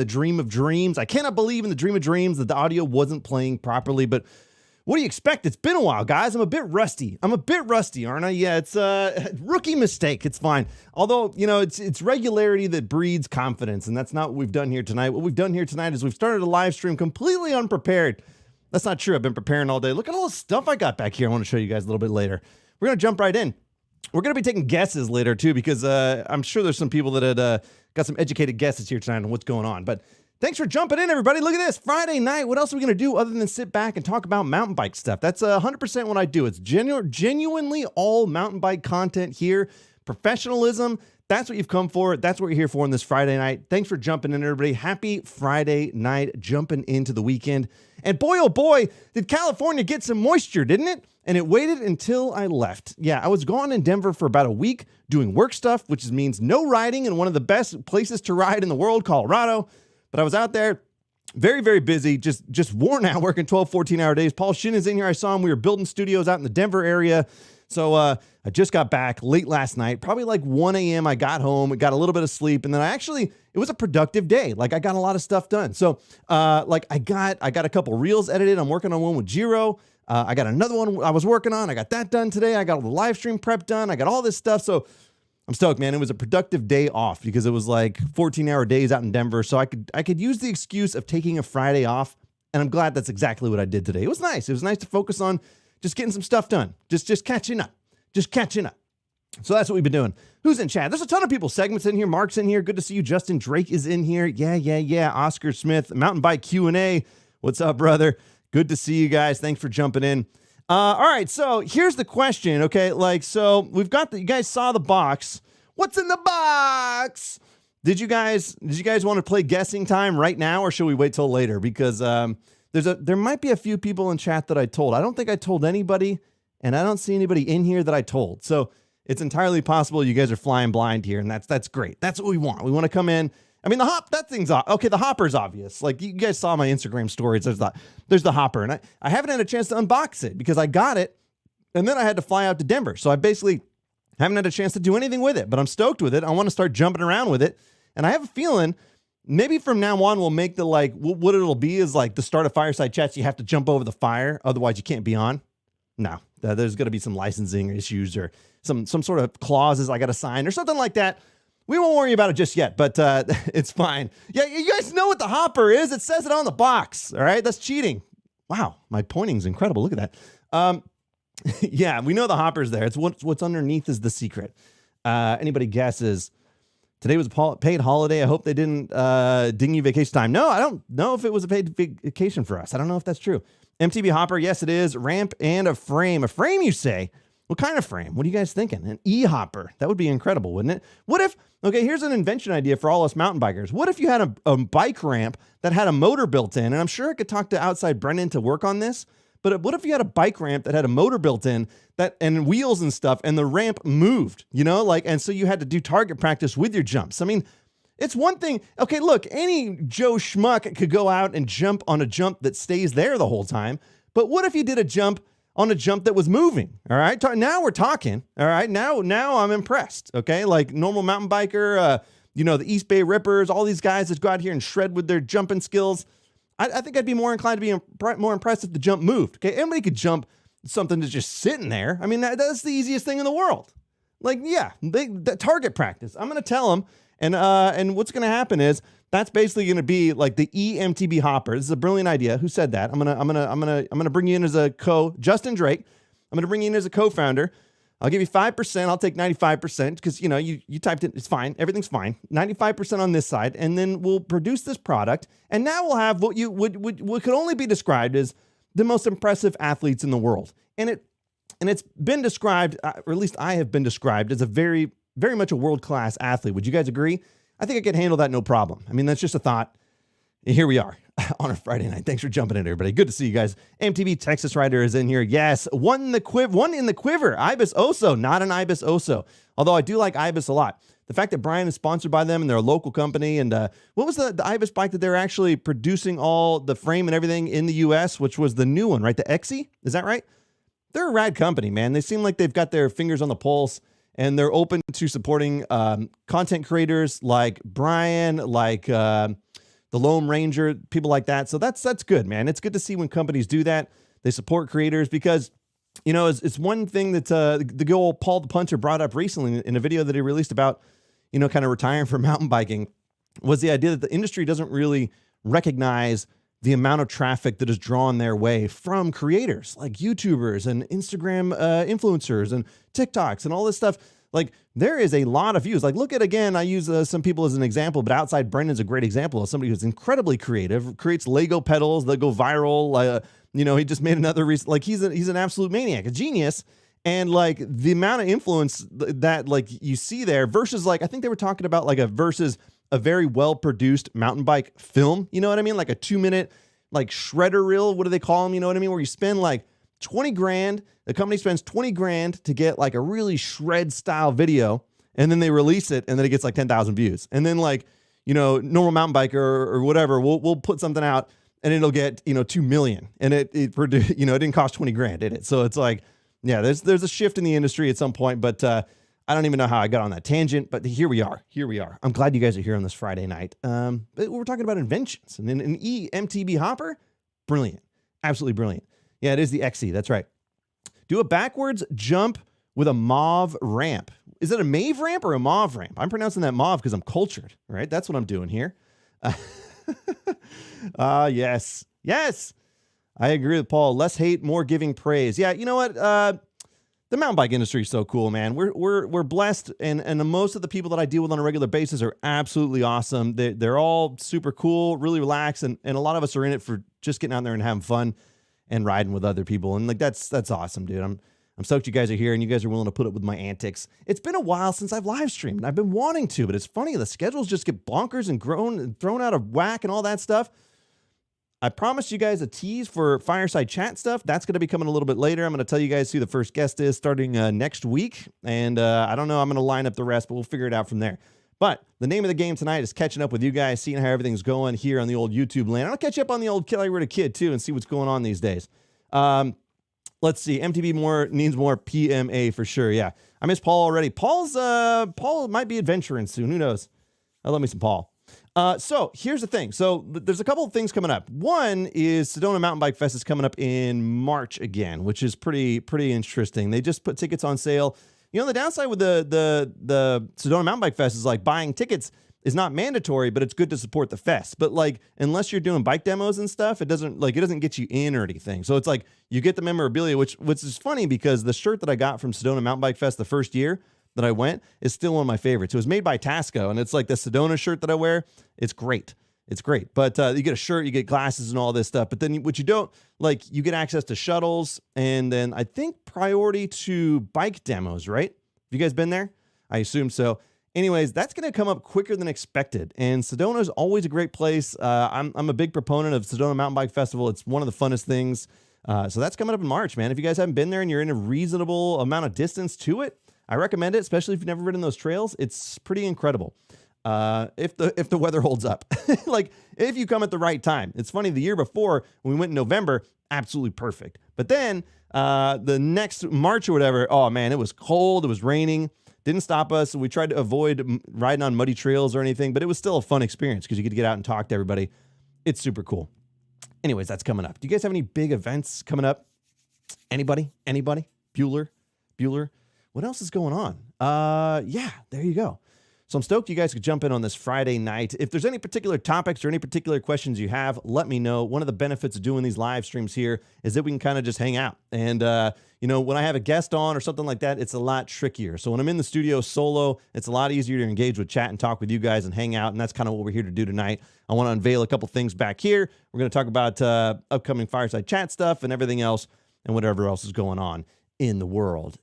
the dream of dreams. I cannot believe in the dream of dreams that the audio wasn't playing properly, but what do you expect? It's been a while, guys. I'm a bit rusty, aren't I? Yeah, it's a rookie mistake. It's fine. Although, you know, it's regularity that breeds confidence, and that's not what we've done here tonight. What we've done here tonight is we've started a live stream completely unprepared. That's not true. I've been preparing all day. Look at all the stuff I got back here. I want to show you guys a little bit later. We're going to jump right in. We're going to be taking guesses later, too, because I'm sure there's some people that had got some educated guesses here tonight on what's going on. But thanks for jumping in, everybody. Look at this. Friday night. What else are we going to do other than sit back and talk about mountain bike stuff? That's 100% what I do. It's genuinely all mountain bike content here. Professionalism. That's what you've come for. That's what you're here for on this Friday night. Thanks for jumping in, everybody. Happy Friday night, jumping into the weekend. And boy, oh boy, did California get some moisture, didn't it? And it waited until I left. Yeah, I was gone in Denver for about a week doing work stuff, which means no riding in one of the best places to ride in the world, Colorado. But I was out there very, very busy, just worn out, working 12, 14-hour days. Paul Shin is in here. I saw him. We were building studios out in the Denver area. So I just got back late last night, probably like 1 a.m. I got home, got a little bit of sleep, and then it was a productive day. Like I got a lot of stuff done. So like I got a couple reels edited. I'm working on one with Jiro. I got another one I was working on. I got that done today. I got all the live stream prep done. I got all this stuff. So I'm stoked, man. It was a productive day off because it was like 14-hour days out in Denver. So I could use the excuse of taking a Friday off, and I'm glad that's exactly what I did today. It was nice. It was nice to focus on just getting some stuff done. Just catching up. So that's what we've been doing. Who's in chat? There's a ton of people. Segments in here. Mark's in here. Good to see you. Justin Drake is in here. Yeah. Oscar Smith, Mountain Bike Q&A. What's up, brother? Good to see you guys. Thanks for jumping in. All right, so here's the question, okay? So we've got you guys saw the box. What's in the box? Did you guys want to play guessing time right now, or should we wait till later? Because there might be a few people in chat that I told. I don't think I told anybody, and I don't see anybody in here that I told. So it's entirely possible you guys are flying blind here, and that's great. That's what we want. We want to come in. I mean, that thing's okay. The hopper's obvious. Like you guys saw my Instagram stories. There's the hopper, and I haven't had a chance to unbox it because I got it, and then I had to fly out to Denver. So I basically haven't had a chance to do anything with it. But I'm stoked with it. I want to start jumping around with it, and I have a feeling maybe from now on we'll make what it'll be is like the start of Fireside Chats. You have to jump over the fire, otherwise you can't be on. No, there's going to be some licensing issues or some sort of clauses I got to sign or something like that. We won't worry about it just yet, but it's fine. Yeah, you guys know what the hopper is. It says it on the box, all right? That's cheating. Wow, my pointing's incredible. Look at that. Yeah, we know the hopper's there. It's what's underneath is the secret. Anybody guesses? Today was a paid holiday. I hope they didn't ding you vacation time. No, I don't know if it was a paid vacation for us. I don't know if that's true. MTB hopper, yes, it is. Ramp and a frame. A frame, you say? What kind of frame? What are you guys thinking? An e-hopper. That would be incredible, wouldn't it? What if, okay, here's an invention idea for all us mountain bikers. What if you had a bike ramp that had a motor built in? And I'm sure I could talk to outside Brennan to work on this. But what if you had a bike ramp that had a motor built in and wheels and stuff, and the ramp moved, and so you had to do target practice with your jumps. I mean, it's one thing. Okay, look, any Joe Schmuck could go out and jump on a jump that stays there the whole time. But what if you did a jump on a jump that was moving? All right. Now we're talking. All right. Now I'm impressed. Okay. Like normal mountain biker, the East Bay Rippers, all these guys that go out here and shred with their jumping skills. I think I'd be more inclined to be more impressed if the jump moved. Okay. Anybody could jump something that's just sitting there. I mean, that's the easiest thing in the world. Like, yeah, the target practice. I'm going to tell them. And what's going to happen is that's basically going to be like the EMTB hopper. This is a brilliant idea. Who said that? I'm gonna bring you in as a Justin Drake. I'm gonna bring you in as a co-founder. I'll give you 5%. I'll take 95% because you typed it. It's fine. Everything's fine. 95% on this side, and then we'll produce this product. And now we'll have what could only be described as the most impressive athletes in the world. And it's been described, or at least I have been described as a very, very much a world-class athlete. Would you guys agree? I think I could handle that no problem. I mean, that's just a thought. Here we are on a Friday night. Thanks for jumping in, everybody. Good to see you guys. MTB Texas Rider is in here. Yes, one in the quiver. Ibis Oso, not an Ibis Oso. Although I do like Ibis a lot. The fact that Brian is sponsored by them and they're a local company. And what was the Ibis bike that they're actually producing all the frame and everything in the U.S., which was the new one, right? The XE? Is that right? They're a rad company, man. They seem like they've got their fingers on the pulse. And they're open to supporting content creators like Brian, like the Lone Ranger, people like that. So that's good, man. It's good to see when companies do that. They support creators because, you know, it's one thing that the good old Paul the Punter brought up recently in a video that he released about, you know, kind of retiring from mountain biking, was the idea that the industry doesn't really recognize the amount of traffic that is drawn their way from creators like YouTubers and Instagram influencers and TikToks and all this stuff. Like, there is a lot of views. Like, look at, again, I use some people as an example, but Outside Brendan's a great example of somebody who's incredibly creative, creates Lego pedals that go viral. You know, he just made another like, he's an absolute maniac, a genius. And like the amount of influence that like you see there versus, like, I think they were talking about like versus a very well-produced mountain bike film. You know what I mean? Like a 2-minute, like, shredder reel. What do they call them? You know what I mean? Where you spend like 20 grand, the company spends 20 grand to get like a really shred style video, and then they release it, and then it gets like 10,000 views. And then, like, you know, normal mountain biker or whatever, we'll put something out and it'll get, you know, 2 million, and it produced, you know, it didn't cost 20 grand, did it? So it's like, yeah, there's a shift in the industry at some point, but I don't even know how I got on that tangent, but here we are. I'm glad you guys are here on this Friday night. But we're talking about inventions, and an MTB hopper, brilliant, absolutely brilliant. Yeah, it is the XE. That's right. Do a backwards jump with a mauve ramp. Is it a mauve ramp or a mauve ramp? I'm pronouncing that mauve because I'm cultured, right? That's what I'm doing here. Yes. I agree with Paul. Less hate, more giving praise. Yeah, you know what? The mountain bike industry is so cool, man. We're blessed, and most of the people that I deal with on a regular basis are absolutely awesome. They're all super cool, really relaxed, and a lot of us are in it for just getting out there and having fun and riding with other people. And like that's awesome, dude. I'm stoked you guys are here and you guys are willing to put up with my antics. It's been a while since I've live streamed, and I've been wanting to, but it's funny, the schedules just get bonkers and grown and thrown out of whack and all that stuff. I promised you guys a tease for Fireside Chat stuff. That's going to be coming a little bit later. I'm going to tell you guys who the first guest is starting next week. And I don't know, I'm going to line up the rest, but we'll figure it out from there. But the name of the game tonight is catching up with you guys, seeing how everything's going here on the old YouTube land. I'll catch up on the old Calirado Kid too and see what's going on these days. Let's see. MTB needs more PMA for sure. Yeah. I miss Paul already. Paul might be adventuring soon. Who knows? I love me some Paul. So here's the thing. So there's a couple of things coming up. One is Sedona Mountain Bike Fest is coming up in March again, which is pretty interesting. They just put tickets on sale. You know, the downside with the Sedona Mountain Bike Fest is like buying tickets is not mandatory, but it's good to support the fest. But like, unless you're doing bike demos and stuff, it doesn't get you in or anything. So it's like you get the memorabilia, which is funny because the shirt that I got from Sedona Mountain Bike Fest the first year that I went is still one of my favorites. It was made by Tasco, and it's like the Sedona shirt that I wear. It's great. But you get a shirt, you get glasses and all this stuff. But then what you don't, like, you get access to shuttles, and then I think priority to bike demos, right? Have you guys been there? I assume so. Anyways, that's going to come up quicker than expected. And Sedona is always a great place. I'm a big proponent of Sedona Mountain Bike Festival. It's one of the funnest things. So that's coming up in March, man. If you guys haven't been there and you're in a reasonable amount of distance to it, I recommend it, especially if you've never ridden those trails. It's pretty incredible. If the weather holds up, like if you come at the right time. It's funny, the year before when we went in November, absolutely perfect. But then the next March or whatever, oh man, it was cold, it was raining, didn't stop us. We tried to avoid riding on muddy trails or anything, but it was still a fun experience because you get to get out and talk to everybody. It's super cool. Anyways, that's coming up. Do you guys have any big events coming up? Anybody? Bueller? What else is going on? Yeah, there you go. So I'm stoked you guys could jump in on this Friday night. If there's any particular topics or any particular questions you have, let me know. One of the benefits of doing these live streams here is that we can kind of just hang out. And, you know, when I have a guest on or something like that, it's a lot trickier. So when I'm in the studio solo, it's a lot easier to engage with chat and talk with you guys and hang out. And that's kind of what we're here to do tonight. I want to unveil a couple things back here. We're going to talk about upcoming Fireside Chat stuff and everything else and whatever else is going on in the world.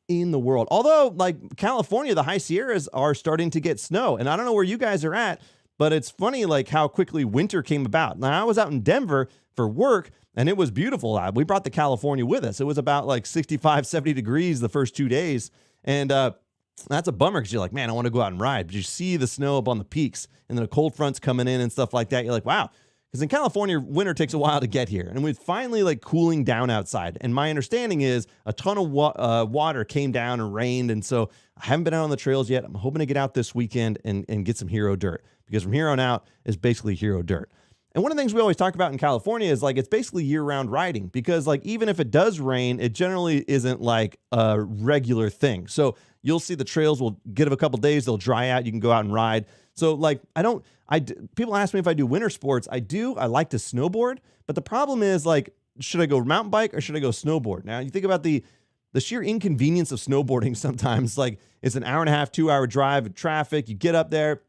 Although, like California, the High Sierras are starting to get snow. And I don't know where you guys are at, but it's funny like how quickly winter came about. Now, I was out in Denver for work, and it was beautiful. We brought the California with us. It was about like 65, 70 degrees the first 2 days. And that's a bummer because you're like, man, I want to go out and ride. But you see the snow up on the peaks, and then the cold front's coming in and stuff like that. You're like, wow. Because in California, winter takes a while to get here. And we're finally like cooling down outside. And my understanding is a ton of water came down and rained. And so I haven't been out on the trails yet. I'm hoping to get out this weekend and get some hero dirt. Because from here on out is basically hero dirt. And one of the things we always talk about in California is like, it's basically year-round riding, because like, even if it does rain, it generally isn't like a regular thing. So you'll see the trails will get a couple days, they'll dry out, you can go out and ride. So like, people ask me if I do winter sports. I like to snowboard, but the problem is like, should I go mountain bike or should I go snowboard? Now you think about the sheer inconvenience of snowboarding sometimes. Like, it's an hour and a half, 2-hour drive in traffic. You get up there,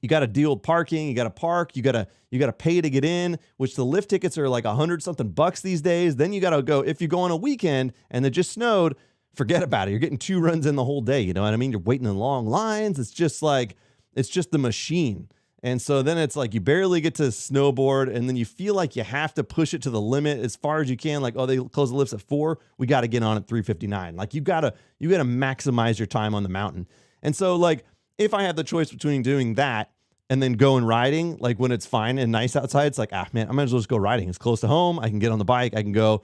you got to deal with parking, you got to park, you got to pay to get in, which the lift tickets are like $100-something these days. Then you got to go, if you go on a weekend and it just snowed, forget about it. You're getting 2 runs in the whole day. You know what I mean? You're waiting in long lines. It's just the machine. And so then it's like you barely get to snowboard, and then you feel like you have to push it to the limit as far as you can. Like, oh, they close the lifts at 4. We got to get on at 3:59. Like, you gotta maximize your time on the mountain. And so like, if I have the choice between doing that and then going riding, like when it's fine and nice outside, it's like, man, I might as well just go riding. It's close to home. I can get on the bike. I can go.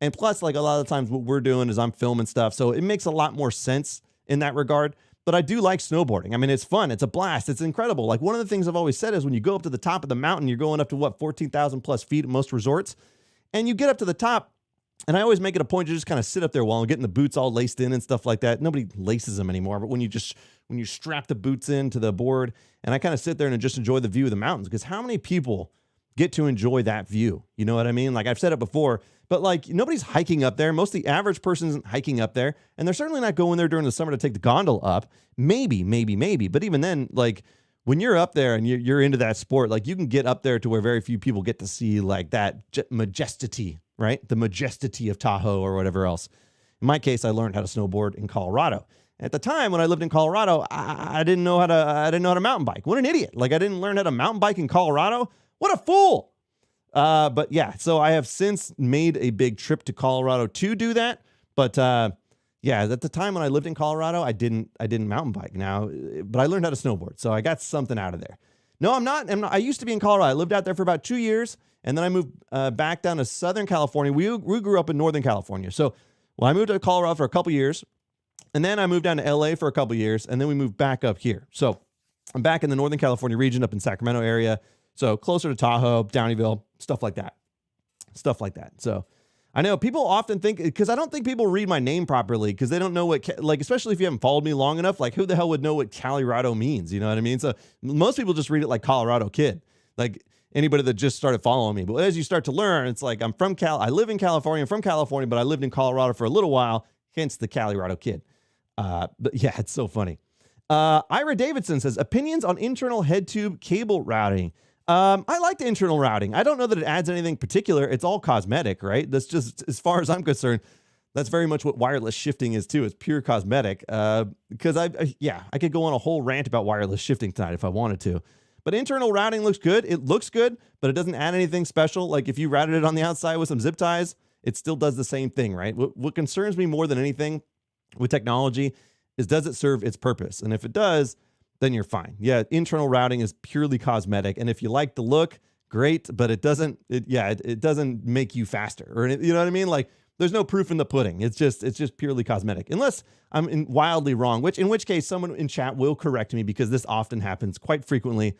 And plus, like, a lot of the times what we're doing is I'm filming stuff. So it makes a lot more sense in that regard. But I do like snowboarding. I mean, it's fun. It's a blast. It's incredible. Like, one of the things I've always said is when you go up to the top of the mountain, you're going up to 14,000 plus feet at most resorts. And you get up to the top, and I always make it a point to just kind of sit up there while I'm getting the boots all laced in and stuff like that. Nobody laces them anymore. But when you strap the boots into the board, and I kind of sit there and just enjoy the view of the mountains, because how many people get to enjoy that view? You know what I mean? Like, I've said it before, but like, nobody's hiking up there. Most of the average person isn't hiking up there, and they're certainly not going there during the summer to take the gondola up. Maybe. But even then, like, when you're up there and you're into that sport, like, you can get up there to where very few people get to see like that majesty, right? The majesty of Tahoe or whatever else. In my case, I learned how to snowboard in Colorado. At the time when I lived in Colorado, I didn't know how to mountain bike. What an idiot. Like, I didn't learn how to mountain bike in Colorado. What a fool. But yeah, so I have since made a big trip to Colorado to do that. But yeah, at the time when I lived in Colorado, I didn't mountain bike now, but I learned how to snowboard. So I got something out of there. No, I'm not. I used to be in Colorado. I lived out there for about 2 years, and then I moved back down to Southern California. We grew up in Northern California. So, well, I moved to Colorado for a couple years, and then I moved down to LA for a couple years, and then we moved back up here. So I'm back in the Northern California region, up in Sacramento area. So closer to Tahoe, Downeyville, stuff like that. So I know people often think, because I don't think people read my name properly, because they don't know what, like, especially if you haven't followed me long enough, like, who the hell would know what Calirado means? You know what I mean? So most people just read it like Calirado Kid, like anybody that just started following me. But as you start to learn, it's like, I live in California, I'm from California, but I lived in Colorado for a little while, hence the Calirado Kid. But yeah, it's so funny. Ira Davidson says, opinions on internal head tube cable routing. I like the internal routing. I don't know that it adds anything particular. It's all cosmetic, right? That's just, as far as I'm concerned, that's very much what wireless shifting is too. It's pure cosmetic. Because I could go on a whole rant about wireless shifting tonight if I wanted to. But internal routing looks good. It looks good, but it doesn't add anything special. Like, if you routed it on the outside with some zip ties, it still does the same thing, right? What concerns me more than anything with technology is, does it serve its purpose? And if it does, then you're fine. Yeah, internal routing is purely cosmetic, and if you like the look, great, but it doesn't make you faster, or, you know what I mean? Like, there's no proof in the pudding. It's just purely cosmetic, unless I'm wildly wrong, in which case someone in chat will correct me, because this often happens quite frequently.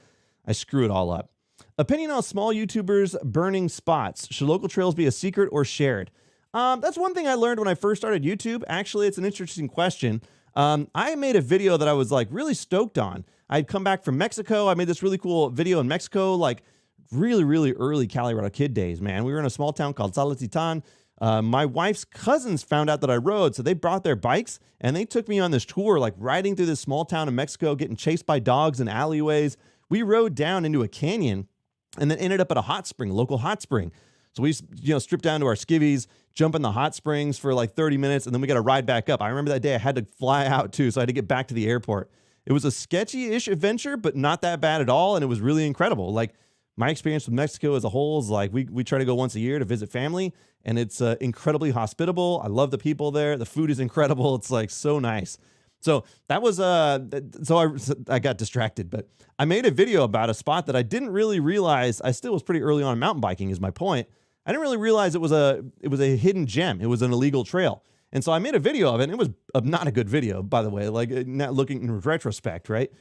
I screw it all up. Opinion on small YouTubers burning spots. Should local trails be a secret or shared? That's one thing I learned when I first started YouTube. Actually, it's an interesting question. I made a video that I was like really stoked on. I'd come back from Mexico. I made this really cool video in Mexico, like really, really early Calirado Kid days, man. We were in a small town called Salatitan. My wife's cousins found out that I rode, so they brought their bikes and they took me on this tour, like riding through this small town in Mexico, getting chased by dogs in alleyways. We rode down into a canyon and then ended up at a local hot spring. So we, stripped down to our skivvies, jump in the hot springs for like 30 minutes, and then we got to ride back up. I remember that day I had to fly out too, so I had to get back to the airport. It was a sketchy-ish adventure, but not that bad at all, and it was really incredible. Like, my experience with Mexico as a whole is like, we try to go once a year to visit family, and it's incredibly hospitable. I love the people there. The food is incredible. It's like so nice. So that was, I got distracted, but I made a video about a spot that I didn't really realize. I still was pretty early on in mountain biking is my point. I didn't really realize it was a hidden gem. It was an illegal trail. And so I made a video of it, and it was not a good video, by the way, like, not looking in retrospect, right?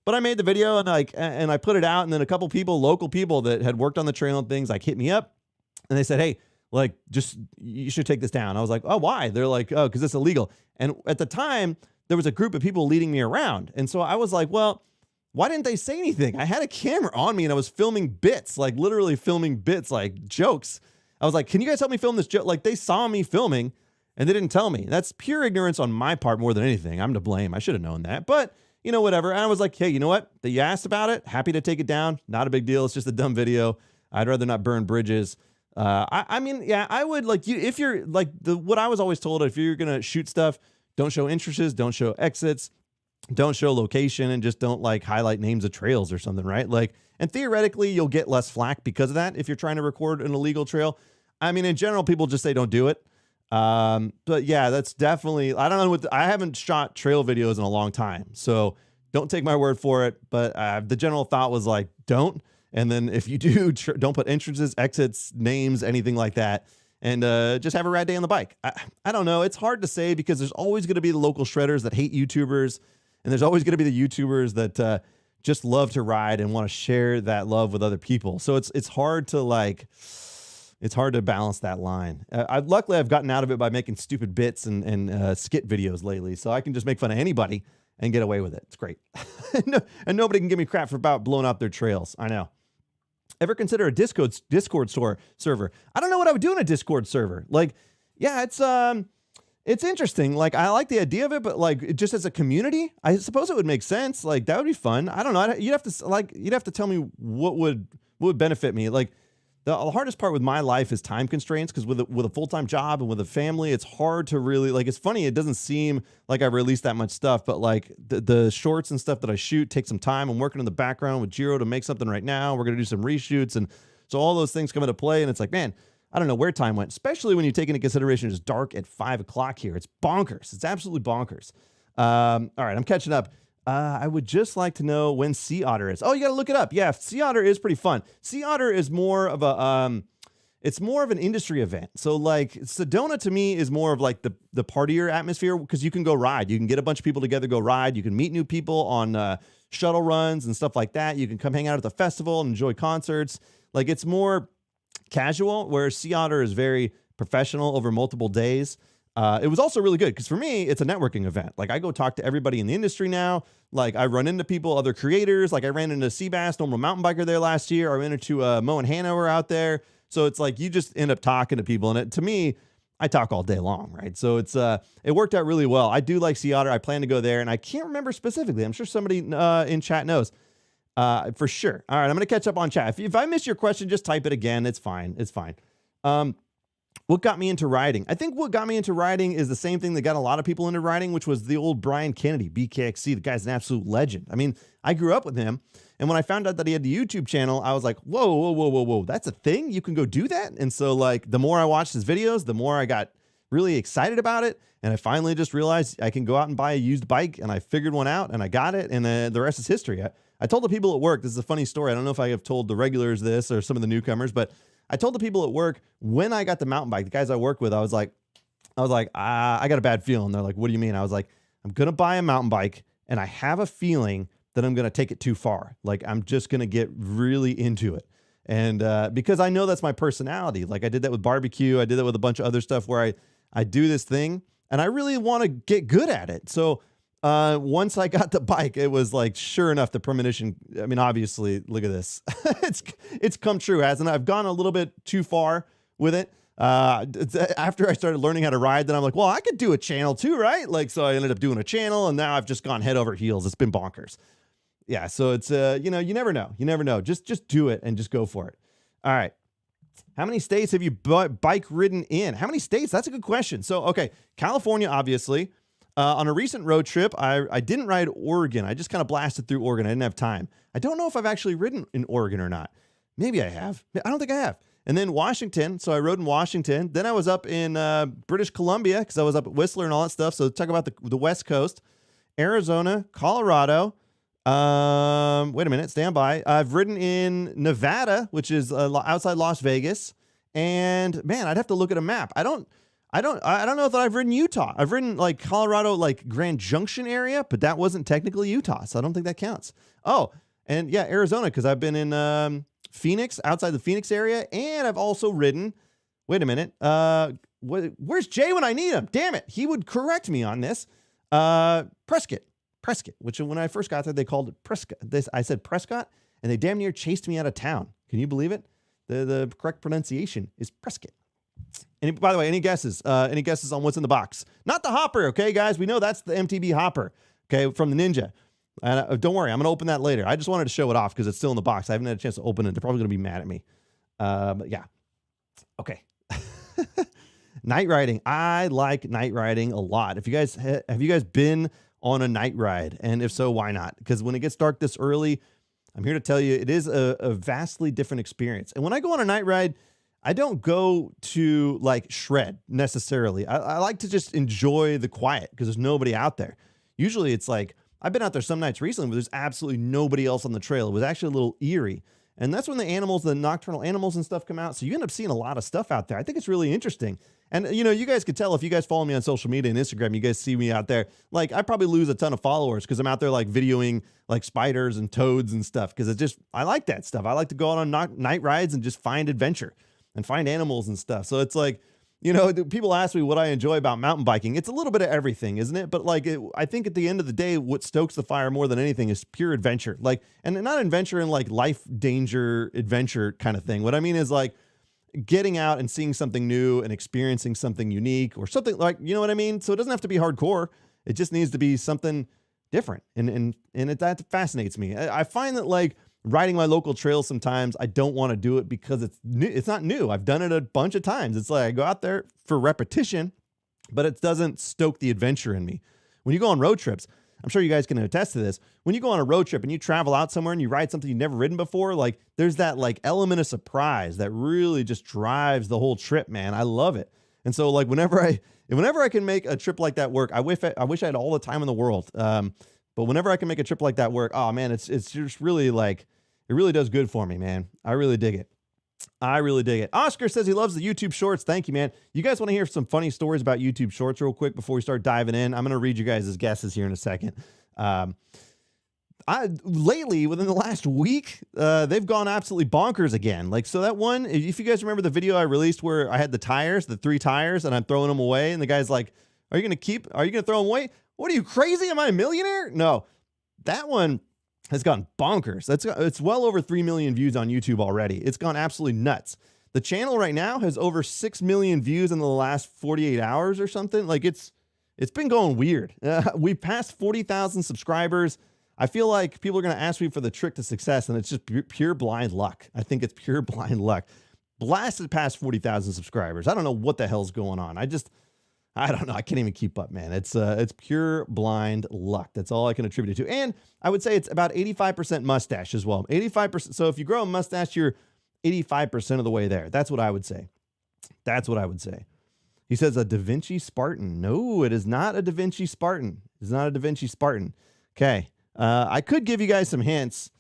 But I made the video and and I put it out, and then a couple people, local people that had worked on the trail and things, like hit me up, and they said, hey, like, just, you should take this down. I was like, oh, why? They're like, oh, because it's illegal. And at the time, there was a group of people leading me around. And so I was like, well, why didn't they say anything? I had a camera on me and I was filming bits, like literally filming bits, like jokes. I was like, can you guys help me film this joke? Like, they saw me filming and they didn't tell me. That's pure ignorance on my part more than anything. I'm to blame. I should have known that. But, you know, whatever. And I was like, hey, you know what? You asked about it. Happy to take it down. Not a big deal. It's just a dumb video. I'd rather not burn bridges. I mean, yeah, I would, like, if you're like what I was always told, if you're going to shoot stuff, don't show entrances, don't show exits, don't show location, and just don't like highlight names of trails or something, right? Like, and theoretically you'll get less flack because of that if you're trying to record an illegal trail. I mean, in general, people just say don't do it. But yeah, that's definitely, I don't know I haven't shot trail videos in a long time, so don't take my word for it. But the general thought was like, don't. And then if you do, don't put entrances, exits, names, anything like that. And just have a rad day on the bike. I don't know. It's hard to say because there's always going to be the local shredders that hate YouTubers. And there's always going to be the YouTubers that just love to ride and want to share that love with other people. So it's hard to it's hard to balance that line. Luckily, I've gotten out of it by making stupid bits and skit videos lately. So I can just make fun of anybody and get away with it. It's great. And nobody can give me crap about blowing up their trails. I know. Ever consider a Discord server? I don't know what I would do in a Discord server. Like, yeah, it's interesting. Like, I like the idea of it, but like, just as a community, I suppose it would make sense. Like, that would be fun. I don't know. You'd have to tell me what would benefit me. Like, the hardest part with my life is time constraints, because with a full-time job and with a family, it's hard to really, like, it's funny. It doesn't seem like I release that much stuff, but like the shorts and stuff that I shoot take some time. I'm working in the background with Jiro to make something right now. We're going to do some reshoots. And so all those things come into play, and it's like, man, I don't know where time went, especially when you take into consideration it's dark at 5 o'clock here. It's bonkers. It's absolutely bonkers. All right, I'm catching up. I would just like to know when Sea Otter is. Oh, you got to look it up. Yeah, Sea Otter is pretty fun. Sea Otter is more of a, it's more of an industry event. So like Sedona to me is more of like the partier atmosphere, because you can go ride. You can get a bunch of people together, go ride. You can meet new people on shuttle runs and stuff like that. You can come hang out at the festival and enjoy concerts. Like, it's more casual, whereas Sea Otter is very professional over multiple days. It was also really good because for me, it's a networking event. Like, I go talk to everybody in the industry now. Like, I run into people, other creators. Like, I ran into Seabass, normal mountain biker there last year. I ran into Mo and Hannah were out there. So it's like you just end up talking to people. And to me, I talk all day long, right? So it worked out really well. I do like Sea Otter. I plan to go there, and I can't remember specifically. I'm sure somebody in chat knows for sure. All right, I'm going to catch up on chat. If I miss your question, just type it again. It's fine. It's fine. What got me into riding? I think what got me into riding is the same thing that got a lot of people into riding, which was the old Brian Kennedy, BKXC. The guy's an absolute legend. I mean, I grew up with him, and when I found out that he had the YouTube channel, I was like, whoa, whoa, whoa, whoa, whoa, that's a thing? You can go do that? And so, like, the more I watched his videos, the more I got really excited about it, and I finally just realized I can go out and buy a used bike, and I figured one out, and I got it, and the rest is history. I told the people at work, this is a funny story. I don't know if I have told the regulars this or some of the newcomers, but I told the people at work when I got the mountain bike, the guys I work with, I was like, I got a bad feeling. They're like, what do you mean? I was like, I'm going to buy a mountain bike, and I have a feeling that I'm going to take it too far. Like, I'm just going to get really into it. And because I know that's my personality. Like, I did that with barbecue. I did that with a bunch of other stuff where I do this thing, and I really want to get good at it. So once I got the bike, it was like, sure enough, the premonition. I mean, obviously, look at this. it's come true, hasn't it? I've gone a little bit too far with it. After I started learning how to ride, then I'm like, well, I could do a channel too, right? Like, so I ended up doing a channel, and now I've just gone head over heels. It's been bonkers. Yeah. So it's, you know, you never know. You never know. Just do it and just go for it. All right. How many states have you bike ridden in? How many states? That's a good question. So, okay. California, obviously. On a recent road trip, I didn't ride Oregon. I just kind of blasted through Oregon. I didn't have time. I don't know if I've actually ridden in Oregon or not. Maybe I have. I don't think I have. And then Washington. So I rode in Washington. Then I was up in British Columbia because I was up at Whistler and all that stuff. So talk about the West Coast. Arizona, Colorado. Wait a minute. Stand by. I've ridden in Nevada, which is outside Las Vegas. And man, I'd have to look at a map. I I don't know that I've ridden Utah. I've ridden like Colorado, like Grand Junction area, but that wasn't technically Utah, so I don't think that counts. Oh, and yeah, Arizona, because I've been in Phoenix, outside the Phoenix area, and I've also ridden. Wait a minute. Where's Jay when I need him? Damn it, he would correct me on this. Prescott, which when I first got there, they called it Prescott. I said Prescott, and they damn near chased me out of town. Can you believe it? The correct pronunciation is Prescott. And by the way, any guesses? Any guesses on what's in the box? Not the hopper, okay, guys? We know that's the MTB hopper, okay, from the Ninja. And don't worry, I'm going to open that later. I just wanted to show it off because it's still in the box. I haven't had a chance to open it. They're probably going to be mad at me. But yeah. Okay. Night riding. I like night riding a lot. If you guys have you guys been on a night ride? And if so, why not? Because when it gets dark this early, I'm here to tell you it is a vastly different experience. And when I go on a night ride, I don't go to like shred necessarily. I like to just enjoy the quiet because there's nobody out there. Usually it's like, I've been out there some nights recently where there's absolutely nobody else on the trail. It was actually a little eerie. And that's when the animals, the nocturnal animals and stuff come out. So you end up seeing a lot of stuff out there. I think it's really interesting. And, you know, you guys could tell if you guys follow me on social media and Instagram, you guys see me out there. Like, I probably lose a ton of followers because I'm out there, like, videoing, like, spiders and toads and stuff. Because it's just, I like that stuff. I like to go out on night rides and just find adventure and find animals and stuff. So it's like, you know, people ask me what I enjoy about mountain biking. It's a little bit of everything, isn't it? But like, I think at the end of the day, what stokes the fire more than anything is pure adventure. Like, and not adventure in like life danger adventure kind of thing. What I mean is like getting out and seeing something new and experiencing something unique or something like, you know what I mean? So it doesn't have to be hardcore. It just needs to be something different. And that fascinates me. I find that like riding my local trails, sometimes I don't want to do it because it's new. It's not new. I've done it a bunch of times. It's like I go out there for repetition, but it doesn't stoke the adventure in me. When you go on road trips, I'm sure you guys can attest to this. When you go on a road trip and you travel out somewhere and you ride something you've never ridden before, like there's that like element of surprise that really just drives the whole trip, man. I love it. And so like whenever I can make a trip like that work, I wish I had all the time in the world. But whenever I can make a trip like that work, oh man, it's just really like, it really does good for me, man. I really dig it. I really dig it. Oscar says he loves the YouTube shorts. Thank you, man. You guys want to hear some funny stories about YouTube shorts real quick before we start diving in? I'm going to read you guys' guesses here in a second. Lately, within the last week, they've gone absolutely bonkers again. Like, so that one, if you guys remember the video I released where I had the 3 tires, and I'm throwing them away, and the guy's like, are you going to throw them away? What are you, crazy? Am I a millionaire? No, that one has gone bonkers. It's well over 3 million views on YouTube already. It's gone absolutely nuts. The channel right now has over 6 million views in the last 48 hours or something. Like it's been going weird. We passed 40,000 subscribers. I feel like people are going to ask me for the trick to success, and it's just pure blind luck. I think it's pure blind luck. Blasted past 40,000 subscribers. I don't know what the hell's going on. I don't know. I can't even keep up, man. It's pure blind luck. That's all I can attribute it to. And I would say it's about 85% mustache as well. 85%. So if you grow a mustache, you're 85% of the way there. That's what I would say. That's what I would say. He says a Da Vinci Spartan. No, it is not a Da Vinci Spartan. It's not a Da Vinci Spartan. Okay. I could give you guys some hints.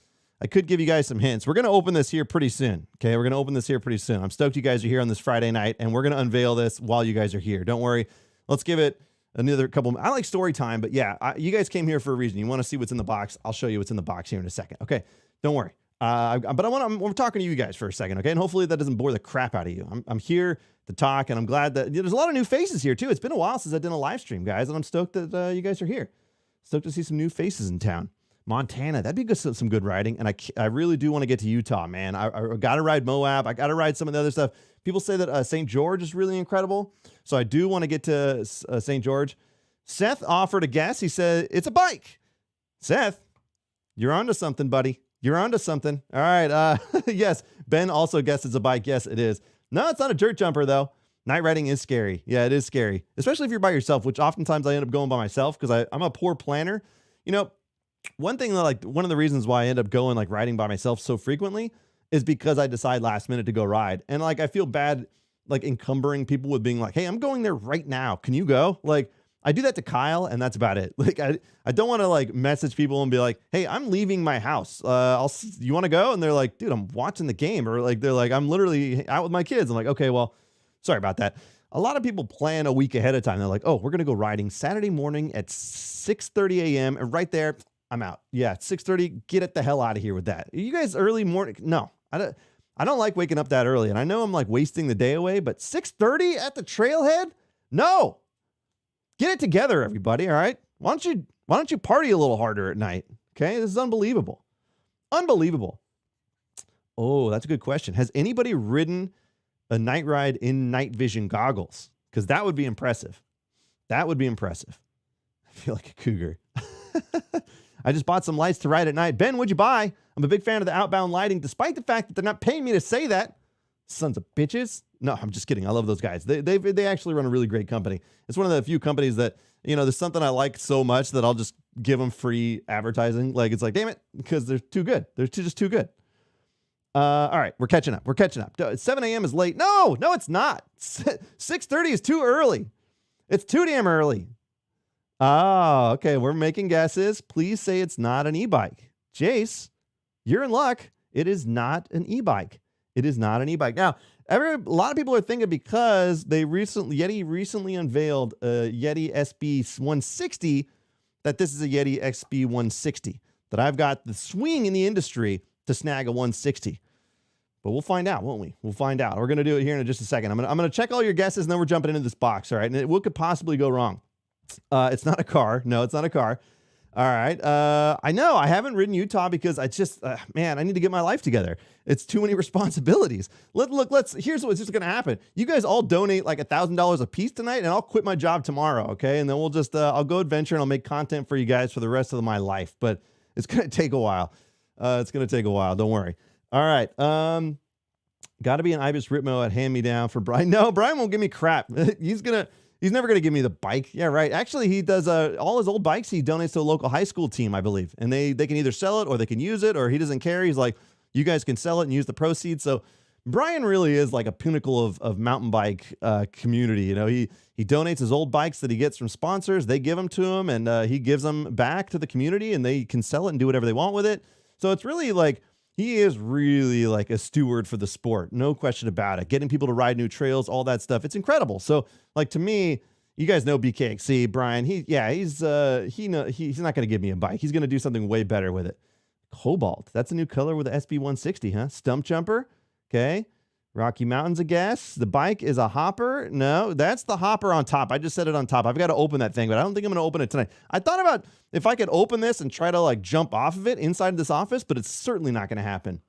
We're going to open this here pretty soon. Okay. We're going to open this here pretty soon. I'm stoked you guys are here on this Friday night, and we're going to unveil this while you guys are here. Don't worry. Let's give it another couple. I like story time, but yeah, you guys came here for a reason. You want to see what's in the box. I'll show you what's in the box here in a second. Okay. Don't worry. But we're talking to you guys for a second. Okay. And hopefully that doesn't bore the crap out of you. I'm here to talk, and I'm glad that there's a lot of new faces here too. It's been a while since I did a live stream, guys, and I'm stoked that you guys are here. Stoked to see some new faces in town. Montana, that'd be good, some good riding. And I really do want to get to Utah, man. I got to ride Moab. I got to ride some of the other stuff. People say that St. George is really incredible. So I do want to get to St. George. Seth offered a guess. He said, it's a bike. Seth, you're onto something, buddy. You're onto something. All right. Yes. Ben also guessed it's a bike. Yes, it is. No, it's not a dirt jumper, though. Night riding is scary. Yeah, it is scary, especially if you're by yourself, which oftentimes I end up going by myself because I'm a poor planner. You know, one thing that one of the reasons why I end up going like riding by myself so frequently is because I decide last minute to go ride. And like, I feel bad, like encumbering people with being like, hey, I'm going there right now. Can you go? Like I do that to Kyle, and that's about it. Like, I don't want to like message people and be like, hey, I'm leaving my house. You want to go? And they're like, dude, I'm watching the game. Or like, they're like, I'm literally out with my kids. I'm like, okay, well, sorry about that. a lot of people plan a week ahead of time. They're like, oh, we're going to go riding Saturday morning at 6:30 a.m. And right there, I'm out. Yeah, 6:30, get it the hell out of here with that. You guys early morning? No, I don't like waking up that early. And I know I'm like wasting the day away, but 6:30 at the trailhead? No. Get it together, everybody, all right? Why don't you party a little harder at night? Okay, this is unbelievable. Unbelievable. Oh, that's a good question. Has anybody ridden a night ride in night vision goggles? Because that would be impressive. That would be impressive. I feel like a cougar. I just bought some lights to ride at night. Ben, what'd you buy? I'm a big fan of the outbound lighting, despite the fact that they're not paying me to say that. Sons of bitches. No, I'm just kidding. I love those guys. They actually run a really great company. It's one of the few companies that, you know, there's something I like so much that I'll just give them free advertising. Like, it's like, damn it, because they're too good. They're just too good. All right, we're catching up. We're catching up. 7 a.m. is late. No, it's not. 6:30 is too early. It's too damn early. Oh, okay. We're making guesses. Please say it's not an e-bike. Jace, you're in luck. It is not an e-bike. It is not an e-bike. Now, a lot of people are thinking because Yeti recently unveiled a Yeti SB160 that this is a Yeti XB160, that I've got the swing in the industry to snag a 160. But we'll find out, won't we? We'll find out. We're going to do it here in just a second. I'm going to check all your guesses, and then we're jumping into this box, all right? And what could possibly go wrong? It's not a car. No, it's not a car. All right. I know I haven't ridden Utah because I just, man, I need to get my life together. It's too many responsibilities. Here's what's just going to happen. You guys all donate like $1,000 a piece tonight, and I'll quit my job tomorrow. Okay. And then we'll just, I'll go adventure and I'll make content for you guys for the rest of my life, but it's going to take a while. It's going to take a while. Don't worry. All right. Got to be an Ibis Ritmo at hand me down for Brian. No, Brian won't give me crap. He's never going to give me the bike. Yeah, right. Actually, he does all his old bikes. He donates to a local high school team, I believe. And they can either sell it or they can use it, or he doesn't care. He's like, you guys can sell it and use the proceeds. So Brian really is like a pinnacle of mountain bike community. You know, he donates his old bikes that he gets from sponsors. They give them to him, and he gives them back to the community, and they can sell it and do whatever they want with it. So it's really like, he is really like a steward for the sport. No question about it. Getting people to ride new trails, all that stuff. It's incredible. So like, to me, you guys know BKXC, Brian. He's not going to give me a bike. He's going to do something way better with it. Cobalt. That's a new color with the SB160, huh? Stump jumper. Okay. Rocky Mountains, I guess. The bike is a hopper. No, that's the hopper on top. I just set it on top. I've got to open that thing, but I don't think I'm going to open it tonight. I thought about if I could open this and try to like jump off of it inside this office, but it's certainly not going to happen.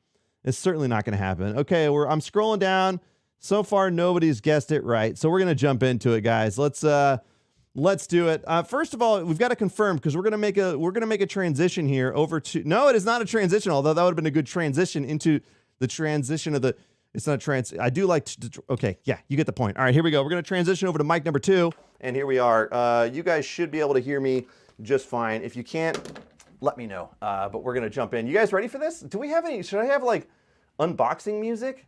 It's certainly not going to happen. Okay, I'm scrolling down. So far, nobody's guessed it right. So we're going to jump into it, guys. Let's do it. First of all, we've got to confirm, because we're going to make a transition here over to, no, it is not a transition, although that would have been a good transition into the transition of the, it's not I do like to, okay, yeah, you get the point. All right, here we go. We're going to transition over to mic number 2, and here we are. You guys should be able to hear me just fine. If you can't, let me know. But we're going to jump in. You guys ready for this? Do we have any, should I have like unboxing music?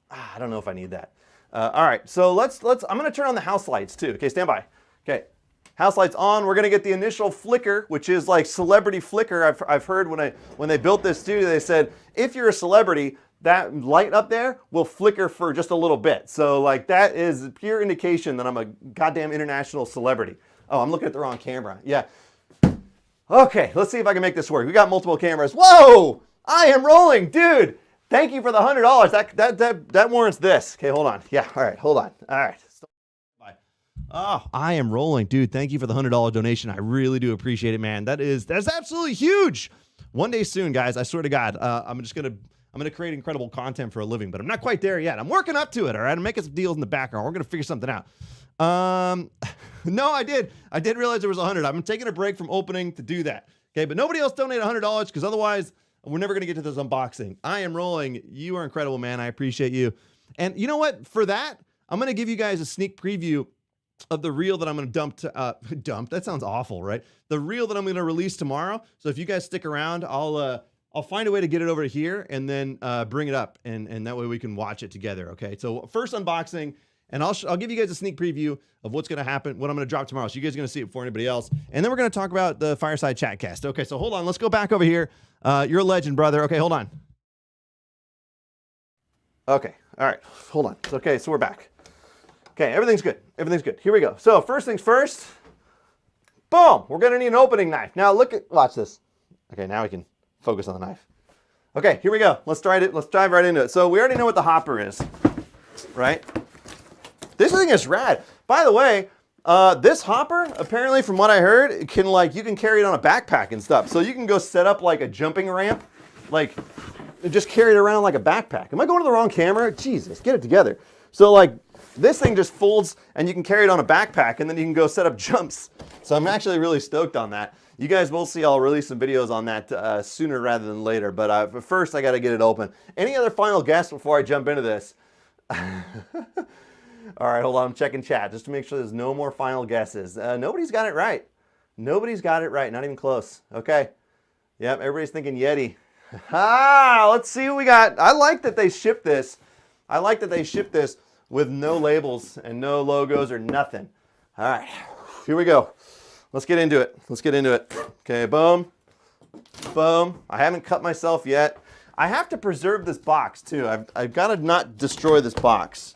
I don't know if I need that. All right, so let's, I'm going to turn on the house lights too. Okay, stand by. Okay, house lights on. We're going to get the initial flicker, which is like celebrity flicker. I've heard when they built this studio, they said, if you're a celebrity, that light up there will flicker for just a little bit. So like, that is pure indication that I'm a goddamn international celebrity. Oh, I'm looking at the wrong camera. Yeah. Okay, let's see if I can make this work. We got multiple cameras. Whoa, I am rolling, dude. Thank you for the $100. That warrants this. Okay, hold on. Yeah, all right, hold on. All right. Bye. Oh, I am rolling, dude. Thank you for the $100 donation. I really do appreciate it, man. That's absolutely huge. One day soon, guys. I swear to God, I'm gonna create incredible content for a living, but I'm not quite there yet. I'm working up to it. All right, I'm making some deals in the background. We're gonna figure something out. No, I did realize there was 100. I'm taking a break from opening to do that. Okay, but nobody else donated $100 because otherwise we're never going to get to this unboxing. I am rolling. You are incredible, man. I appreciate you. And you know what? For that, I'm going to give you guys a sneak preview of the reel that I'm going to dump. That sounds awful, right? The reel that I'm going to release tomorrow. So if you guys stick around, I'll find a way to get it over to here and then bring it up, and that way we can watch it together. Okay. So first unboxing, and I'll give you guys a sneak preview of what's going to happen, what I'm going to drop tomorrow. So you guys are going to see it before anybody else. And then we're going to talk about the Fireside Chat cast. Okay, so hold on. Let's go back over here. You're a legend, brother. Okay, hold on. Okay, all right. Hold on. Okay, so we're back. Okay, everything's good. Everything's good. Here we go. So first things first, boom, we're gonna need an opening knife. Now watch this. Okay, now we can focus on the knife. Okay, here we go. Let's dive right into it. So we already know what the hopper is, right? This thing is rad. By the way, this hopper, apparently from what I heard, you can carry it on a backpack and stuff. So you can go set up like a jumping ramp, like just carry it around like a backpack. Am I going to the wrong camera? Jesus, get it together. So like this thing just folds and you can carry it on a backpack and then you can go set up jumps. So I'm actually really stoked on that. You guys will see I'll release some videos on that sooner rather than later. But first I got to get it open. Any other final guess before I jump into this? All right, hold on. I'm checking chat just to make sure there's no more final guesses. Nobody's got it right. Nobody's got it right. Not even close. Okay. Yep, everybody's thinking Yeti. Let's see what we got. I like that they ship this. I like that they ship this with no labels and no logos or nothing. All right, here we go. Let's get into it. Let's get into it. Okay, boom. Boom. I haven't cut myself yet. I have to preserve this box too. I've got to not destroy this box.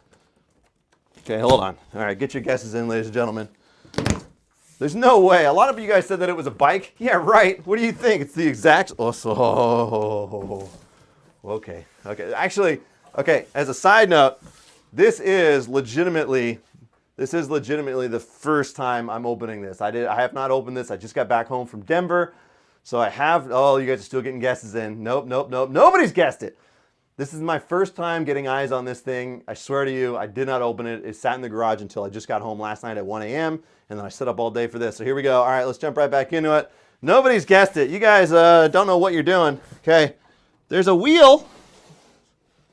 Okay, hold on. All right, get your guesses in, ladies and gentlemen. There's no way. A lot of you guys said that it was a bike. Yeah, right. What do you think? It's the exact... Oh, okay. Okay. Actually, okay, as a side note, this is legitimately the first time I'm opening this. I have not opened this. I just got back home from Denver. So I have... Oh, you guys are still getting guesses in. Nope. Nobody's guessed it. This is my first time getting eyes on this thing. I swear to you, I did not open it. It sat in the garage until I just got home last night at 1 a.m. And then I set up all day for this. So here we go. All right, let's jump right back into it. Nobody's guessed it. You guys don't know what you're doing. Okay, there's a wheel.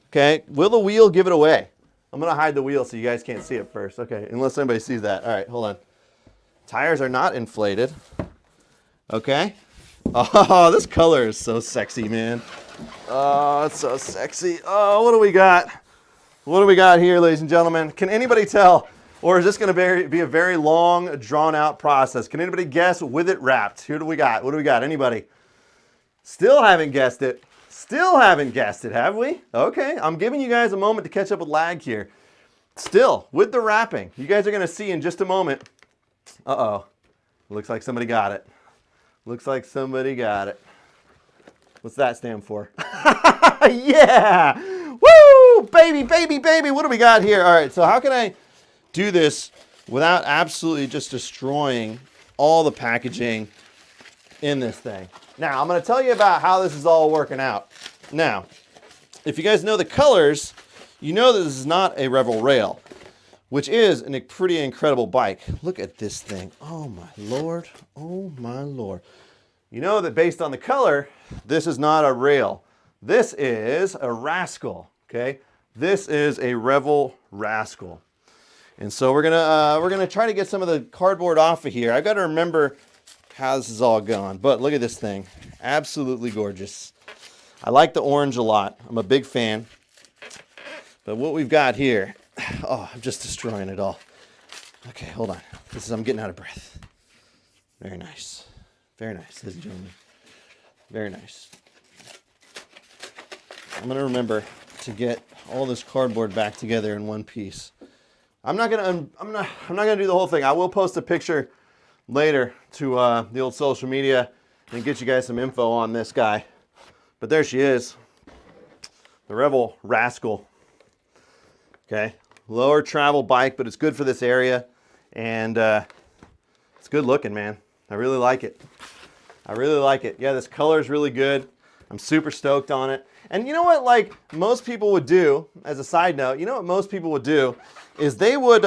Okay, will the wheel give it away? I'm going to hide the wheel so you guys can't see it first. Okay, unless anybody sees that. All right, hold on. Tires are not inflated. Okay. Oh, this color is so sexy, man. Oh, it's so sexy. Oh, what do we got? What do we got here, ladies and gentlemen? Can anybody tell? Or is this going to be a very long, drawn-out process? Can anybody guess with it wrapped? Here do we got? What do we got? Anybody? Still haven't guessed it. Still haven't guessed it, have we? Okay, I'm giving you guys a moment to catch up with lag here. Still, with the wrapping. You guys are going to see in just a moment. Uh-oh. Looks like somebody got it. Looks like somebody got it. What's that stand for? Yeah! Woo! Baby, baby, baby! What do we got here? All right, so how can I do this without absolutely just destroying all the packaging in this thing? Now, I'm going to tell you about how this is all working out. Now, if you guys know the colors, you know that this is not a Revel Rail, which is a pretty incredible bike. Look at this thing. Oh, my Lord. Oh, my Lord. You know that based on the color, this is not a rail. This is a rascal, okay? This is a Revel Rascal. And so we're gonna try to get some of the cardboard off of here. I've got to remember how this is all going. But look at this thing. Absolutely gorgeous. I like the orange a lot. I'm a big fan. But what we've got here, oh, I'm just destroying it all. Okay, hold on. I'm getting out of breath. Very nice. Very nice, ladies and gentlemen. Very nice. I'm going to remember to get all this cardboard back together in one piece. I'm not going to do the whole thing. I will post a picture later to the old social media and get you guys some info on this guy. But there she is. The Revel Rascal. Okay. Lower travel bike, but it's good for this area. And it's good looking, man. I really like it. I really like it. Yeah, this color is really good. I'm super stoked on it. And you know what, like most people would do, as a side note, you know what most people would do is they would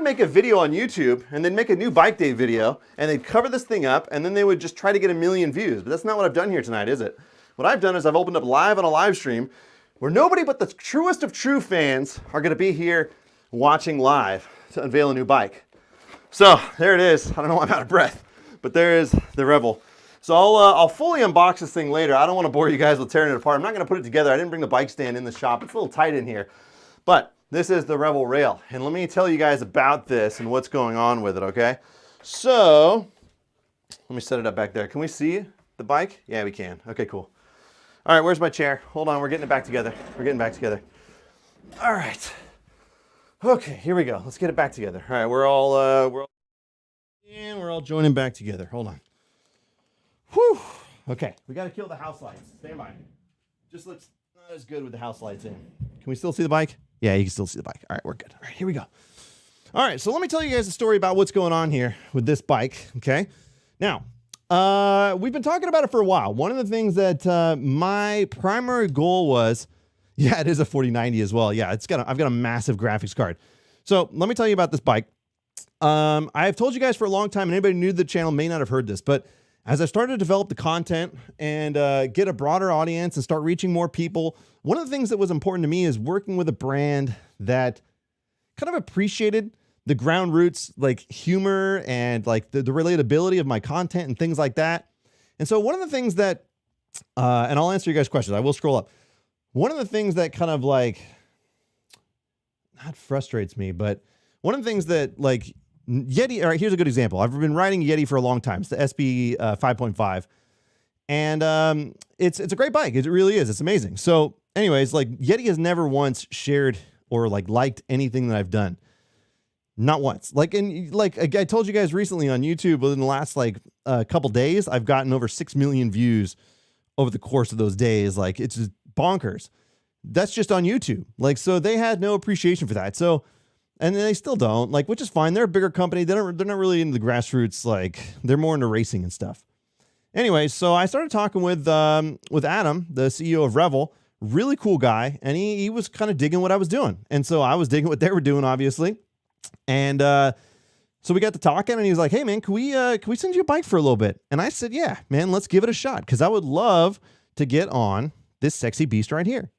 make a video on YouTube and then make a new bike day video and they'd cover this thing up and then they would just try to get 1 million views. But that's not what I've done here tonight, is it? What I've done is I've opened up live on a live stream where nobody but the truest of true fans are going to be here watching live to unveil a new bike. So there it is. I don't know why I'm out of breath, but there is the Revel. So I'll fully unbox this thing later. I don't want to bore you guys with tearing it apart. I'm not going to put it together. I didn't bring the bike stand in the shop. It's a little tight in here. But this is the Revel Rail. And let me tell you guys about this and what's going on with it, okay? So let me set it up back there. Can we see the bike? Yeah, we can. Okay, cool. All right, where's my chair? Hold on, we're getting it back together. We're getting back together. All right. Okay, here we go. Let's get it back together. All right, we're all joining back together. Hold on. Whew. Okay, we got to kill the house lights. Stand by. Just looks not as good with the house lights in. Can we still see the bike? Yeah, you can still see the bike. All right, we're good. All right, here we go. All right, so let me tell you guys a story about what's going on here with this bike, okay? Now, we've been talking about it for a while. One of the things that my primary goal was, yeah, it is a 4090 as well. Yeah, I've got a massive graphics card. So let me tell you about this bike. I've told you guys for a long time, and anybody new to the channel may not have heard this, but as I started to develop the content and get a broader audience and start reaching more people, one of the things that was important to me is working with a brand that kind of appreciated the ground roots, like humor and like the relatability of my content and things like that. And so one of the things that, and I'll answer you guys' questions. I will scroll up. One of the things that kind of like, not frustrates me, but one of the things that like Yeti, all right, here's a good example. I've been riding Yeti for a long time. It's the SB 5.5. And it's a great bike. It really is. It's amazing. So anyways, like Yeti has never once shared or like liked anything that I've done. Not once. Like, and like I told you guys recently on YouTube, within the last like couple days, I've gotten over 6 million views over the course of those days. Like it's just bonkers. That's just on YouTube. Like, so they had no appreciation for that. So, and they still don't, like, which is fine. They're a bigger company. They're not really into the grassroots. Like they're more into racing and stuff. Anyway, so I started talking with Adam, the CEO of Revel, really cool guy. And he was kind of digging what I was doing. And so I was digging what they were doing, obviously. And so we got to talking, and he was like, "Hey man, can we send you a bike for a little bit?" And I said, "Yeah, man, let's give it a shot, because I would love to get on this sexy beast right here."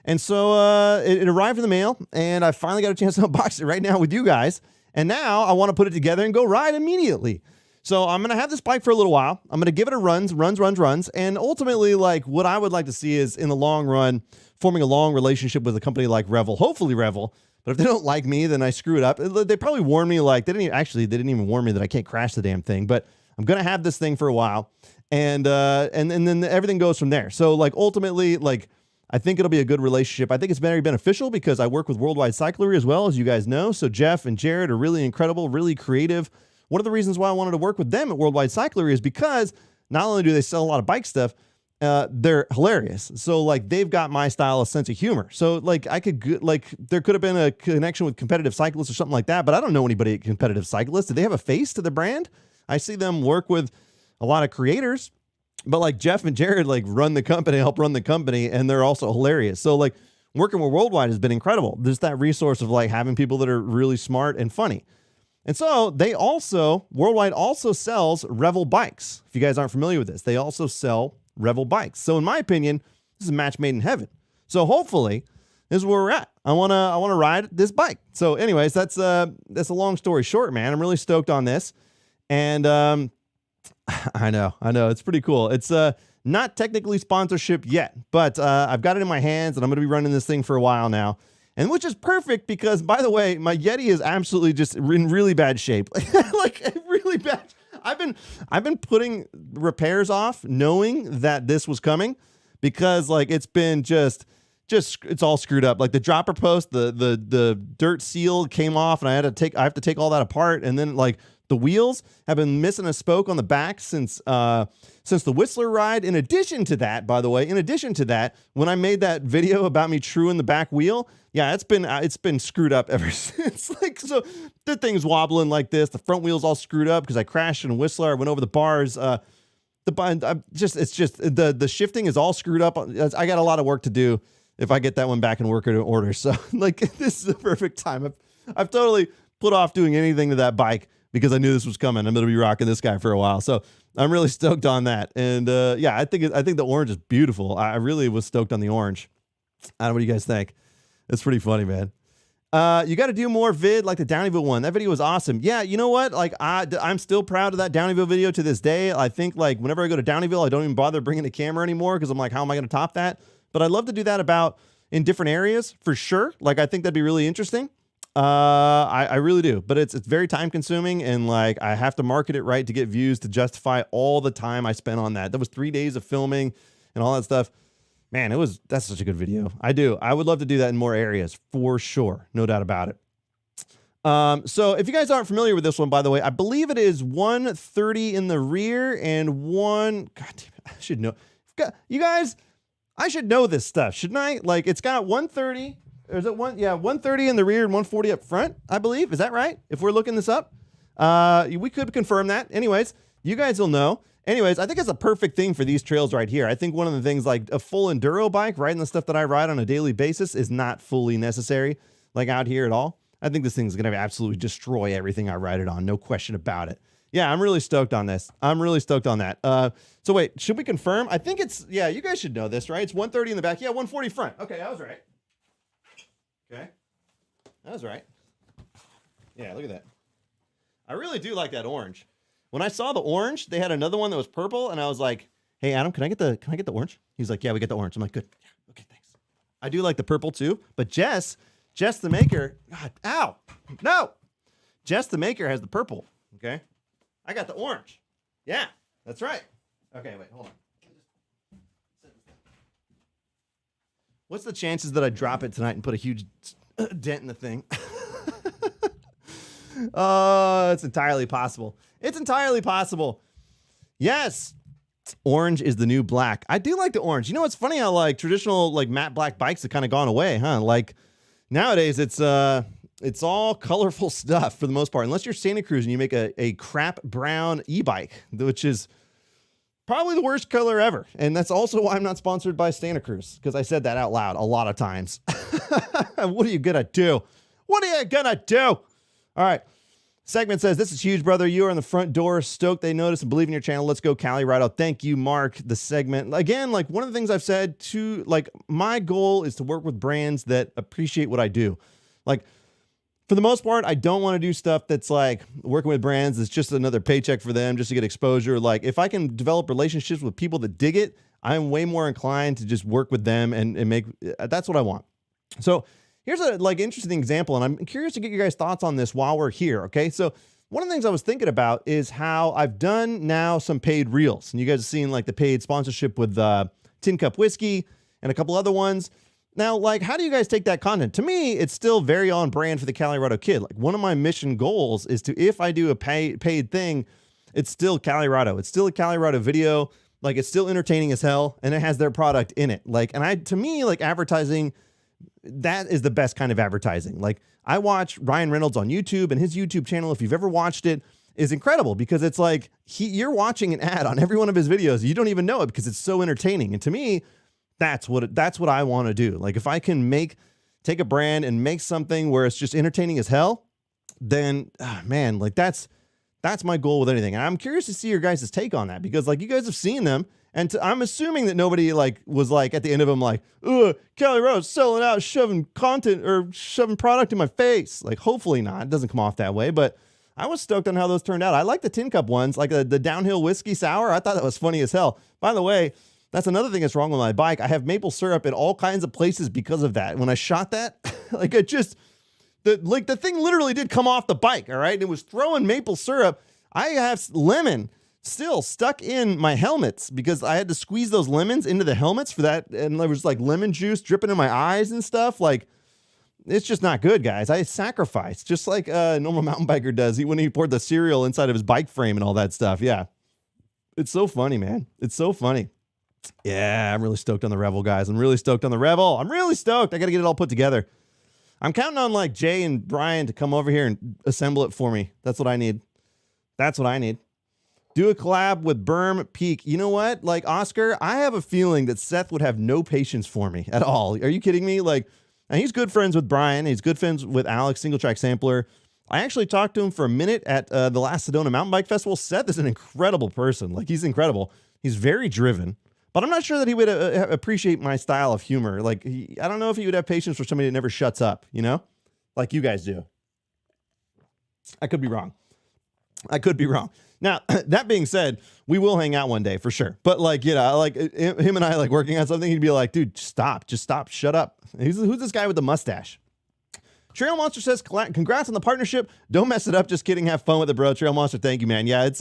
And so it arrived in the mail, and I finally got a chance to unbox it right now with you guys. And now I want to put it together and go ride immediately. So I'm going to have this bike for a little while. I'm going to give it a runs. And ultimately, like, what I would like to see is, in the long run, forming a long relationship with a company like Revel, hopefully Revel. But if they don't like me, then I screw it up. They probably warned me, like, they didn't even warn me that I can't crash the damn thing. But I'm going to have this thing for a while. And then everything goes from there. So, like, ultimately, like, I think it'll be a good relationship. I think it's very beneficial because I work with Worldwide Cyclery as well, as you guys know. So Jeff and Jared are really incredible, really creative. One of the reasons why I wanted to work with them at Worldwide Cyclery is because not only do they sell a lot of bike stuff, they're hilarious. So like they've got my style of sense of humor. So like there could have been a connection with Competitive Cyclists or something like that, but I don't know anybody at Competitive Cyclists. Do they have a face to the brand? I see them work with a lot of creators, but like Jeff and Jared like help run the company, and they're also hilarious. So like working with Worldwide has been incredible. There's that resource of like having people that are really smart and funny. And so Worldwide also sells Revel bikes. If you guys aren't familiar with this, they also sell Revel bikes. So in my opinion, this is a match made in heaven. So hopefully this is where we're at. I want to ride this bike. So anyways, that's a long story short, man. I'm really stoked on this. And I know it's pretty cool. It's not technically sponsorship yet, but I've got it in my hands, and I'm going to be running this thing for a while now. And which is perfect because, by the way, my Yeti is absolutely just in really bad shape. Like really bad. I've been putting repairs off knowing that this was coming, because like it's been just it's all screwed up. Like the dropper post, the dirt seal came off, and I have to take all that apart. And then like the wheels have been missing a spoke on the back since the Whistler ride. In addition to that, by the way, when I made that video about me truing the back wheel, yeah, it's been screwed up ever since. Like, so the thing's wobbling like this. The front wheel's all screwed up because I crashed in a Whistler. I went over the bars. The shifting is all screwed up. I got a lot of work to do if I get that one back in working order. So like, this is the perfect time. I've totally put off doing anything to that bike because I knew this was coming. I'm going to be rocking this guy for a while. So I'm really stoked on that. And yeah, I think the orange is beautiful. I really was stoked on the orange. I don't know, what do you guys think? It's pretty funny, man. You got to do more vid like the Downeyville one. That video was awesome. Yeah, you know what? Like I'm still proud of that Downeyville video to this day. I think like whenever I go to Downeyville, I don't even bother bringing the camera anymore because I'm like, how am I going to top that? But I'd love to do that in different areas for sure. Like I think that'd be really interesting. I really do, but it's very time consuming, and like I have to market it right to get views to justify all the time I spent on that. That was 3 days of filming and all that stuff. Man, that's such a good video. I would love to do that in more areas for sure. No doubt about it. So if you guys aren't familiar with this one, by the way, I believe it is 130 in the rear and God damn it, I should know. You guys, I should know this stuff, shouldn't I? Like, it's got 130. Or is it 130 in the rear and 140 up front, I believe. Is that right? If we're looking this up, we could confirm that. Anyways, you guys will know. Anyways, I think it's a perfect thing for these trails right here. I think one of the things, like a full enduro bike, riding the stuff that I ride on a daily basis, is not fully necessary, like out here at all. I think this thing's going to absolutely destroy everything I ride it on. No question about it. Yeah, I'm really stoked on this. I'm really stoked on that. So wait, should we confirm? I think it's, yeah, you guys should know this, right? It's 130 in the back. Yeah, 140 front. Okay, I was right. Okay, that was right. Yeah, look at that. I really do like that orange. When I saw the orange, they had another one that was purple, and I was like, "Hey, Adam, can I get the orange?" He's like, "Yeah, we get the orange." I'm like, "Good. Yeah, okay, thanks." I do like the purple too, but Jess the maker, God, ow, no, Jess the maker has the purple. Okay, I got the orange. Yeah, that's right. Okay, wait, hold on. What's the chances that I drop it tonight and put a huge dent in the thing? It's entirely possible. It's entirely possible. Yes. Orange is the new black. I do like the orange. You know, it's funny how like traditional like matte black bikes have kind of gone away, huh? Like nowadays it's all colorful stuff for the most part, unless you're Santa Cruz and you make a crap brown e-bike, which is probably the worst color ever. And that's also why I'm not sponsored by Santa Cruz, because I said that out loud a lot of times. What are you going to do? What are you going to do? All right. Segment says, this is huge, brother. You are in the front door. Stoked they notice and believe in your channel. Let's go, Calirado. Thank you, Mark. The segment. Again, like one of the things I've said to, like, my goal is to work with brands that appreciate what I do. Like, for the most part, I don't want to do stuff that's like working with brands. It's just another paycheck for them just to get exposure. Like if I can develop relationships with people that dig it, I'm way more inclined to just work with them and make, that's what I want. So here's a like interesting example. And I'm curious to get your guys' thoughts on this while we're here. Okay. So one of the things I was thinking about is how I've done now some paid reels, and you guys have seen like the paid sponsorship with Tin Cup Whiskey and a couple other ones. Now, like, how do you guys take that content? To me, it's still very on brand for the Calirado Kid. Like, one of my mission goals is to, if I do a paid thing, it's still Calirado. It's still a Calirado video. Like, it's still entertaining as hell, and it has their product in it. Like, and to me, like, advertising, that is the best kind of advertising. Like, I watch Ryan Reynolds on YouTube, and his YouTube channel, if you've ever watched it, is incredible because it's like you're watching an ad on every one of his videos. You don't even know it because it's so entertaining. And to me, that's what I want to do. Like if I can take a brand and make something where it's just entertaining as hell, then man, like that's my goal with anything. And I'm curious to see your guys' take on that because like you guys have seen them, and I'm assuming that nobody like was like at the end of them like, Caliro's selling out, shoving content or shoving product in my face. Like hopefully not. It doesn't come off that way, but I was stoked on how those turned out. I like the tin cup ones, like the downhill whiskey sour. I thought that was funny as hell. By the way, that's another thing that's wrong with my bike. I have maple syrup in all kinds of places because of that. When I shot that, like it just, the thing literally did come off the bike, all right? It was throwing maple syrup. I have lemon still stuck in my helmets because I had to squeeze those lemons into the helmets for that. And there was like lemon juice dripping in my eyes and stuff. Like, it's just not good, guys. I sacrifice, just like a normal mountain biker does when he poured the cereal inside of his bike frame and all that stuff. Yeah. It's so funny, man. It's so funny. Yeah, I'm really stoked on the Revel, guys. I'm really stoked on the Revel. I'm really stoked. I got to get it all put together. I'm counting on like Jay and Brian to come over here and assemble it for me. That's what I need. That's what I need. Do a collab with Berm Peak. You know what? Like Oscar, I have a feeling that Seth would have no patience for me at all. Are you kidding me? Like, and he's good friends with Brian. He's good friends with Alex, Single Track Sampler. I actually talked to him for a minute at the last Sedona Mountain Bike Festival. Seth is an incredible person. Like, he's incredible. He's very driven. But I'm not sure that he would appreciate my style of humor. Like, I don't know if he would have patience for somebody that never shuts up, you know? Like you guys do. I could be wrong. I could be wrong. Now, that being said, we will hang out one day for sure. But like, you know, like him and I like working on something, he'd be like, dude, stop, just stop, shut up. Who's this guy with the mustache? Trail Monster says, congrats on the partnership. Don't mess it up. Just kidding. Have fun with it, bro. Trail Monster, thank you, man. Yeah, it's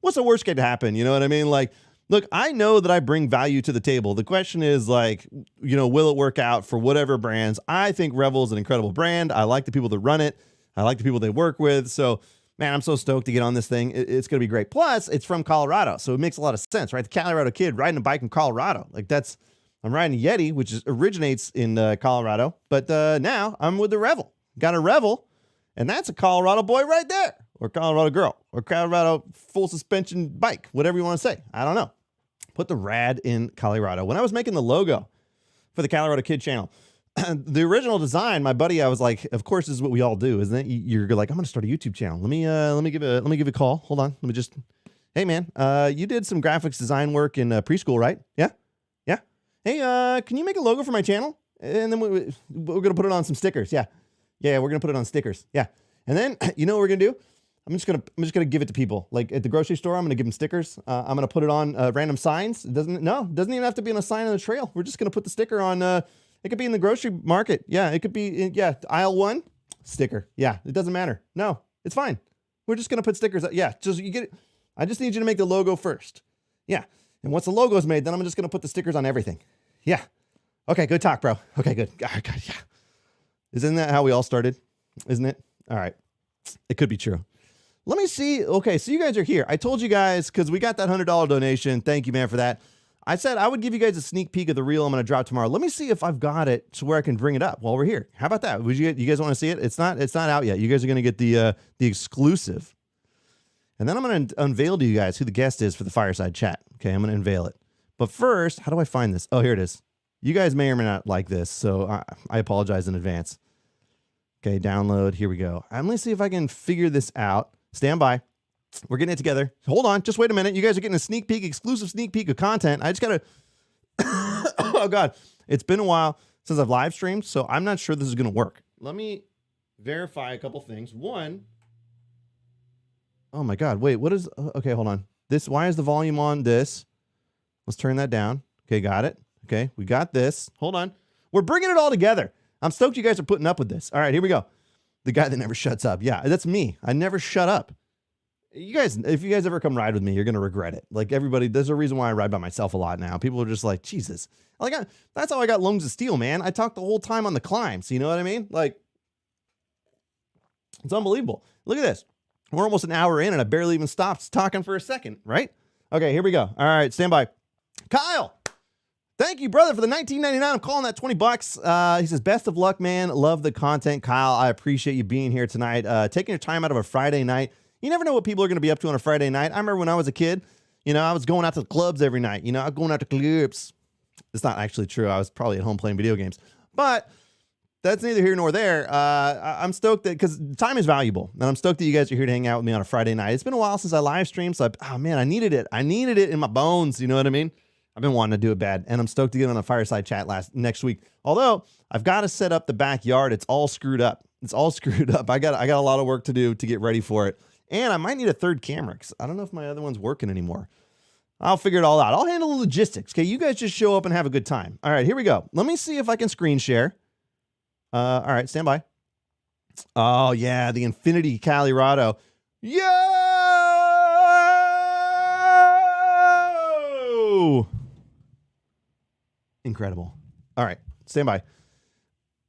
what's the worst could happen? You know what I mean? Like, look, I know that I bring value to the table. The question is like, you know, will it work out for whatever brands? I think Revel is an incredible brand. I like the people that run it. I like the people they work with. So, man, I'm so stoked to get on this thing. It's going to be great. Plus, it's from Colorado, so it makes a lot of sense, right? The Calirado Kid riding a bike in Colorado. Like, I'm riding a Yeti, which originates in Colorado, but now I'm with the Revel. Got a Revel, and that's a Colorado boy right there, or Colorado girl, or Colorado full suspension bike, whatever you want to say. I don't know. Put the rad in Calirado. When I was making the logo for the Calirado Kid channel, the original design, my buddy, I was like, of course, this is what we all do, isn't it? You're like, I'm going to start a YouTube channel. Let me give a call. Hold on. Let me just, hey man, you did some graphics design work in preschool, right? Yeah. Yeah. Hey, can you make a logo for my channel? And then we're going to put it on some stickers. Yeah. Yeah. We're going to put it on stickers. Yeah. And then, you know what we're going to do? I'm just gonna give it to people. Like at the grocery store, I'm gonna give them stickers. I'm gonna put it on random signs. It doesn't even have to be on a sign on the trail. We're just gonna put the sticker on. It could be in the grocery market. Yeah, it could be aisle 1 sticker. Yeah, it doesn't matter. No, it's fine. We're just gonna put stickers. Yeah, just you get it. I just need you to make the logo first. Yeah, and once the logo is made, then I'm just gonna put the stickers on everything. Yeah. Okay, good talk, bro. Okay, good. God, yeah. Isn't that how we all started? Isn't it? All right. It could be true. Let me see. Okay, so you guys are here. I told you guys, because we got that $100 donation. Thank you, man, for that. I said I would give you guys a sneak peek of the reel I'm going to drop tomorrow. Let me see if I've got it to where I can bring it up while we're here. How about that? You guys want to see it? It's not out yet. You guys are going to get the exclusive. And then I'm going to unveil to you guys who the guest is for the Fireside Chat. Okay, I'm going to unveil it. But first, how do I find this? Oh, here it is. You guys may or may not like this, so I apologize in advance. Okay, download. Here we go. I'm going to see if I can figure this out. Stand by. We're getting it together. Hold on. Just wait a minute. You guys are getting a sneak peek, exclusive sneak peek of content. I just got to... Oh, God. It's been a while since I've live streamed, so I'm not sure this is going to work. Let me verify a couple things. One... Oh, my God. Wait, what is... Okay, hold on. Why is the volume on this? Let's turn that down. Okay, got it. Okay, we got this. Hold on. We're bringing it all together. I'm stoked you guys are putting up with this. All right, here we go. The guy that never shuts up. Yeah, that's me. I never shut up. You guys, if you guys ever come ride with me, you're going to regret it. Like everybody, there's a reason why I ride by myself a lot now. People are just like, Jesus. That's how I got lungs of steel, man. I talked the whole time on the climbs. You know what I mean? Like, it's unbelievable. Look at this. We're almost an hour in and I barely even stopped talking for a second, right? Okay, here we go. All right, stand by. Kyle. Thank you, brother, for the $19.99. I'm calling that $20. He says, best of luck, man. Love the content. Kyle, I appreciate you being here tonight. Taking your time out of a Friday night. You never know what people are going to be up to on a Friday night. I remember when I was a kid, I was going out to the clubs every night. I was going out to clubs. It's not actually true. I was probably at home playing video games. But that's neither here nor there. I'm stoked that, because time is valuable. And I'm stoked that you guys are here to hang out with me on a Friday night. It's been a while since I live streamed. So, I needed it. I needed it in my bones. You know what I mean? I've been wanting to do it bad, and I'm stoked to get on a Fireside Chat next week. Although I've got to set up the backyard. It's all screwed up. I got a lot of work to do to get ready for it. And I might need a third camera because I don't know if my other one's working anymore. I'll figure it all out. I'll handle the logistics. Okay, you guys just show up and have a good time. All right, here we go. Let me see if I can screen share. All right, stand by. Oh yeah, the Infinity Calirado. Yo! Incredible. All right, stand by.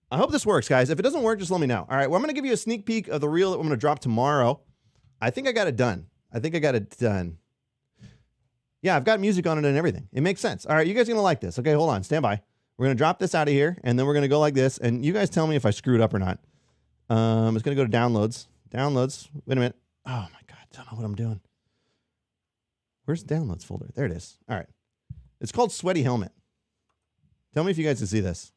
I hope this works, guys. If it doesn't work, just let me know. All right, well, I'm going to give you a sneak peek of the reel that I'm going to drop tomorrow. I think I got it done. Yeah, I've got music on it and everything. It makes sense. All right, you guys are going to like this. Okay, hold on. Stand by. We're going to drop this out of here, and then we're going to go like this, and you guys tell me if I screwed up or not. It's going to go to downloads. Downloads. Wait a minute. Oh, my God. I don't know what I'm doing. Where's the downloads folder? There it is. All right. It's called Sweaty Helmet. Tell me if you guys can see this.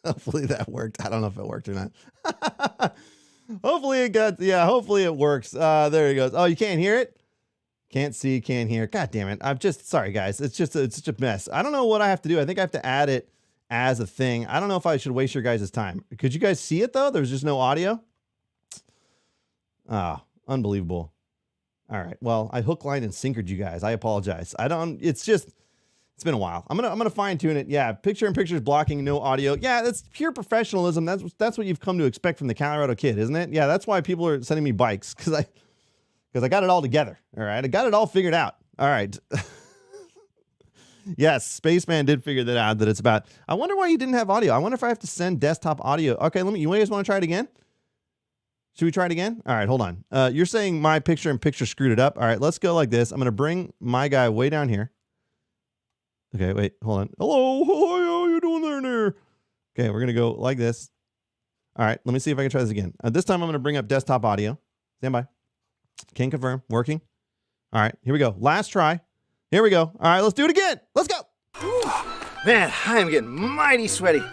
Hopefully that worked. I don't know if it worked or not. Hopefully it works. There it goes. Oh, you can't hear it? Can't see, can't hear. God damn it. Sorry guys. It's such a mess. I don't know what I have to do. I think I have to add it as a thing. I don't know if I should waste your guys' time. Could you guys see it though? There's just no audio. Oh, unbelievable. All right. Well, I hook, line, and sinkered you guys. I apologize. It's been a while. I'm gonna fine tune it. Yeah, picture in pictures blocking, no audio. Yeah, that's pure professionalism. That's what you've come to expect from the Calirado Kid, isn't it? Yeah, that's why people are sending me bikes, because I got it all together. All right, I got it all figured out. All right. Yes, Spaceman did figure that out. That it's about. I wonder why he didn't have audio. I wonder if I have to send desktop audio. Okay, you guys want to try it again? Should we try it again? All right, hold on. You're saying my picture in picture screwed it up. All right, let's go like this. I'm gonna bring my guy way down here. Okay, wait, hold on. Hello, how you doing there? Okay, we're gonna go like this. All right, let me see if I can try this again. This time I'm gonna bring up desktop audio. Stand by. Can confirm, working. All right, here we go. Last try. Here we go. All right, let's do it again. Let's go. Whew. Man, I am getting mighty sweaty.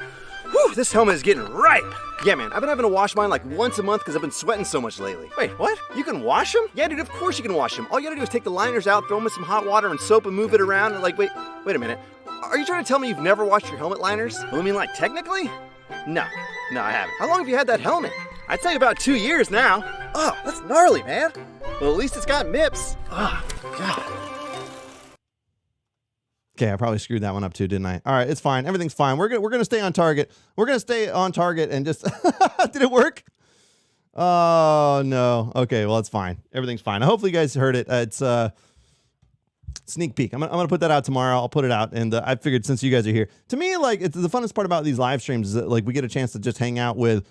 Whew, this helmet is getting ripe. Yeah, man, I've been having to wash mine like once a month because I've been sweating so much lately. Wait, what? You can wash them? Yeah, dude, of course you can wash them. All you gotta do is take the liners out, throw them with some hot water and soap and move it around and wait a minute. Are you trying to tell me you've never washed your helmet liners? Well, I mean, like, technically? No, I haven't. How long have you had that helmet? I'd say about 2 years now. Oh, that's gnarly, man. Well, at least it's got MIPS. Oh, God. Okay, I probably screwed that one up too, didn't I? All right, it's fine. Everything's fine. We're gonna stay on target. We're gonna stay on target and just did it work? Oh no. Okay, well it's fine. Everything's fine. Hopefully you guys heard it. It's sneak peek. I'm gonna put that out tomorrow. I'll put it out, and I figured since you guys are here, to me, like, it's the funnest part about these live streams is that, like, we get a chance to just hang out with.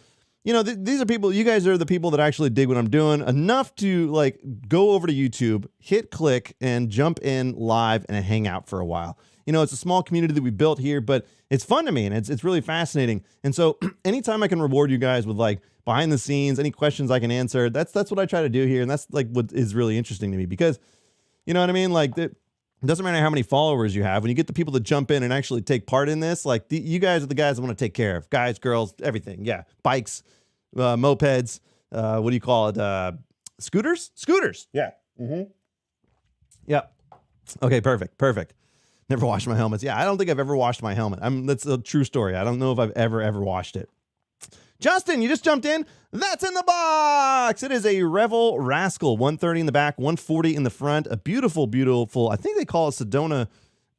You know, these are people, you guys are the people that actually dig what I'm doing enough to, like, go over to YouTube, hit click, and jump in live and hang out for a while. You know, it's a small community that we built here, but it's fun to me, and it's really fascinating. And so anytime I can reward you guys with, like, behind the scenes, any questions I can answer, that's what I try to do here, and that's, like, what is really interesting to me because, you know what I mean? Like, it doesn't matter how many followers you have. When you get the people that jump in and actually take part in this, like, you guys are the guys I want to take care of. Guys, girls, everything. Yeah, bikes. Mopeds, what do you call it? Scooters? Scooters. Yeah. Mm-hmm. Yep. Okay, perfect. Never washed my helmets. Yeah, I don't think I've ever washed my helmet. That's a true story. I don't know if I've ever washed it. Justin, you just jumped in. That's in the box. It is a Revel Rascal, 130 in the back, 140 in the front. A beautiful, I think they call it Sedona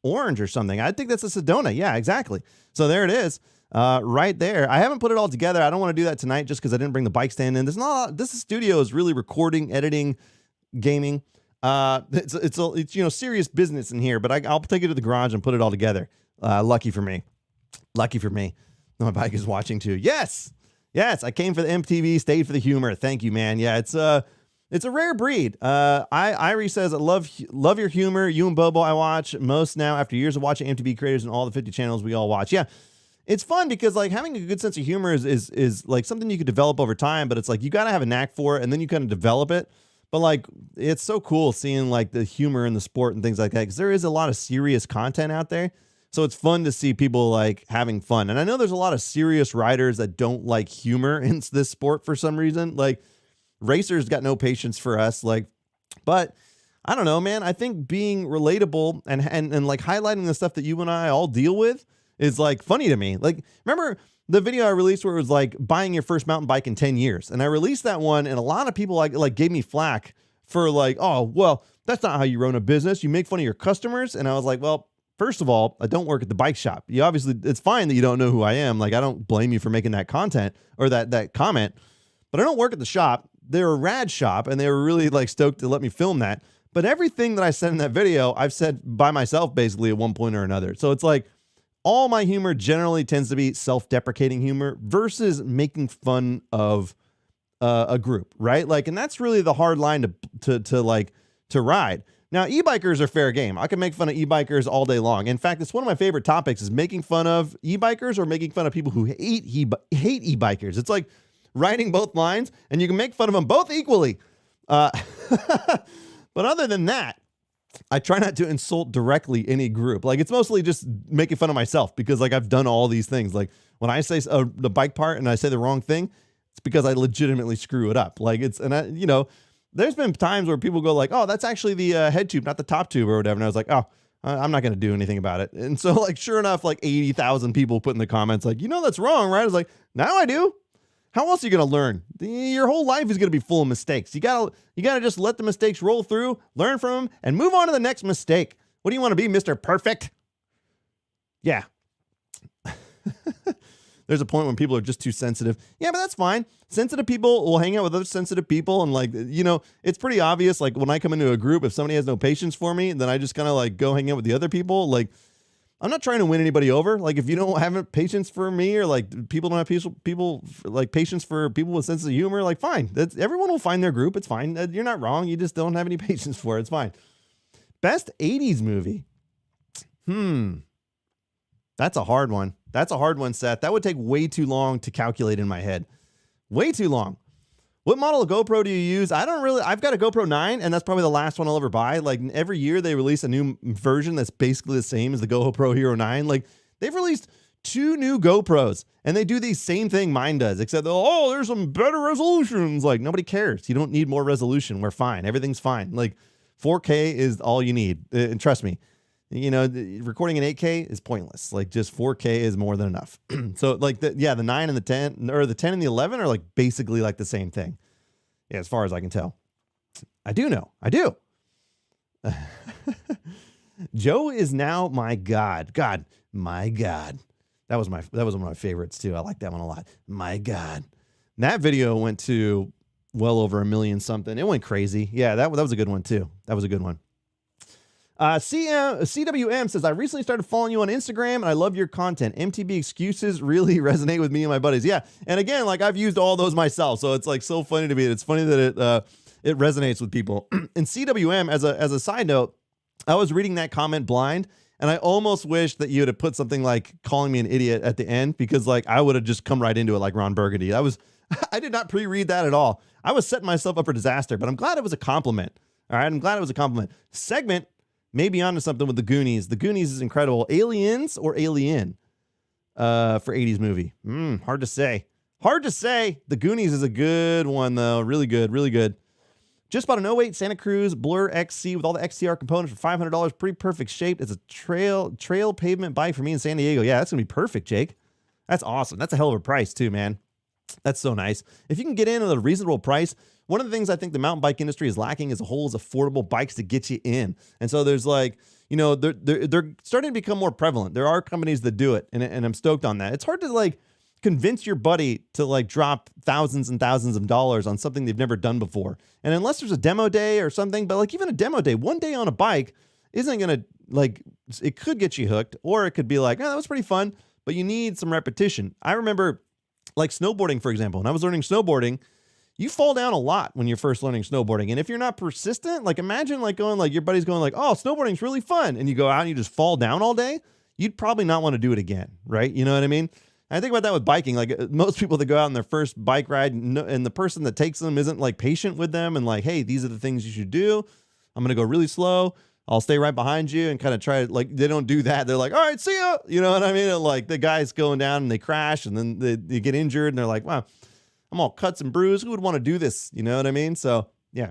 Orange or something. I think that's a Sedona. Yeah, exactly. So there it is. Right there. I haven't put it all together. I don't want to do that tonight just because I didn't bring the bike stand in. This studio is really recording, editing, gaming. It's you know, serious business in here, but I'll take it to the garage and put it all together. Lucky for me. My bike is watching too. Yes. I came for the MTV, stayed for the humor. Thank you, man. Yeah, it's a rare breed. Irie says, I love your humor. You and Bobo I watch most now after years of watching MTV creators and all the 50 channels we all watch. Yeah. It's fun because, like, having a good sense of humor is like something you could develop over time, but it's like you got to have a knack for it and then you kind of develop it. But, like, it's so cool seeing, like, the humor in the sport and things like that because there is a lot of serious content out there. So it's fun to see people, like, having fun. And I know there's a lot of serious riders that don't like humor in this sport for some reason. Like, racers got no patience for us. Like, but I don't know, man. I think being relatable and like highlighting the stuff that you and I all deal with is, like, funny to me. Like, remember the video I released where it was like buying your first mountain bike in 10 years. And I released that one and a lot of people like gave me flack for like, oh, well, that's not how you run a business. You make fun of your customers. And I was like, well, first of all, I don't work at the bike shop. You obviously, it's fine that you don't know who I am. Like, I don't blame you for making that content or that comment, but I don't work at the shop. They're a rad shop and they were really, like, stoked to let me film that. But everything that I said in that video, I've said by myself basically at one point or another. So it's like, all my humor generally tends to be self-deprecating humor versus making fun of a group, right? Like, and that's really the hard line to ride. Now, e-bikers are fair game. I can make fun of e-bikers all day long. In fact, it's one of my favorite topics is making fun of e-bikers or making fun of people who hate e-bikers. It's like riding both lines, and you can make fun of them both equally. But other than that, I try not to insult directly any group. Like, it's mostly just making fun of myself because, like, I've done all these things. Like, when I say the bike part and I say the wrong thing, it's because I legitimately screw it up. Like, you know, there's been times where people go like, oh, that's actually the head tube, not the top tube or whatever. And I was like, oh, I'm not going to do anything about it. And so, like, sure enough, like 80,000 people put in the comments like, you know, that's wrong, right? I was like, now I do. How else are you going to learn? Your whole life is going to be full of mistakes. You got to just let the mistakes roll through, learn from them, and move on to the next mistake. What do you want to be, Mr. Perfect? Yeah. There's a point when people are just too sensitive. Yeah, but that's fine. Sensitive people will hang out with other sensitive people. And like, it's pretty obvious. Like when I come into a group, if somebody has no patience for me, then I just kind of like go hang out with the other people. Like, I'm not trying to win anybody over. Like if you don't have patience for me, or like people don't have people like patience for people with sense of humor, like fine. Everyone will find their group. It's fine. You're not wrong. You just don't have any patience for it. It's fine. Best 80s movie. That's a hard one. That's a hard one, Seth. That would take way too long to calculate in my head. Way too long. What model of GoPro do you use? I've got a GoPro 9, and that's probably the last one I'll ever buy. Like every year they release a new version that's basically the same as the GoPro Hero 9. Like they've released 2 new GoPros, and they do the same thing mine does, except, there's some better resolutions. Like nobody cares. You don't need more resolution. We're fine. Everything's fine. Like 4K is all you need. And trust me, recording in 8K is pointless. Like just 4K is more than enough. So like the 9 and the 10, or the 10 and the 11 are like basically like the same thing. Yeah, as far as I can tell. I do. Joe is now my God. My God. That was one of my favorites too. I like that one a lot. My God. And that video went to well over 1 million something. It went crazy. Yeah, that was a good one too. That was a good one. CWM says, I recently started following you on Instagram and I love your content. MTB excuses really resonate with me and my buddies. Yeah. And again, like I've used all those myself. So it's like so funny to me. It's funny that it resonates with people. And CWM, as a side note, I was reading that comment blind, and I almost wish that you would have put something like calling me an idiot at the end, because like I would have just come right into it like Ron Burgundy. I did not pre-read that at all. I was setting myself up for disaster, but I'm glad it was a compliment. All right. I'm glad it was a compliment. Segment maybe onto something with the Goonies. The Goonies is incredible. Aliens or Alien for 80s movie? Hard to say. The Goonies is a good one, though. Really good. Just bought an 08 Santa Cruz Blur XC with all the XTR components for $500. Pretty perfect shape. It's a trail pavement bike for me in San Diego. Yeah, that's going to be perfect, Jake. That's awesome. That's a hell of a price, too, man. That's so nice. If you can get in at a reasonable price, one of the things I think the mountain bike industry is lacking as a whole is affordable bikes to get you in. And so there's like, they're starting to become more prevalent. There are companies that do it, and I'm stoked on that. It's hard to like convince your buddy to like drop thousands and thousands of dollars on something they've never done before. And unless there's a demo day or something, but like even a demo day, one day on a bike isn't going to like, it could get you hooked, or it could be like, that was pretty fun, but you need some repetition. I remember like snowboarding, for example, when I was learning snowboarding, you fall down a lot when you're first learning snowboarding. And if you're not persistent, like imagine like going, like your buddy's going like, oh, snowboarding's really fun. And you go out and you just fall down all day. You'd probably not want to do it again. Right. You know what I mean? I think about that with biking. Like most people that go out on their first bike ride, and the person that takes them isn't like patient with them and like, hey, these are the things you should do. I'm going to go really slow. I'll stay right behind you, and kind of try, like, they don't do that. They're like, all right, see ya. You know what I mean? And like the guy's going down and they crash, and then they get injured, and they're like, wow, I'm all cuts and bruised. Who would want to do this? You know what I mean? So yeah,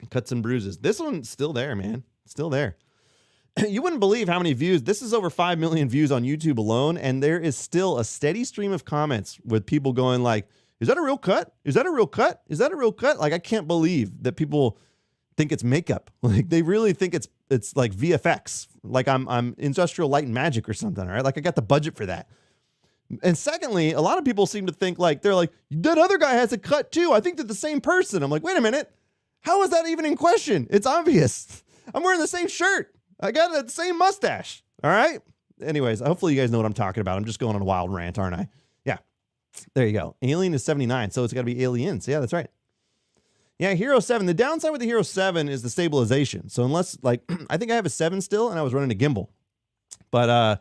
cuts and bruises. This one's still there, man. Still there. You wouldn't believe how many views. This is over 5 million views on YouTube alone. And there is still a steady stream of comments with people going like, is that a real cut? Is that a real cut? Is that a real cut? Like, I can't believe that people think it's makeup. Like they really think it's like VFX. Like I'm Industrial Light and Magic or something. All right. Like I got the budget for that. And secondly, a lot of people seem to think like, they're like, that other guy has a cut too. I think they're the same person. I'm like, wait a minute. How is that even in question? It's obvious. I'm wearing the same shirt. I got the same mustache. All right. Anyways, hopefully you guys know what I'm talking about. I'm just going on a wild rant, aren't I? Yeah. There you go. Alien is 79. So it's got to be Aliens. Yeah, that's right. Yeah, Hero 7. The downside with the Hero 7 is the stabilization. So unless, like, I think I have a 7 still, and I was running a gimbal. But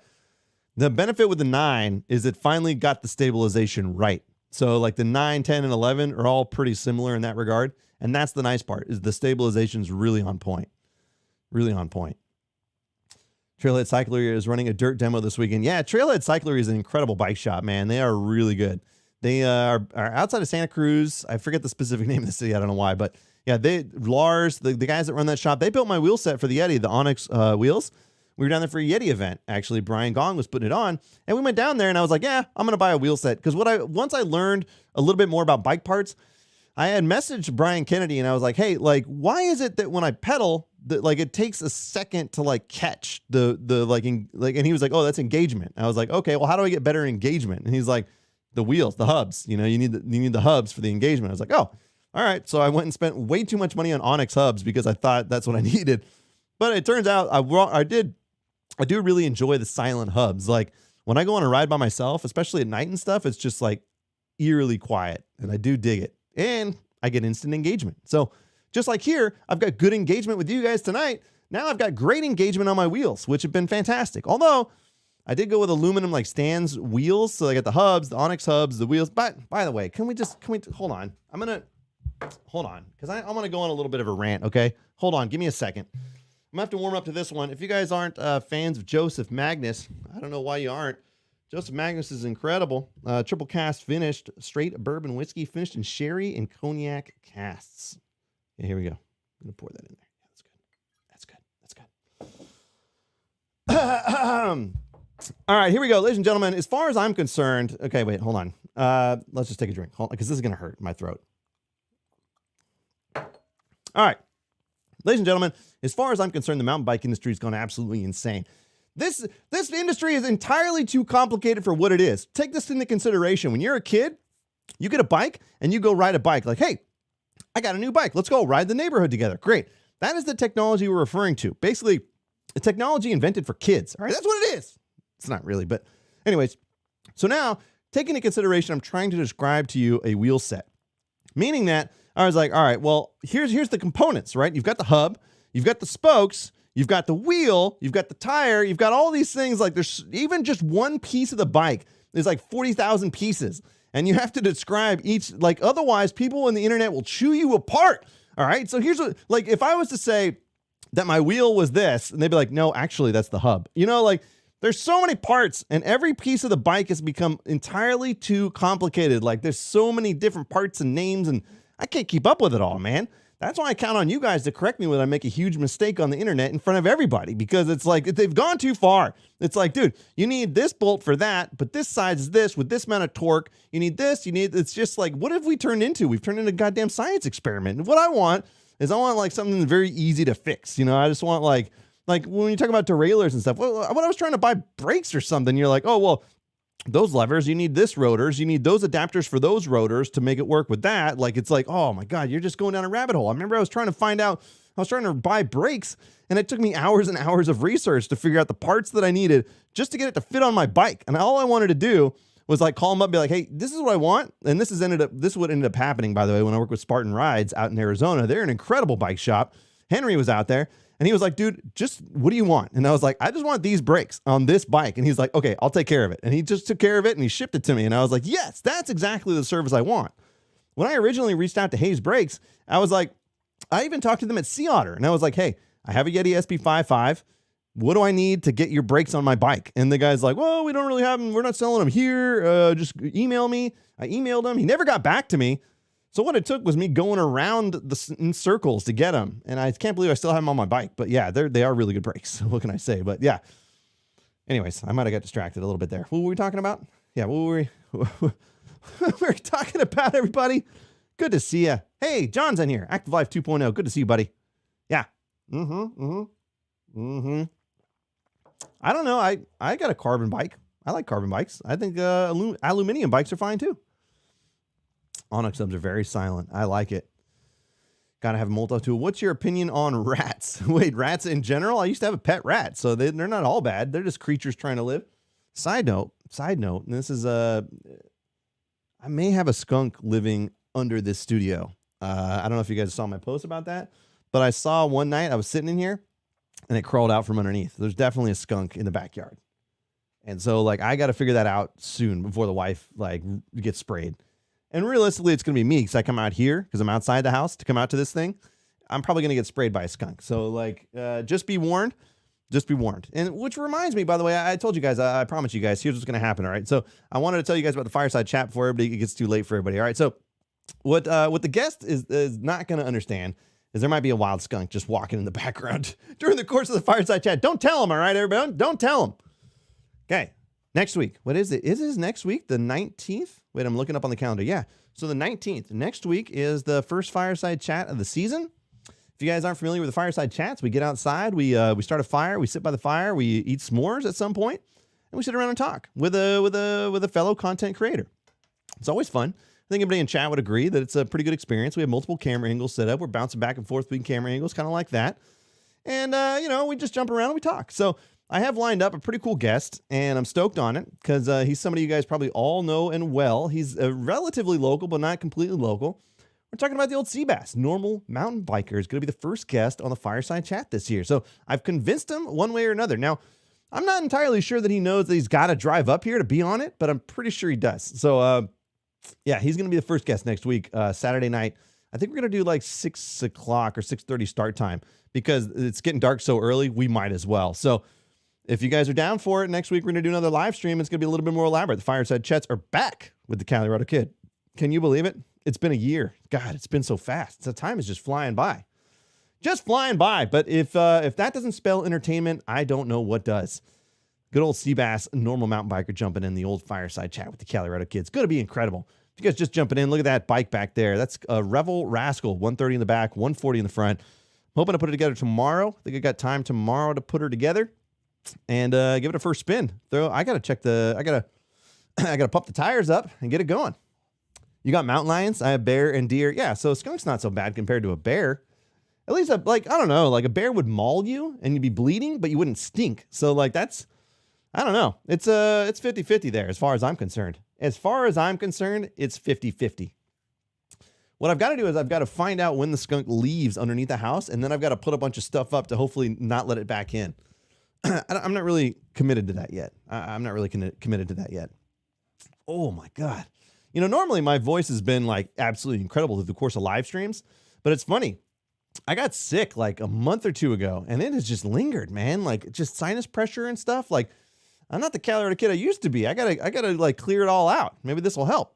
the benefit with the 9 is it finally got the stabilization right. So like the 9, 10, and 11 are all pretty similar in that regard. And that's the nice part, is the stabilization's really on point. Really on point. Trailhead Cyclery is running a dirt demo this weekend. Yeah, Trailhead Cyclery is an incredible bike shop, man. They are really good. They are outside of Santa Cruz. I forget the specific name of the city. I don't know why, but yeah, Lars, the guys that run that shop, they built my wheel set for the Yeti, the Onyx wheels, We were down there for a Yeti event. Actually, Brian Gong was putting it on, and we went down there, and I was like, yeah, I'm going to buy a wheel set. Because once I learned a little bit more about bike parts, I had messaged Brian Kennedy, and I was like, hey, like, why is it that when I pedal, that like it takes a second to like catch the and he was like, oh, that's engagement. I was like, okay, well, how do I get better engagement? And he's like, the wheels, the hubs, you need the hubs for the engagement. I was like, oh, all right. So I went and spent way too much money on Onyx hubs because I thought that's what I needed. But it turns out I do really enjoy the silent hubs. Like when I go on a ride by myself, especially at night and stuff, it's just like eerily quiet, and I do dig it. And I get instant engagement. So just like here, I've got good engagement with you guys tonight. Now I've got great engagement on my wheels, which have been fantastic. Although I did go with aluminum like stands wheels. So I got the hubs, the Onyx hubs, the wheels. But by the way, can we hold on? Hold on. Because I want to go on a little bit of a rant. Okay. Hold on. Give me a second. I'm gonna have to warm up to this one. If you guys aren't fans of Joseph Magnus, I don't know why you aren't. Joseph Magnus is incredible. Triple cast finished, straight bourbon whiskey, finished in sherry and cognac casts. Okay, here we go. I'm going to pour that in there. That's good. All right, here we go, ladies and gentlemen. As far as I'm concerned, okay, wait, hold on. Let's just take a drink, because this is going to hurt my throat. All right, ladies and gentlemen, as far as I'm concerned, the mountain bike industry has gone absolutely insane. This industry is entirely too complicated for what it is. Take this into consideration. When you're a kid, you get a bike and you go ride a bike. Like, hey, I got a new bike. Let's go ride the neighborhood together. Great. That is the technology we're referring to. Basically, a technology invented for kids. All right, that's what it is. It's not really, but anyways. So now, take into consideration, I'm trying to describe to you a wheel set. Meaning that I was like, all right, well, here's the components, right? You've got the hub, you've got the spokes, you've got the wheel, you've got the tire, you've got all these things. Like there's even just one piece of the bike is like 40,000 pieces. And you have to describe each, like otherwise people on the internet will chew you apart. All right. So here's what, like if I was to say that my wheel was this, and they'd be like, no, actually that's the hub. You know, like there's so many parts and every piece of the bike has become entirely too complicated. Like there's so many different parts and names and I can't keep up with it all, man. That's why I count on you guys to correct me when I make a huge mistake on the internet in front of everybody, because it's like they've gone too far. It's like, dude, you need this bolt for that, but this side is this with this amount of torque. You need this, it's just like, what have we turned into? We've turned into a goddamn science experiment. And what I want is like something very easy to fix. You know, I just want like when you talk about derailleurs and stuff, well, when I was trying to buy brakes or something, you're like, oh, well, those levers, you need this rotors, you need those adapters for those rotors to make it work with that. Like, it's like, oh my God, you're just going down a rabbit hole. I remember I was trying to buy brakes and it took me hours and hours of research to figure out the parts that I needed just to get it to fit on my bike. And all I wanted to do was like call them up and be like, hey, this is what I want. And this is what ended up happening, by the way, when I worked with Spartan Rides out in Arizona. They're an incredible bike shop. Henry was out there. And he was like, dude, just what do you want? And I was like, I just want these brakes on this bike. And he's like, okay, I'll take care of it. And he just took care of it and he shipped it to me. And I was like, yes, that's exactly the service I want. When I originally reached out to Hayes Brakes, I was like, I even talked to them at Sea Otter. And I was like, hey, I have a Yeti SB55. What do I need to get your brakes on my bike? And the guy's like, well, we don't really have them. We're not selling them here. Just email me. I emailed him. He never got back to me. So what it took was me going around in circles to get them. And I can't believe I still have them on my bike. But yeah, they are really good brakes. What can I say? But yeah. Anyways, I might have got distracted a little bit there. What were we talking about? Yeah, what were we? We're talking about, everybody. Good to see you. Hey, John's in here. Active Life 2.0. Good to see you, buddy. Yeah. I don't know. I got a carbon bike. I like carbon bikes. I think aluminum bikes are fine too. Onyx subs are very silent. I like it. Gotta have a multi-tool. What's your opinion on rats? Wait, rats in general? I used to have a pet rat, so they're not all bad. They're just creatures trying to live. Side note, and this is I may have a skunk living under this studio. I don't know if you guys saw my post about that, but I saw one night I was sitting in here and it crawled out from underneath. There's definitely a skunk in the backyard. And so like I got to figure that out soon before the wife like gets sprayed. And realistically, it's going to be me because I come out here because I'm outside the house to come out to this thing. I'm probably going to get sprayed by a skunk. So like, just be warned. Just be warned. And which reminds me, by the way, I told you guys, I promised you guys, here's what's going to happen. All right. So I wanted to tell you guys about the Fireside Chat before it gets too late for everybody. All right. So what the guest is not going to understand is there might be a wild skunk just walking in the background during the course of the Fireside Chat. Don't tell him, all right, everybody? Don't tell him. Okay, next week. What is it? Is this next week, the 19th? Wait, I'm looking up on the calendar. Yeah, so the 19th. Next week is the first Fireside Chat of the season. If you guys aren't familiar with the Fireside Chats, we get outside, we start a fire, we sit by the fire, we eat s'mores at some point, and we sit around and talk with a fellow content creator. It's always fun. I think everybody in chat would agree that it's a pretty good experience. We have multiple camera angles set up. We're bouncing back and forth between camera angles, kind of like that. And, we just jump around and we talk. So I have lined up a pretty cool guest, and I'm stoked on it because he's somebody you guys probably all know and well. He's relatively local, but not completely local. We're talking about the old Seabass, normal mountain biker, is going to be the first guest on the Fireside Chat this year. So I've convinced him one way or another. Now, I'm not entirely sure that he knows that he's got to drive up here to be on it, but I'm pretty sure he does. So, yeah, he's going to be the first guest next week, Saturday night. I think we're going to do like 6 o'clock or 6:30 start time because it's getting dark so early, we might as well. So if you guys are down for it, next week we're going to do another live stream. It's going to be a little bit more elaborate. The Fireside Chats are back with the Calirado Kid. Can you believe it? It's been a year. God, it's been so fast. The time is just flying by. Just flying by. But if that doesn't spell entertainment, I don't know what does. Good old Seabass, normal mountain biker jumping in the old Fireside Chat with the Calirado Kids. Going to be incredible. If you guys just jumping in, look at that bike back there. That's a Revel Rascal, 130 in the back, 140 in the front. I'm hoping to put it together tomorrow. I think I got time tomorrow to put her together and give it a first spin. Though I got to check I got to pump the tires up and get it going. You got mountain lions. I have bear and deer. Yeah, so a skunk's not so bad compared to a bear. At least, I don't know, like a bear would maul you and you'd be bleeding, but you wouldn't stink. So, like, that's, I don't know. It's 50-50 there as far as I'm concerned. As far as I'm concerned, it's 50-50. What I've got to do is I've got to find out when the skunk leaves underneath the house, and then I've got to put a bunch of stuff up to hopefully not let it back in. I'm not really committed to that yet. I'm not really committed to that yet. Oh, my God. You know, normally my voice has been like absolutely incredible through the course of live streams, but it's funny. I got sick like a month or two ago, and it has just lingered, man. Like just sinus pressure and stuff. Like I'm not the Calirado Kid I used to be. I gotta like clear it all out. Maybe this will help.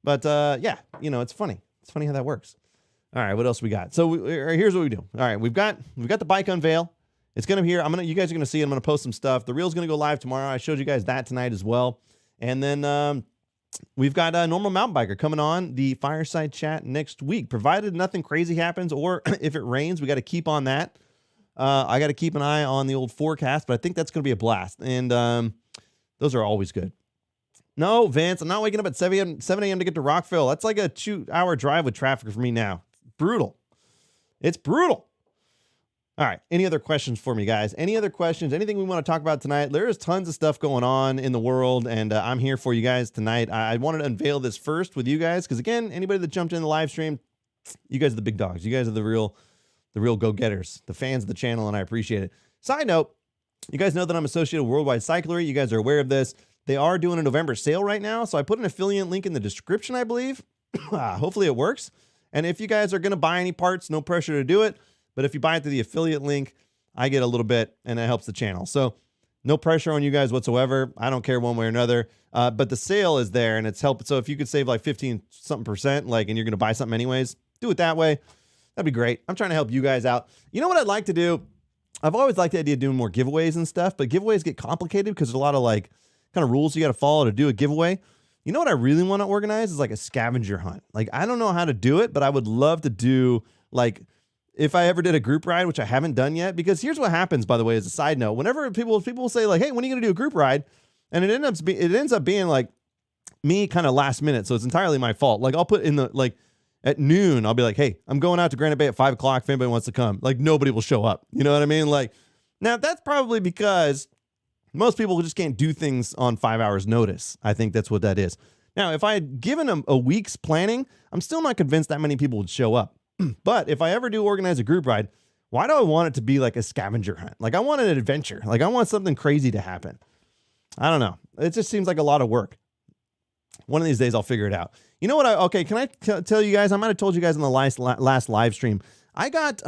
But yeah, you know, it's funny. It's funny how that works. All right, what else we got? So here's what we do. All right, we've got the bike unveil. It's gonna be here. You guys are gonna see it. I'm gonna post some stuff. The reel's gonna go live tomorrow. I showed you guys that tonight as well, and then we've got a normal mountain biker coming on the Fireside Chat next week, provided nothing crazy happens, or if it rains, we got to keep on that. I got to keep an eye on the old forecast, but I think that's going to be a blast. And those are always good. No, Vince, I'm not waking up at 7 a.m. to get to Rockville. That's like a 2-hour drive with traffic for me now. Brutal. It's brutal. All right. Any other questions for me, guys? Any other questions? Anything we want to talk about tonight? There is tons of stuff going on in the world, and I'm here for you guys tonight. I wanted to unveil this first with you guys because, again, anybody that jumped in the live stream, you guys are the big dogs. You guys are the real go-getters, the fans of the channel, and I appreciate it. Side note, you guys know that I'm associated with Worldwide Cyclery. You guys are aware of this. They are doing a November sale right now, so I put an affiliate link in the description, I believe. Hopefully it works. And if you guys are going to buy any parts, no pressure to do it. But if you buy it through the affiliate link, I get a little bit, and it helps the channel. So no pressure on you guys whatsoever. I don't care one way or another. But the sale is there, and it's helped. So if you could save like 15-something%, like, and you're going to buy something anyways, do it that way. That'd be great. I'm trying to help you guys out. You know what I'd like to do? I've always liked the idea of doing more giveaways and stuff, but giveaways get complicated because there's a lot of like kind of rules you got to follow to do a giveaway. You know what I really want to organize is like a scavenger hunt. Like, I don't know how to do it, but I would love to do like, if I ever did a group ride, which I haven't done yet, because here's what happens, by the way, as a side note. Whenever people will say like, hey, when are you going to do a group ride? And it ends up being like me kind of last minute. So it's entirely my fault. Like I'll put in the, like at noon, I'll be like, hey, I'm going out to Granite Bay at 5 o'clock. If anybody wants to come, like nobody will show up. You know what I mean? Like now that's probably because most people just can't do things on 5 hours notice. I think that's what that is. Now, if I had given them a week's planning, I'm still not convinced that many people would show up. But if I ever do organize a group ride, why do I want it to be like a scavenger hunt? Like I want an adventure. Like I want something crazy to happen. I don't know. It just seems like a lot of work. One of these days I'll figure it out. You know what? Okay, can I tell you guys? I might have told you guys in the last live stream. I got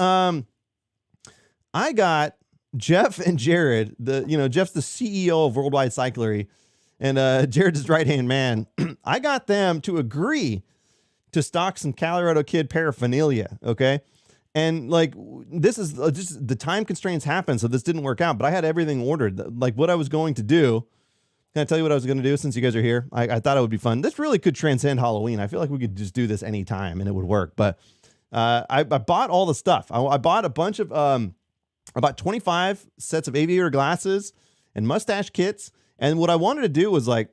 Jeff and Jared. Jeff's the CEO of Worldwide Cyclery, and Jared's his right-hand man. I got them to agree to stock some Calirado Kid paraphernalia, okay? And like, this is just the time constraints happened. So this didn't work out, but I had everything ordered. Like what I was going to do. Can I tell you what I was going to do since you guys are here? I thought it would be fun. This really could transcend Halloween. I feel like we could just do this anytime and it would work. But I bought all the stuff. I bought a bunch of, about 25 sets of aviator glasses and mustache kits. And what I wanted to do was like,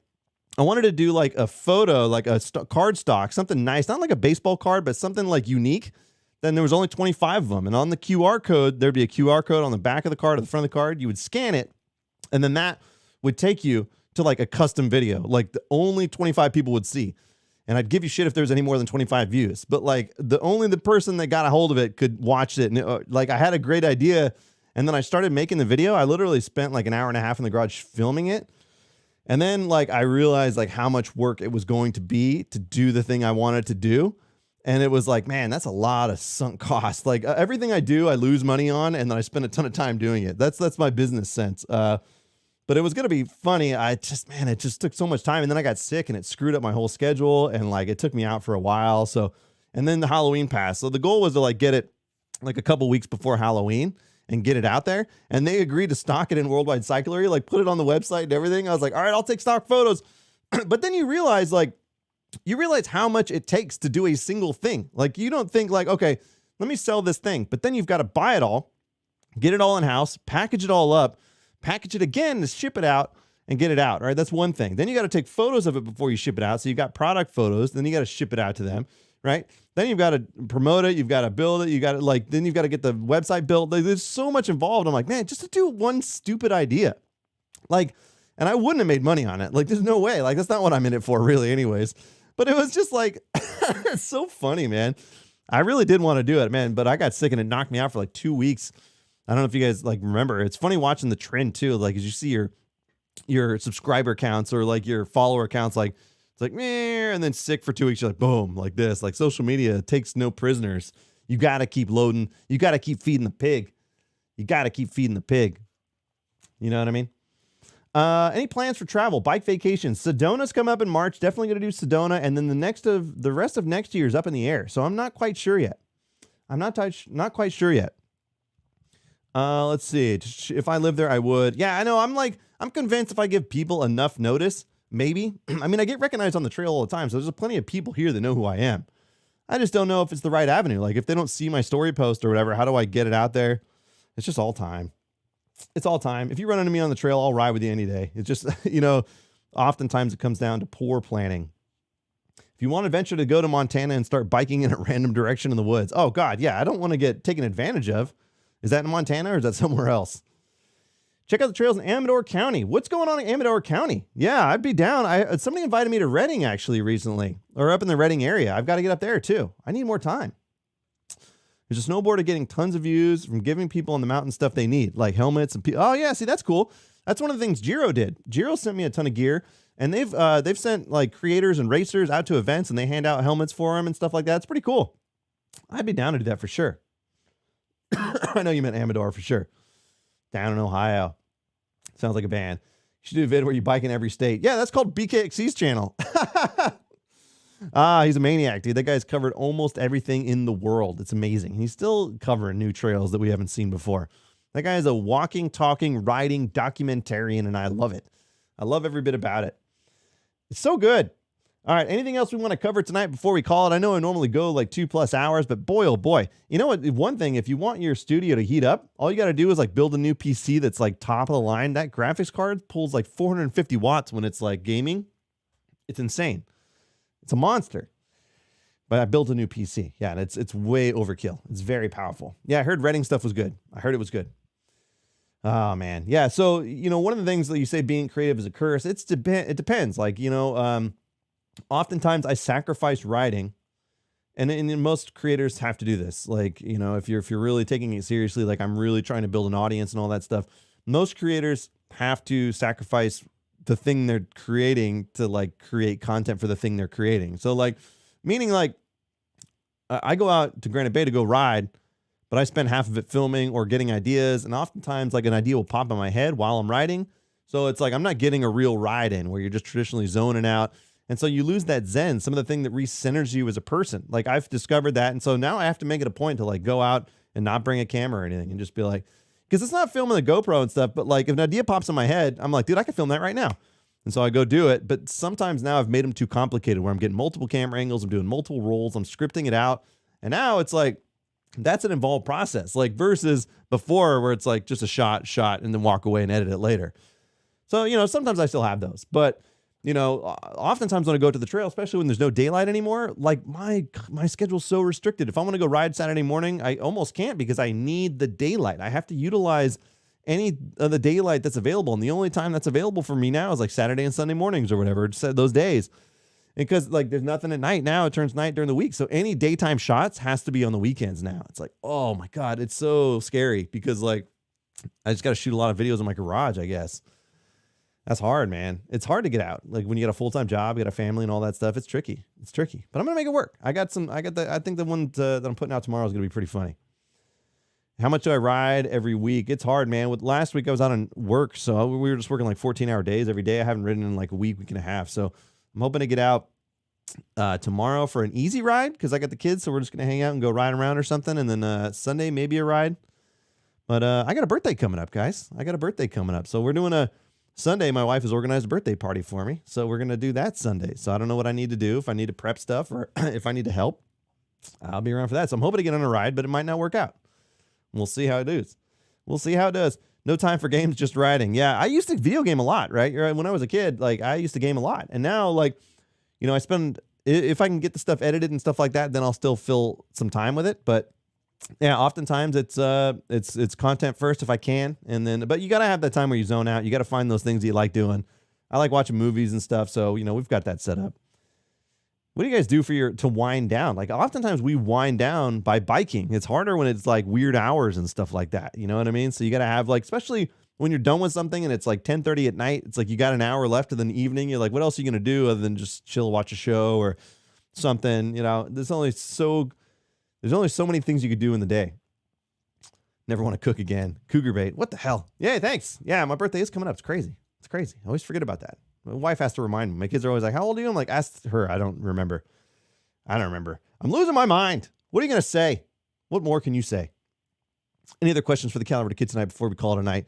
I wanted to do like a photo, like a card stock, something nice, not like a baseball card, but something like unique. Then there was only 25 of them. And on the QR code, there'd be a QR code on the back of the card or the front of the card. You would scan it. And then that would take you to like a custom video, like the only 25 people would see. And I'd give you shit if there's any more than 25 views, but like the person that got a hold of it could watch it. And like I had a great idea. And then I started making the video. I literally spent like an hour and a half in the garage filming it. And then like I realized like how much work it was going to be to do the thing I wanted to do. And it was like, man, that's a lot of sunk cost. Like everything I do, I lose money on, and then I spend a ton of time doing it. That's my business sense. But it was going to be funny. It just took so much time. And then I got sick and it screwed up my whole schedule. And like, it took me out for a while. So, and then the Halloween passed. So the goal was to like get it like a couple weeks before Halloween and get it out there. And they agreed to stock it in Worldwide Cyclery, like put it on the website and everything. I was like, all right, I'll take stock photos. But then you realize how much it takes to do a single thing. Like you don't think like, okay, let me sell this thing. But then you've got to buy it all, get it all in house, package it all up, package it again to ship it out and get it out. All right. That's one thing. Then you got to take photos of it before you ship it out. So you got product photos, then you got to ship it out to them. Right. Then you've got to promote it. You've got to build it. You got to then you've got to get the website built. There's so much involved. I'm like, man, just to do one stupid idea. Like, and I wouldn't have made money on it. Like, there's no way. Like, that's not what I'm in it for really anyways. But it was just like, it's so funny, man. I really did want to do it, man. But I got sick and it knocked me out for like 2 weeks. I don't know if you guys like remember. It's funny watching the trend too. Like as you see your subscriber counts or like your follower counts, like it's like meh, and then sick for 2 weeks. You're like boom, like this. Like social media takes no prisoners. You got to keep loading. You got to keep feeding the pig. You got to keep feeding the pig. You know what I mean? Any plans for travel? Bike vacations. Sedona's come up in March. Definitely going to do Sedona, and then the rest of next year is up in the air. So I'm not quite sure yet. I'm not quite sure yet. Let's see. If I lived there, I would. Yeah, I know. I'm convinced if I give people enough notice, maybe. I mean, I get recognized on the trail all the time, so there's plenty of people here that know who I am. I just don't know if it's the right avenue. Like if they don't see my story post or whatever, how do I get it out there? It's just all time. It's all time. If you run into me on the trail, I'll ride with you any day. It's just, oftentimes it comes down to poor planning. If you want to venture to go to Montana and start biking in a random direction in the woods, oh God, yeah, I don't want to get taken advantage of. Is that in Montana or is that somewhere else? Check out the trails in Amador County. What's going on in Amador County? Yeah, I'd be down. Somebody invited me to Redding actually recently, or up in the Redding area. I've got to get up there too. I need more time. There's a snowboarder getting tons of views from giving people on the mountain stuff they need, like helmets and oh yeah, see that's cool. That's one of the things Giro did. Giro sent me a ton of gear, and they've sent like creators and racers out to events, and they hand out helmets for them and stuff like that. It's pretty cool. I'd be down to do that for sure. I know you meant Amador for sure. Down in Ohio. Sounds like a band. You should do a vid where you bike in every state. Yeah, that's called BKXC's channel. He's a maniac, dude. That guy's covered almost everything in the world. It's amazing. He's still covering new trails that we haven't seen before. That guy is a walking, talking, riding documentarian, and I love it. I love every bit about it. It's so good. All right, anything else we want to cover tonight before we call it? I know I normally go like 2+ hours, but boy, oh boy. You know what? One thing, if you want your studio to heat up, all you got to do is like build a new PC that's like top of the line. That graphics card pulls like 450 watts when it's like gaming. It's insane. It's a monster. But I built a new PC. Yeah, and it's way overkill. It's very powerful. Yeah, I heard Redding stuff was good. I heard it was good. Oh, man. Yeah, so, one of the things that you say being creative is a curse, it depends. Like, oftentimes I sacrifice writing, and most creators have to do this. Like, if you're really taking it seriously, like I'm really trying to build an audience and all that stuff, most creators have to sacrifice the thing they're creating to like create content for the thing they're creating. So like, meaning like I go out to Granite Bay to go ride, but I spend half of it filming or getting ideas. And oftentimes like an idea will pop in my head while I'm riding. So it's like, I'm not getting a real ride in where you're just traditionally zoning out And so you lose that zen, some of the thing that recenters you as a person. Like I've discovered that. And so now I have to make it a point to like go out and not bring a camera or anything and just be like, because it's not filming the GoPro and stuff, but like if an idea pops in my head, I'm like, dude, I can film that right now. And so I go do it. But sometimes now I've made them too complicated where I'm getting multiple camera angles, I'm doing multiple rolls, I'm scripting it out. And now it's like, that's an involved process, like versus before where it's like just a shot, and then walk away and edit it later. So, you know, sometimes I still have those, but you know, oftentimes when I go to the trail, especially when there's no daylight anymore, like my schedule's so restricted. If I want to go ride Saturday morning, I almost can't because I need the daylight. I have to utilize any of the daylight that's available. And the only time that's available for me now is like Saturday and Sunday mornings or whatever, just those days. Because like there's nothing at night now, it turns night during the week. So any daytime shots has to be on the weekends now. It's like, oh my God, it's so scary because like I just got to shoot a lot of videos in my garage, I guess. That's hard, man. It's hard to get out. Like when you got a full-time job, you got a family and all that stuff, it's tricky. It's tricky, but I'm going to make it work. I think the one that I'm putting out tomorrow is going to be pretty funny. How much do I ride every week? It's hard, man. With last week I was out on work. So we were just working like 14-hour days every day. I haven't ridden in like a week and a half. So I'm hoping to get out tomorrow for an easy ride because I got the kids. So we're just going to hang out and go ride around or something. And then Sunday, maybe a ride. But I got a birthday coming up, guys. So we're doing a Sunday. My wife has organized a birthday party for me. So we're going to do that Sunday. So I don't know what I need to do. If I need to prep stuff or if I need to help, I'll be around for that. So I'm hoping to get on a ride, but it might not work out. We'll see how it is. No time for games, just riding. Yeah, I used to video game a lot, right? When I was a kid, like I used to game a lot. And now, like, you know, I spend, if I can get the stuff edited and stuff like that, then I'll still fill some time with it. But yeah, oftentimes it's content first if I can. And then, but you got to have that time where you zone out. You got to find those things that you like doing. I like watching movies and stuff. So, you know, we've got that set up. What do you guys do to wind down? Like oftentimes we wind down by biking. It's harder when it's like weird hours and stuff like that. You know what I mean? So you got to have like, especially when you're done with something and it's like 10:30 at night, it's like you got an hour left in the evening. You're like, what else are you going to do other than just chill, watch a show or something? You know, there's only so many things you could do in the day. Never want to cook again. Cougar bait. What the hell? Yay, thanks. Yeah, my birthday is coming up. It's crazy. I always forget about that. My wife has to remind me. My kids are always like, how old are you? I'm like, ask her. I don't remember. I'm losing my mind. What are you going to say? What more can you say? Any other questions for the Calirado Kid tonight before we call it a night?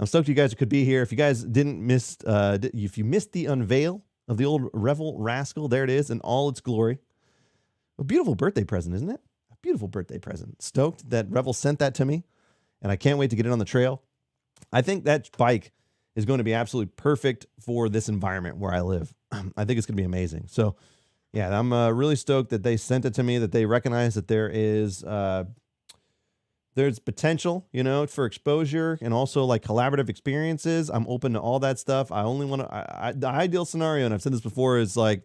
I'm stoked you guys could be here. If you guys if you missed the unveil of the old Revel Rascal, there it is in all its glory. A beautiful birthday present, isn't it? A beautiful birthday present. Stoked that Revel sent that to me, and I can't wait to get it on the trail. I think that bike is going to be absolutely perfect for this environment where I live. I think it's going to be amazing. So, yeah, I'm really stoked that they sent it to me, that they recognize that there's potential, you know, for exposure and also like collaborative experiences. I'm open to all that stuff. I only want to, the ideal scenario, and I've said this before, is like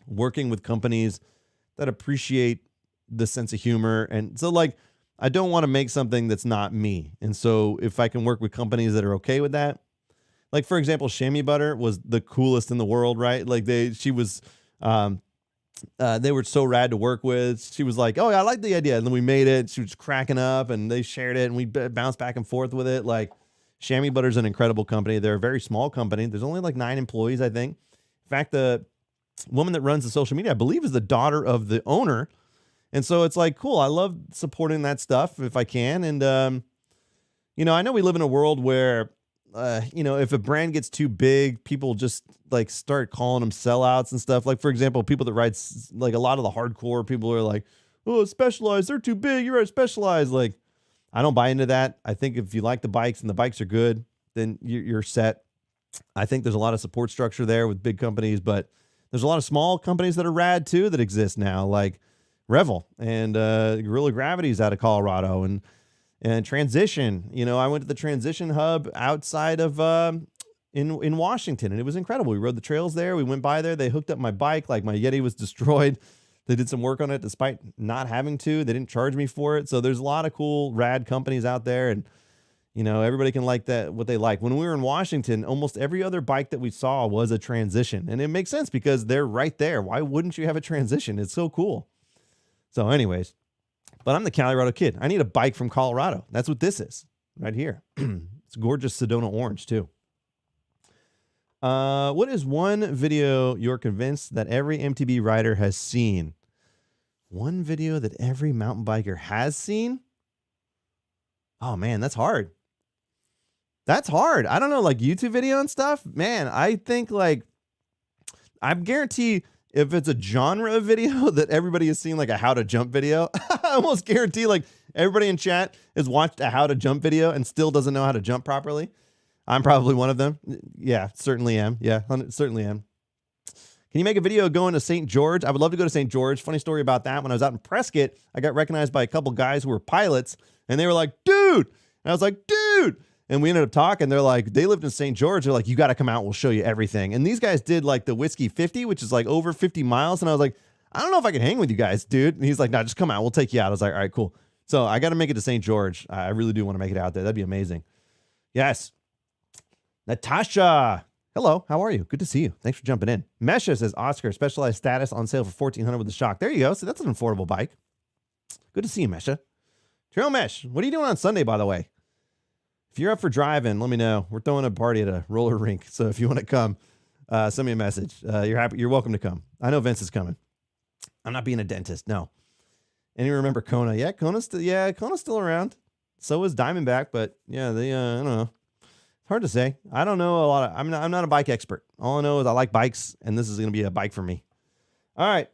working with companies that appreciate the sense of humor. And so like, I don't want to make something that's not me. And so if I can work with companies that are okay with that, like, for example, Chamois Butter was the coolest in the world, right? Like they were so rad to work with. She was like, oh, yeah, I like the idea. And then we made it. She was cracking up and they shared it and we bounced back and forth with it. Like Chamois Butter is an incredible company. They're a very small company. There's only like 9 employees, I think. In fact, the woman that runs the social media, I believe, is the daughter of the owner. And so it's like, cool. I love supporting that stuff if I can. And, you know, I know we live in a world where, you know, if a brand gets too big, people just like start calling them sellouts and stuff. Like, for example, people that ride, like a lot of the hardcore people are like, oh, Specialized, they're too big. You're at Specialized. Like, I don't buy into that. I think if you like the bikes and the bikes are good, then you're set. I think there's a lot of support structure there with big companies, but there's a lot of small companies that are rad too that exist now, like Revel and Guerrilla Gravity's out of Colorado and Transition. You know, I went to the Transition Hub outside of in Washington, and it was incredible. We rode the trails there. We went by there. They hooked up my bike. Like, my Yeti was destroyed. They did some work on it despite not having to. They didn't charge me for it. So there's a lot of cool, rad companies out there, and you know, everybody can like that, what they like. When we were in Washington, almost every other bike that we saw was a Transition, and it makes sense because they're right there. Why wouldn't you have a Transition? It's so cool. So anyways, but I'm the Calirado Kid. I need a bike from Colorado. That's what this is right here. It's gorgeous Sedona orange too. What is one video you're convinced that every MTB rider has seen? One video that every mountain biker has seen? Oh man, that's hard. That's hard. I don't know, like YouTube video and stuff. Man, I think like I guarantee if it's a genre of video that everybody has seen, like a how to jump video, I almost guarantee like everybody in chat has watched a how to jump video and still doesn't know how to jump properly. I'm probably one of them. Yeah, certainly am. Yeah, certainly am. Can you make a video going to St. George? I would love to go to St. George. Funny story about that. When I was out in Prescott, I got recognized by a couple guys who were pilots, and they were like, dude. And I was like, dude. And we ended up talking. They're like, they lived in St. George. They're like, you got to come out. We'll show you everything. And these guys did like the Whiskey 50, which is like over 50 miles. And I was like, I don't know if I can hang with you guys, dude. And he's like, no, just come out. We'll take you out. I was like, all right, cool. So I got to make it to St. George. I really do want to make it out there. That'd be amazing. Yes. Natasha. Hello, how are you? Good to see you. Thanks for jumping in. Mesha says, Oscar, specialized status on sale for $1,400 with the shock. There you go. So that's an affordable bike. Good to see you, Mesha. Trail Mesh, what are you doing on Sunday, by the way? If you're up for driving, let me know. We're throwing a party at a roller rink. So if you want to come, send me a message. You're welcome to come. I know Vince is coming. I'm not being a dentist. No. And you remember Kona? Yeah, Kona's still around. So is Diamondback, but yeah, I don't know. It's hard to say. I don't know a lot of, I'm not a bike expert. All I know is I like bikes, and this is going to be a bike for me. All right.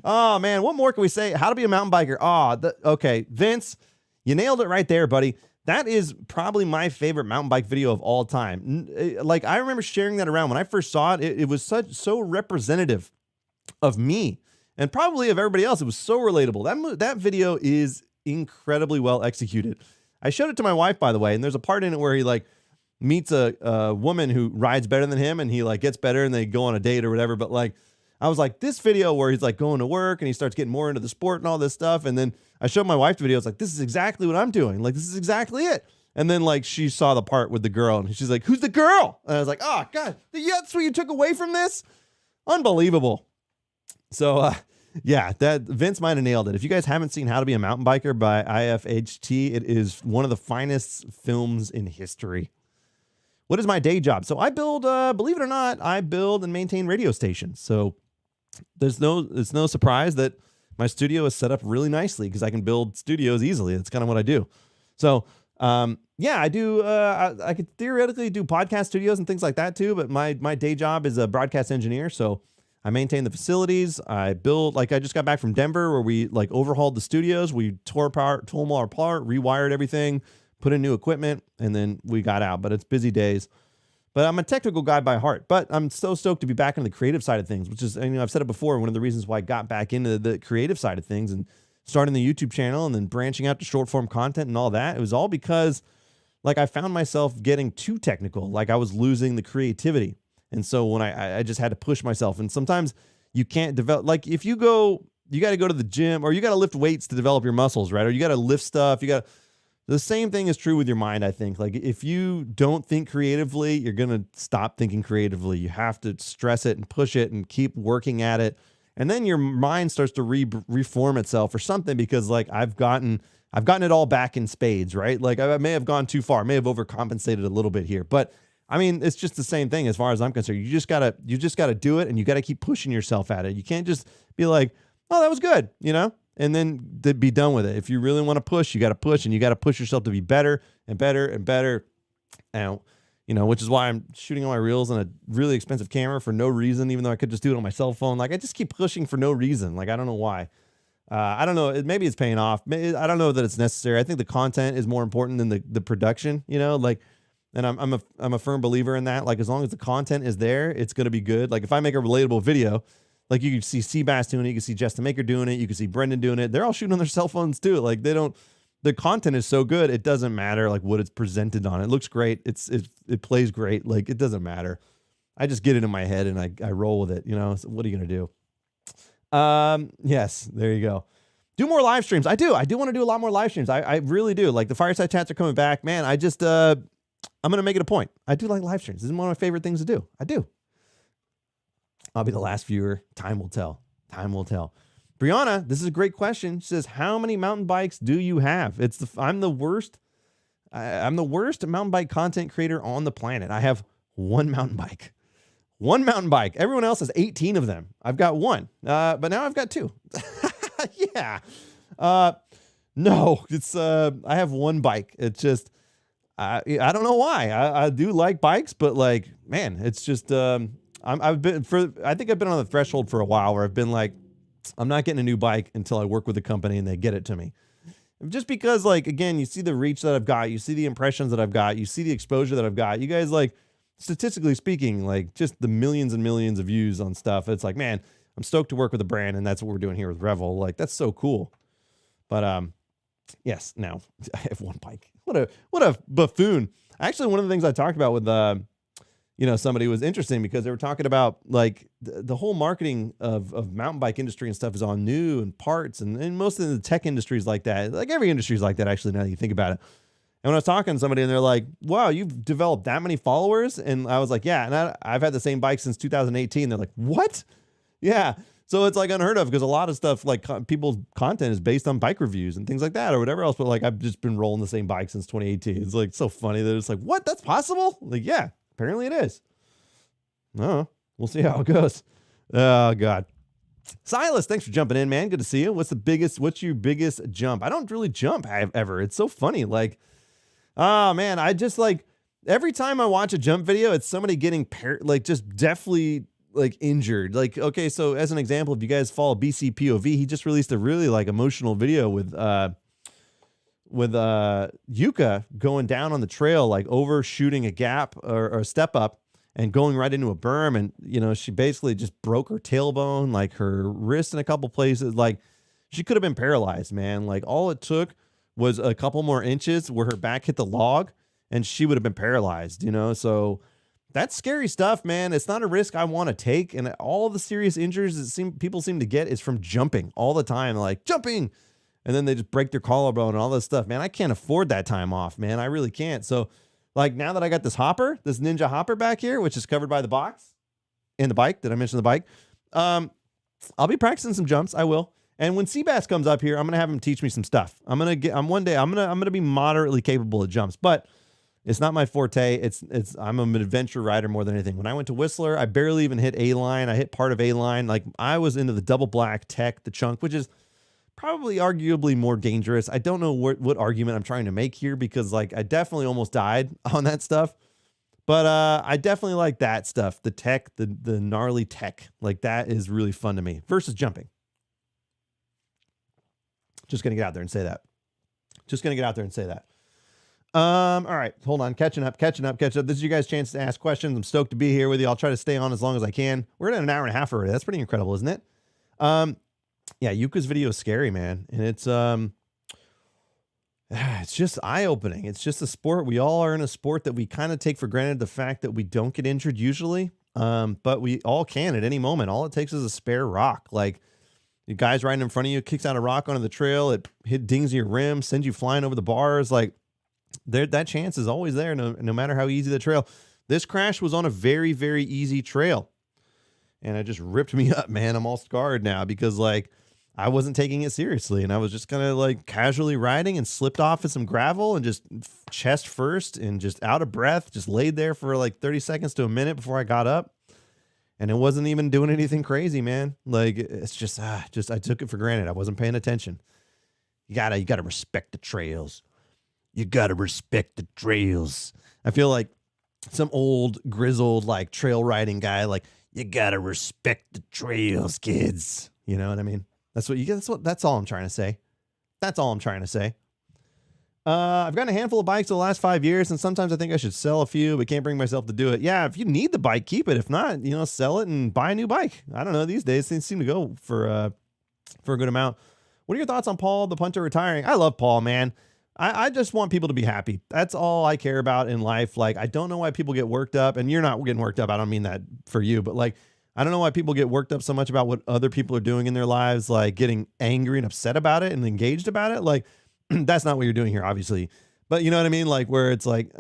Oh man, what more can we say? How to be a mountain biker. Okay. Vince, you nailed it right there, buddy. That is probably my favorite mountain bike video of all time. Like I remember sharing that around when I first saw it. It was so representative of me and probably of everybody else. It was so relatable. That video is incredibly well executed. I showed it to my wife, by the way, and there's a part in it where he like meets a woman who rides better than him, and he like gets better, and they go on a date or whatever. But like, I was like, this video where he's like going to work and he starts getting more into the sport and all this stuff, and then I showed my wife the video. It's like, this is exactly what I'm doing. Like, this is exactly it. And then like she saw the part with the girl, and she's like, who's the girl? And I was like, oh God, that's what you took away from this? Unbelievable. So yeah, that Vince might have nailed it. If you guys haven't seen How to Be a Mountain Biker by IFHT, it is one of the finest films in history. What is my day job? So I build, believe it or not, I build and maintain radio stations. So it's no surprise that my studio is set up really nicely because I can build studios easily. That's kind of what I do. So yeah, I do. I could theoretically do podcast studios and things like that too. But my day job is a broadcast engineer. So I maintain the facilities. I build, like I just got back from Denver where we like overhauled the studios. We tore them all apart, rewired everything, put in new equipment, and then we got out. But it's busy days. But I'm a technical guy by heart. But I'm so stoked to be back on the creative side of things, which is, I've said it before, one of the reasons why I got back into the creative side of things and starting the YouTube channel and then branching out to short form content and all that. It was all because like I found myself getting too technical. Like I was losing the creativity. And so when I just had to push myself, and sometimes you can't develop, like if you got to go to the gym or you got to lift weights to develop your muscles, right? Or you got to lift stuff. The same thing is true with your mind, I think. Like if you don't think creatively, you're going to stop thinking creatively. You have to stress it and push it and keep working at it. And then your mind starts to reform itself or something because like I've gotten it all back in spades, right? Like I may have gone too far, may have overcompensated a little bit here, but I mean, it's just the same thing as far as I'm concerned. You just gotta do it, and you gotta keep pushing yourself at it. You can't just be like, oh, that was good, and then be done with it. If you really want to push, you gotta push, and you gotta push yourself to be better and better and better. And which is why I'm shooting all my reels on a really expensive camera for no reason, even though I could just do it on my cell phone. Like I just keep pushing for no reason. Like I don't know why. I don't know. Maybe it's paying off. I don't know that it's necessary. I think the content is more important than the production. And I'm a firm believer in that. Like as long as the content is there, it's going to be good. Like if I make a relatable video, like you can see Seabass doing it, you can see Jess the Maker doing it, you can see Brendan doing it. They're all shooting on their cell phones too. Like the content is so good, it doesn't matter like what it's presented on. It looks great. It plays great. Like it doesn't matter. I just get it in my head and I roll with it. So what are you going to do? Yes, there you go. Do more live streams. I do want to do a lot more live streams. I really do. Like the Fireside Chats are coming back, man. I'm going to make it a point. I do like live streams. This is one of my favorite things to do. I do. I'll be the last viewer. Time will tell. Time will tell. Brianna, this is a great question. She says, how many mountain bikes do you have? I'm the worst. I'm the worst mountain bike content creator on the planet. I have one mountain bike. One mountain bike. Everyone else has 18 of them. I've got one, but now I've got two. Yeah. No, it's, I have one bike. It's just, I don't know why. I do like bikes, but like, man, it's just, I think I've been on the threshold for a while where I've been like, I'm not getting a new bike until I work with a company and they get it to me. Just because, like, again, you see the reach that I've got, you see the impressions that I've got, you see the exposure that I've got. You guys, like, statistically speaking, like, just the millions and millions of views on stuff. It's like, man, I'm stoked to work with a brand, and that's what we're doing here with Revel. Like, that's so cool. But yes, now I have one bike. What a buffoon. Actually, one of the things I talked about with somebody was interesting because they were talking about like the whole marketing of mountain bike industry and stuff is on new and parts and most of the tech industries like that. Like every industry is like that, actually, now that you think about it. And when I was talking to somebody and they're like, wow, you've developed that many followers? And I was like, yeah. And I've had the same bike since 2018. They're like, what? Yeah. So it's like unheard of because a lot of stuff like people's content is based on bike reviews and things like that or whatever else. But like, I've just been rolling the same bike since 2018. It's like so funny that it's like, what? That's possible? Like, yeah. Apparently it is. Oh, we'll see how it goes. Oh, God. Silas, thanks for jumping in, man. Good to see you. What's your biggest jump? I don't really jump ever. It's so funny. Like, oh, man, I just like every time I watch a jump video, it's somebody getting just definitely like injured. Like, okay, so as an example, if you guys follow BCPOV, he just released a really like emotional video with Yuka going down on the trail, like overshooting a gap or a step up and going right into a berm. And, she basically just broke her tailbone, like her wrist in a couple places. Like she could have been paralyzed, man. Like all it took was a couple more inches where her back hit the log and she would have been paralyzed, So that's scary stuff, man. It's not a risk I want to take. And all the serious injuries that people seem to get is from jumping all the time, like jumping. And then they just break their collarbone and all this stuff. Man, I can't afford that time off, man. I really can't. So like now that I got this Ninja hopper back here, which is covered by the box and the bike, did I mention the bike? I'll be practicing some jumps. I will. And when Seabass comes up here, I'm going to have him teach me some stuff. I'm going to be moderately capable of jumps, but it's not my forte. I'm an adventure rider more than anything. When I went to Whistler, I barely even hit A-line. I hit part of A-line. Like I was into the double black tech, the chunk, which is probably arguably more dangerous. I don't know what argument I'm trying to make here because like I definitely almost died on that stuff. But I definitely like that stuff. The tech, the gnarly tech. Like that is really fun to me versus jumping. Just going to get out there and say that. All right, hold on. Catching up. This is you guys' chance to ask questions. I'm stoked to be here with you. I'll try to stay on as long as I can. We're at an hour and a half already. That's pretty incredible, isn't it? Yeah, Yuka's video is scary, man. And it's just eye-opening. It's just a sport. We all are in a sport that we kind of take for granted the fact that we don't get injured usually. But we all can at any moment. All it takes is a spare rock. Like the guy's riding in front of you, kicks out a rock onto the trail, it dings your rim, sends you flying over the bars. Like that chance is always there, no matter how easy the trail. This crash was on a very, very easy trail. And it just ripped me up, man. I'm all scarred now because like I wasn't taking it seriously and I was just kind of like casually riding and slipped off of some gravel and just chest first and just out of breath, just laid there for like 30 seconds to a minute before I got up. And it wasn't even doing anything crazy, man. Like it's just I took it for granted. I wasn't paying attention. You gotta respect the trails. You gotta respect the trails. I feel like some old grizzled like trail riding guy, like you gotta respect the trails, kids. You know what I mean? That's all I'm trying to say. I've gotten a handful of bikes the last 5 years, and sometimes I think I should sell a few, but can't bring myself to do it. Yeah, if you need the bike, keep it. If not, sell it and buy a new bike. I don't know. These days, things seem to go for a good amount. What are your thoughts on Paul, the punter, retiring? I love Paul, man. I just want people to be happy. That's all I care about in life. Like, I don't know why people get worked up, and you're not getting worked up. I don't mean that for you, but like, I don't know why people get worked up so much about what other people are doing in their lives, like getting angry and upset about it and engaged about it. Like, that's not what you're doing here, obviously. But you know what I mean? Like where it's like,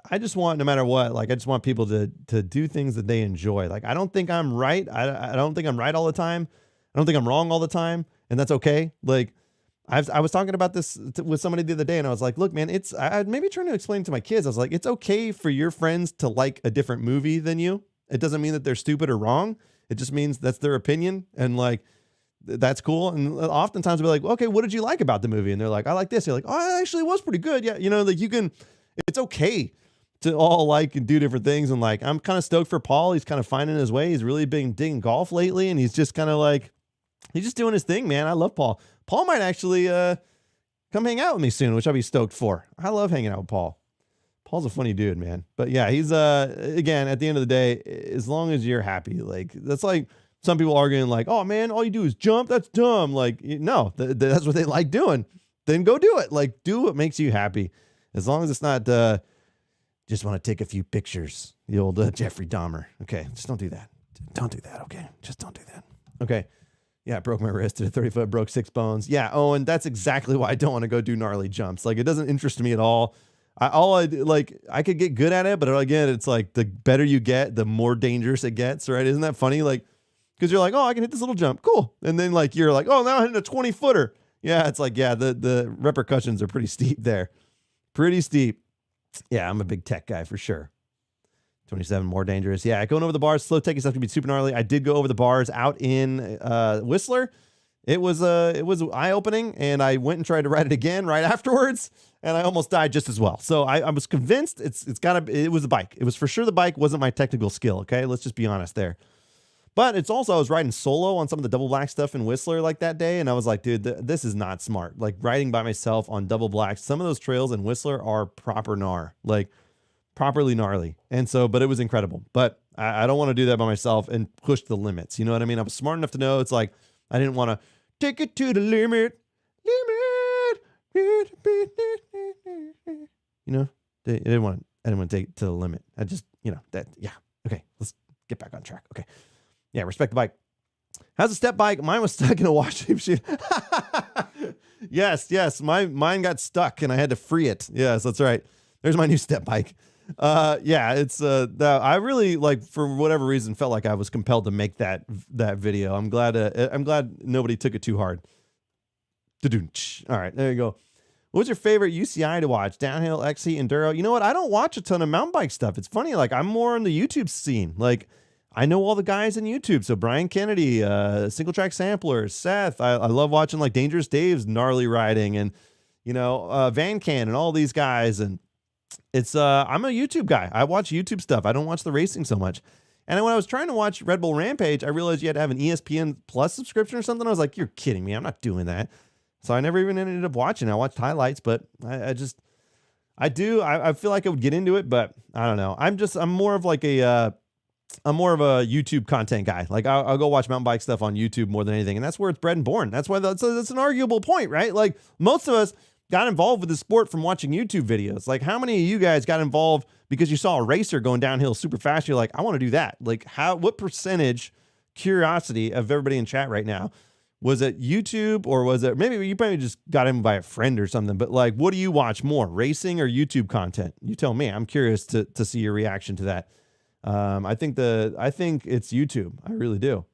I just want, no matter what, like, I just want people to do things that they enjoy. Like, I don't think I'm right. I don't think I'm right all the time. I don't think I'm wrong all the time. And that's okay. Like, I was talking about this with somebody the other day, and I was like, look, man, I maybe trying to explain to my kids. I was like, it's okay for your friends to like a different movie than you. It doesn't mean that they're stupid or wrong. It just means that's their opinion. And like, that's cool. And oftentimes we're like, okay, what did you like about the movie? And they're like, I like this. You're like, oh, it actually was pretty good. Yeah. You know, like it's okay to all like and do different things. And like, I'm kind of stoked for Paul. He's kind of finding his way. He's really been digging golf lately. And he's just kind of like, he's just doing his thing, man. I love Paul. Paul might actually come hang out with me soon, which I'll be stoked for. I love hanging out with Paul. Paul's a funny dude, man. But yeah, he's again, at the end of the day, as long as you're happy, like that's like some people arguing like, oh man, all you do is jump. That's dumb. Like, no, that's what they like doing. Then go do it. Like, do what makes you happy. As long as it's not just want to take a few pictures. The old Jeffrey Dahmer. Okay, just don't do that. Don't do that. Okay, just don't do that. Okay. Yeah, I broke my wrist at a 30-foot, broke 6 bones. Yeah, oh, and that's exactly why I don't want to go do gnarly jumps. Like, it doesn't interest me at all. I could get good at it, but again, it's like the better you get, the more dangerous it gets, right? Isn't that funny? Like, because you're like, oh, I can hit this little jump. Cool. And then like, you're like, oh, now I'm hitting a 20-footer. Yeah, it's like, yeah, the repercussions are pretty steep there. Pretty steep. Yeah, I'm a big tech guy for sure. 27 more dangerous. Yeah, going over the bars, slow taking stuff can be super gnarly. I did go over the bars out in Whistler. It was eye-opening, and I went and tried to ride it again right afterwards, and I almost died just as well. So I was convinced it was the bike. It was for sure the bike, wasn't my technical skill, okay? Let's just be honest there. But it's also, I was riding solo on some of the double black stuff in Whistler like that day, and I was like, dude, this is not smart. Like riding by myself on double blacks, some of those trails in Whistler are proper gnar. Like, properly gnarly. And so, but it was incredible. But I don't want to do that by myself and push the limits. You know what I mean? I was smart enough to know it's like, I didn't want to take it to the limit. You know, I didn't want to take it to the limit. I just, yeah. Okay, let's get back on track. Okay. Yeah, respect the bike. How's the step bike? Mine was stuck in a wash machine. Yes. Mine got stuck and I had to free it. Yes, that's right. There's my new step bike. Yeah, it's I really, like, for whatever reason, felt like I was compelled to make that video. I'm glad nobody took it too hard. All right, there you go. What's your favorite UCI to watch? Downhill, XC, enduro? You know what? I don't watch a ton of mountain bike stuff. It's funny, like I'm more on the YouTube scene. Like I know all the guys in YouTube. So Brian Kennedy, Single Track Sampler, Seth. I love watching like Dangerous Dave's gnarly riding, and Van Can and all these guys. And it's I'm a YouTube guy. I watch YouTube stuff. I don't watch the racing so much. And when I was trying to watch Red Bull Rampage, I realized you had to have an ESPN Plus subscription or something. I was like, you're kidding me. I'm not doing that. So I never even ended up watching. I watched highlights, but I feel like I would get into it, but I don't know. I'm more of a YouTube content guy. Like I'll go watch mountain bike stuff on YouTube more than anything. And that's where it's bred and born. That's why that's an arguable point, right? Like most of us got involved with the sport from watching YouTube videos. Like how many of you guys got involved because you saw a racer going downhill super fast? You're like, I want to do that. Like what percentage curiosity of everybody in chat right now? Was it YouTube, or was it maybe you probably just got in by a friend or something? But like, what do you watch more, racing or YouTube content? You tell me. I'm curious to see your reaction to that. I think it's YouTube. I really do,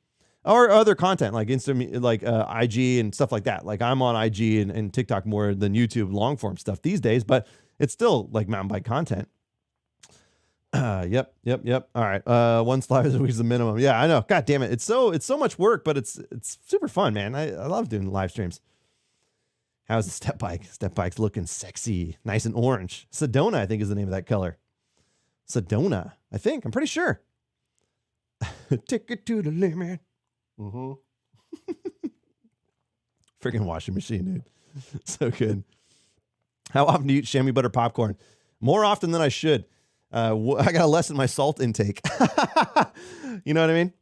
or other content like Insta, like IG and stuff like that. Like I'm on IG and TikTok more than YouTube long form stuff these days, but it's still like mountain bike content. Yep. All right. One slide a week is the minimum. Yeah, I know. God damn it. It's so much work, but it's super fun, man. I love doing live streams. How's the step bike? Step bike's looking sexy, nice and orange. Sedona, I think, is the name of that color. Sedona, I think. I'm pretty sure. Take it to the limit. Mm-hmm. Freaking washing machine, dude. So good. How often do you eat chamois butter popcorn? More often than I should. I gotta lessen my salt intake. You know what I mean?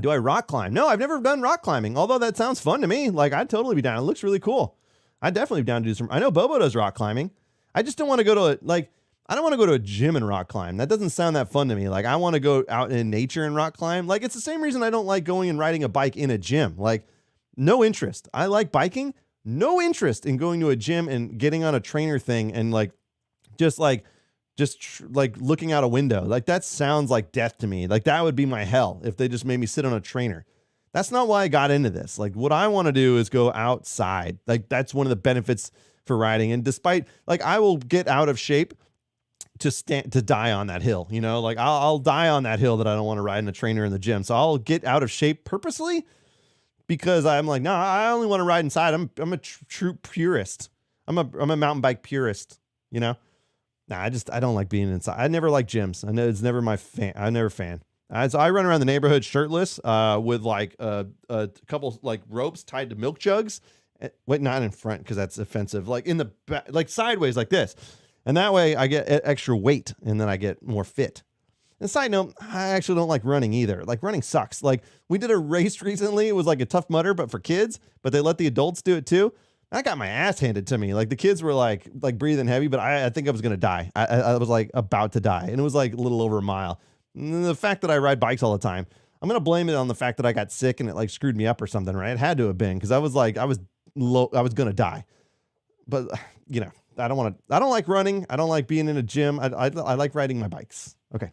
Do I rock climb? No, I've never done rock climbing, although that sounds fun to me. Like I'd totally be down. It looks really cool. I'd definitely be down to do some. I know Bobo does rock climbing. I just don't want to go to I don't want to go to a gym and rock climb. That doesn't sound that fun to me. Like I want to go out in nature and rock climb. Like it's the same reason I don't like going and riding a bike in a gym. Like no interest. I like biking. No interest in going to a gym and getting on a trainer thing and just looking out a window. Like that sounds like death to me. Like that would be my hell if they just made me sit on a trainer. That's not why I got into this. Like, what I want to do is go outside. Like, that's one of the benefits for riding. And despite, like, I will get out of shape to die on that hill, you know, like I'll die on that hill that I don't want to ride in a trainer in the gym. So I'll get out of shape purposely because I'm like, no, I only want to ride inside. I'm a true purist. I'm a mountain bike purist, you know? Nah, I don't like being inside. I never like gyms. I know it's never my fan. I'm never a fan. So I run around the neighborhood shirtless, with like a couple like ropes tied to milk jugs. Wait, not in front, because that's offensive. Like in the back, like sideways like this. And that way I get extra weight and then I get more fit. And side note, I actually don't like running either. Like running sucks. Like we did a race recently. It was like a Tough Mudder, but for kids, but they let the adults do it too. I got my ass handed to me. Like the kids were like breathing heavy, but I think I was going to die. I was like about to die. And it was like a little over a mile. And the fact that I ride bikes all the time, I'm going to blame it on the fact that I got sick and it like screwed me up or something, right? It had to have been, because I was going to die. But you know, I don't like running. I don't like being in a gym. I like riding my bikes. Okay.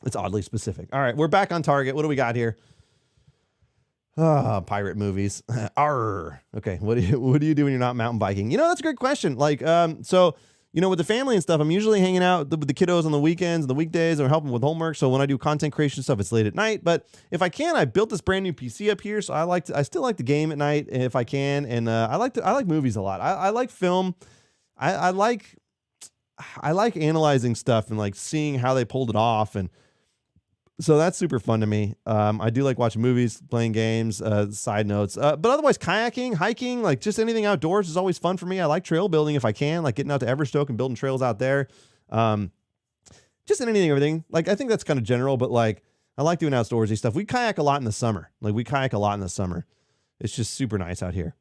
It's oddly specific. All right. We're back on target. What do we got here? Pirate movies. Arr. Okay. What do you do when you're not mountain biking? You know, that's a great question. Like, so, you know, with the family and stuff, I'm usually hanging out with the kiddos on the weekends and the weekdays, and we're helping with homework. So when I do content creation stuff, it's late at night. But if I can, I built this brand new PC up here. So I still like to game at night if I can. And, I like movies a lot. I like film. I like analyzing stuff and like seeing how they pulled it off. And so that's super fun to me. I do like watching movies, playing games, side notes, but otherwise kayaking, hiking, like just anything outdoors is always fun for me. I like trail building if I can, like getting out to Everstoke and building trails out there. Just anything, everything. Like, I think that's kind of general, but like, I like doing outdoorsy stuff. We kayak a lot in the summer. It's just super nice out here.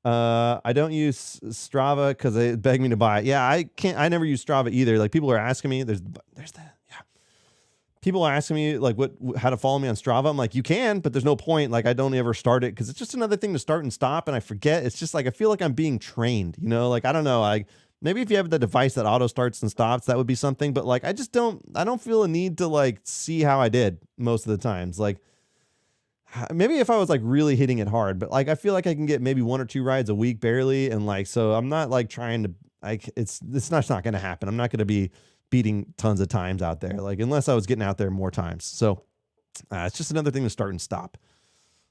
I don't use Strava because they beg me to buy it. Yeah, I never use Strava either. Like people are asking me, there's that. Yeah. People are asking me like how to follow me on Strava. I'm like, you can, but there's no point. Like I don't ever start it because it's just another thing to start and stop. And I forget. It's just like, I feel like I'm being trained, you know, like, I don't know. Like maybe if you have the device that auto starts and stops, that would be something. But like, I don't feel a need to like see how I did most of the times. Like, maybe if I was like really hitting it hard, but like I feel like I can get maybe 1 or 2 rides a week barely, and like so I'm not like trying to like it's not going to happen. I'm not going to be beating tons of times out there, like unless I was getting out there more times. So it's just another thing to start and stop.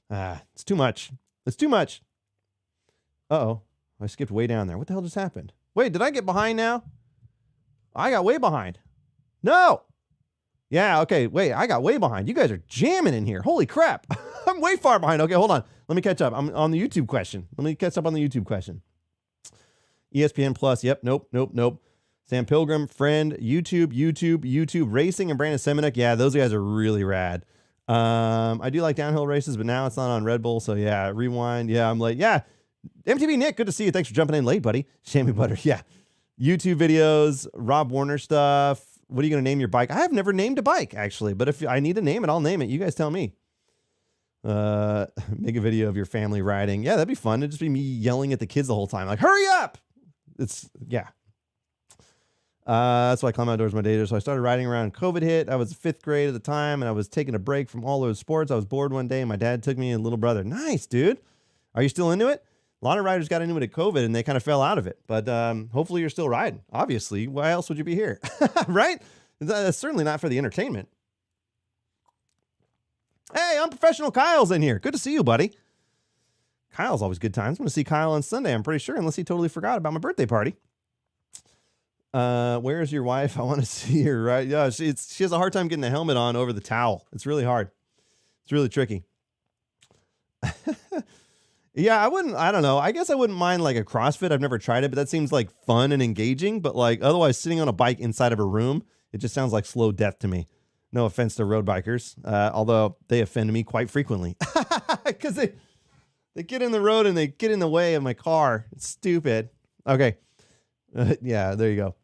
It's too much. Uh-oh, I skipped way down there. What the hell just happened? Wait, did I get behind now? I got way behind. No. Yeah, okay, wait, I got way behind. You guys are jamming in here. Holy crap. I'm way far behind. Okay, hold on. Let me catch up. I'm on the YouTube question. ESPN Plus. Yep, nope. Sam Pilgrim, friend, YouTube, Racing, and Brandon Semenuk. Yeah, those guys are really rad. I do like downhill races, but now it's not on Red Bull, so yeah, rewind. Yeah, I'm late. Yeah, MTV Nick, good to see you. Thanks for jumping in late, buddy. Shammy Butter, yeah. YouTube videos, Rob Warner stuff. What are you going to name your bike? I have never named a bike, actually, but if I need to name it, I'll name it. You guys tell me. Make a video of your family riding. Yeah, that'd be fun. It'd just be me yelling at the kids the whole time. Like, hurry up! Yeah. That's why I climb outdoors my day. So I started riding around COVID hit. I was 5th grade at the time, and I was taking a break from all those sports. I was bored one day, and my dad took me and little brother. Nice, dude. Are you still into it? A lot of riders got into it at COVID, and they kind of fell out of it. But hopefully you're still riding. Obviously, why else would you be here? Right? That's certainly not for the entertainment. Hey, Unprofessional Kyle's in here. Good to see you, buddy. Kyle's always good times. I'm going to see Kyle on Sunday, I'm pretty sure, unless he totally forgot about my birthday party. Where's your wife? I want to see her, right? Yeah, she has a hard time getting the helmet on over the towel. It's really hard. It's really tricky. Yeah, I don't know. I guess I wouldn't mind like a CrossFit. I've never tried it, but that seems like fun and engaging. But like otherwise sitting on a bike inside of a room, it just sounds like slow death to me. No offense to road bikers, although they offend me quite frequently because they get in the road and they get in the way of my car. It's stupid. Okay. Yeah, there you go.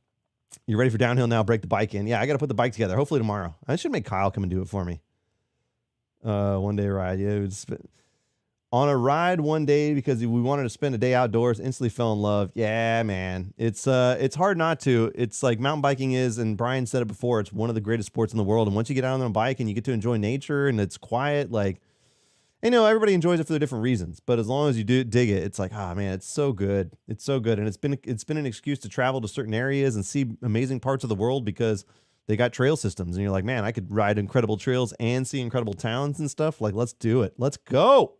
You ready for downhill now? Break the bike in. Yeah, I got to put the bike together. Hopefully tomorrow. I should make Kyle come and do it for me. One day ride. Yeah, on a ride one day because we wanted to spend a day outdoors, instantly fell in love. Yeah, man. It's hard not to. It's like mountain biking is, and Brian said it before, it's one of the greatest sports in the world. And once you get out on a bike and you get to enjoy nature and it's quiet, like, I know everybody enjoys it for the different reasons, but as long as you do dig it, it's like, ah, man, it's so good. It's so good. And it's been an excuse to travel to certain areas and see amazing parts of the world because they got trail systems. And you're like, man, I could ride incredible trails and see incredible towns and stuff. Like, let's do it. Let's go.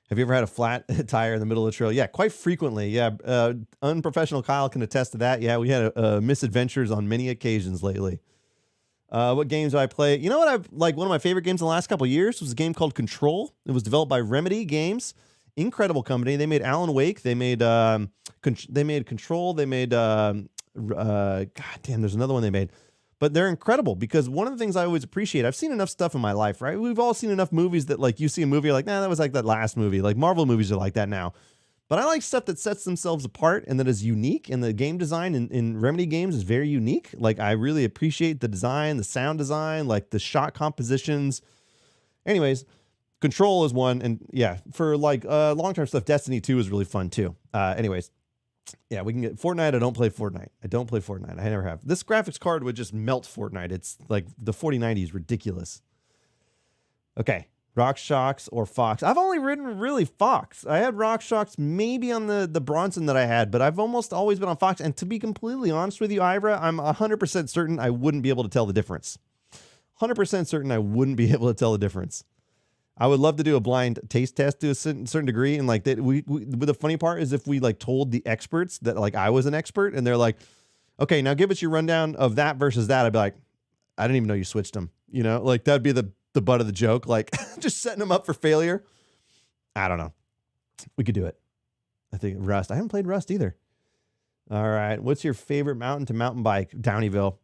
Have you ever had a flat tire in the middle of the trail? Yeah, quite frequently. Yeah, unprofessional Kyle can attest to that. Yeah, we had misadventures on many occasions lately. What games do I play? You know what I've like one of my favorite games in the last couple of years was a game called Control. It was developed by Remedy Games, incredible company. They made Alan Wake. They made Control. They made God damn, there's another one they made. But they're incredible because one of the things I always appreciate, I've seen enough stuff in my life, right? We've all seen enough movies that like you see a movie, you're like, nah, that was like that last movie. Like Marvel movies are like that now. But I like stuff that sets themselves apart and that is unique. And the game design in Remedy games is very unique. Like I really appreciate the design, the sound design, like the shot compositions. Anyways, Control is one. And yeah, for like long-term stuff, Destiny 2 is really fun too. Anyways, yeah, we can get Fortnite. I don't play Fortnite. I never have. This graphics card would just melt Fortnite. It's like the 4090 is ridiculous. Okay. RockShox or Fox. I've only ridden really Fox. I had RockShox maybe on the Bronson that I had, but I've almost always been on Fox. And to be completely honest with you, Ivra, I'm 100% certain I wouldn't be able to tell the difference. 100% certain I wouldn't be able to tell the difference. I would love to do a blind taste test to a certain degree. And like that, but the funny part is if we like told the experts that like I was an expert and they're like, okay, now give us your rundown of that versus that. I'd be like, I didn't even know you switched them. You know, like that'd be the butt of the joke, like just setting them up for failure. I don't know. We could do it. I think Rust. I haven't played Rust either. All right. What's your favorite mountain to mountain bike? Downeyville.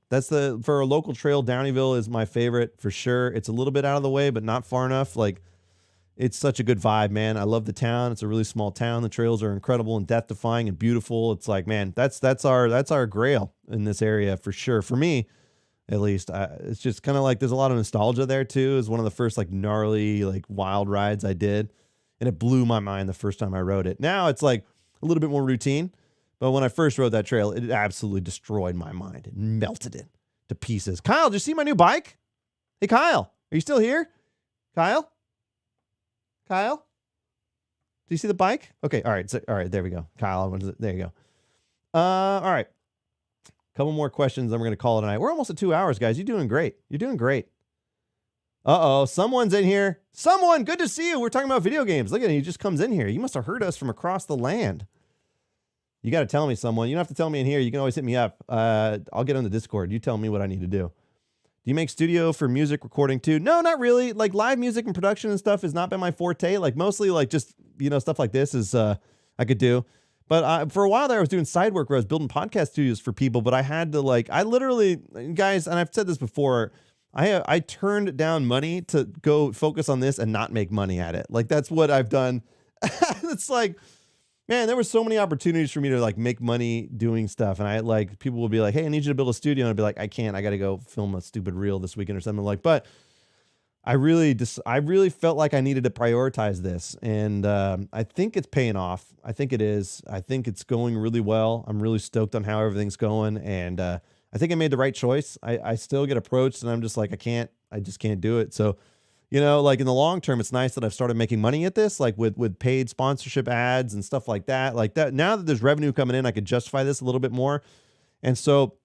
For a local trail, Downeyville is my favorite for sure. It's a little bit out of the way, but not far enough. Like it's such a good vibe, man. I love the town. It's a really small town. The trails are incredible and death defying and beautiful. It's like, man, that's our grail in this area for sure. For me, at least it's just kind of like there's a lot of nostalgia there too. It's one of the first like gnarly, like wild rides I did. And it blew my mind the first time I rode it. Now it's like a little bit more routine. But when I first rode that trail, it absolutely destroyed my mind. It melted it to pieces. Kyle, did you see my new bike? Hey, Kyle, are you still here? Kyle? Do you see the bike? Okay. All right. All right. There we go. Kyle, there you go. All right. Couple more questions, then we're going to call it a night. We're almost at 2 hours, guys. You're doing great. Uh-oh, someone's in here. Someone, good to see you. We're talking about video games. Look at him. He just comes in here. You must have heard us from across the land. You got to tell me, someone. You don't have to tell me in here. You can always hit me up. I'll get on the Discord. You tell me what I need to do. Do you make studio for music recording too? No, not really. Like live music and production and stuff has not been my forte. Like mostly like just, stuff like this is I could do. But for a while there, I was doing side work where I was building podcast studios for people. But I had to I literally, guys, and I've said this before, I turned down money to go focus on this and not make money at it. Like that's what I've done. It's like, man, there were so many opportunities for me to like make money doing stuff. And I like people will be like, hey, I need you to build a studio. And I'd be like, I can't. I got to go film a stupid reel this weekend or something like. But I really felt like I needed to prioritize this. And I think it's paying off. I think it is. I think it's going really well. I'm really stoked on how everything's going. And I think I made the right choice. I still get approached and I'm just like, I just can't do it. So, like in the long term, it's nice that I've started making money at this, like with paid sponsorship ads and stuff like that. Like that, now that there's revenue coming in, I could justify this a little bit more. And so,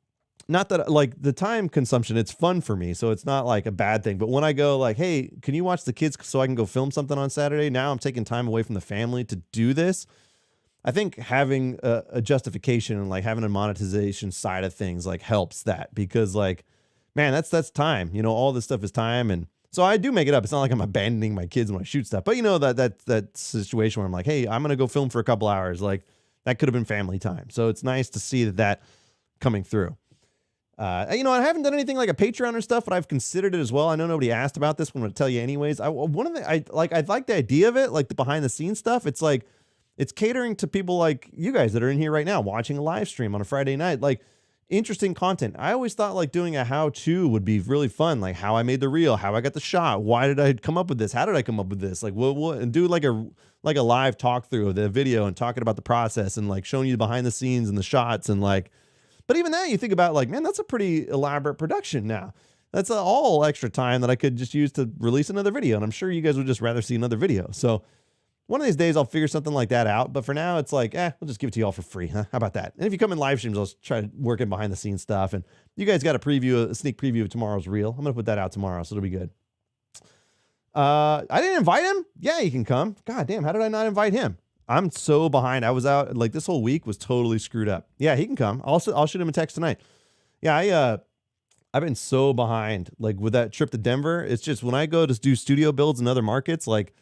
not that like the time consumption, it's fun for me. So it's not like a bad thing. But when I go like, hey, can you watch the kids so I can go film something on Saturday? Now I'm taking time away from the family to do this. I think having a justification and like having a monetization side of things like helps that, because like, man, that's time, all this stuff is time. And so I do make it up. It's not like I'm abandoning my kids when I shoot stuff, but that situation where I'm like, hey, I'm going to go film for a couple hours. Like that could have been family time. So it's nice to see that coming through. I haven't done anything like a Patreon or stuff, but I've considered it as well. I know nobody asked about this, but I'm going to tell you anyways. I like the idea of it, like the behind the scenes stuff. It's like, it's catering to people like you guys that are in here right now, watching a live stream on a Friday night, like interesting content. I always thought like doing a how-to would be really fun. Like how I made the reel, how I got the shot. Why did I come up with this? How did I come up with this? Like what, and do like a live talk through of the video and talking about the process and like showing you the behind the scenes and the shots and like, but even that you think about like, man, that's a pretty elaborate production now. That's all extra time that I could just use to release another video. And I'm sure you guys would just rather see another video. So one of these days I'll figure something like that out. But for now, it's like, we'll just give it to you all for free. Huh? How about that? And if you come in live streams, I'll try working behind the scenes stuff. And you guys got a sneak preview of tomorrow's reel. I'm going to put that out tomorrow, so it'll be good. I didn't invite him. Yeah, he can come. God damn, how did I not invite him? I'm so behind. I was out, like, this whole week was totally screwed up. Yeah, he can come. I'll shoot him a text tonight. Yeah, I've been so behind, like, with that trip to Denver. It's just when I go to do studio builds in other markets, like,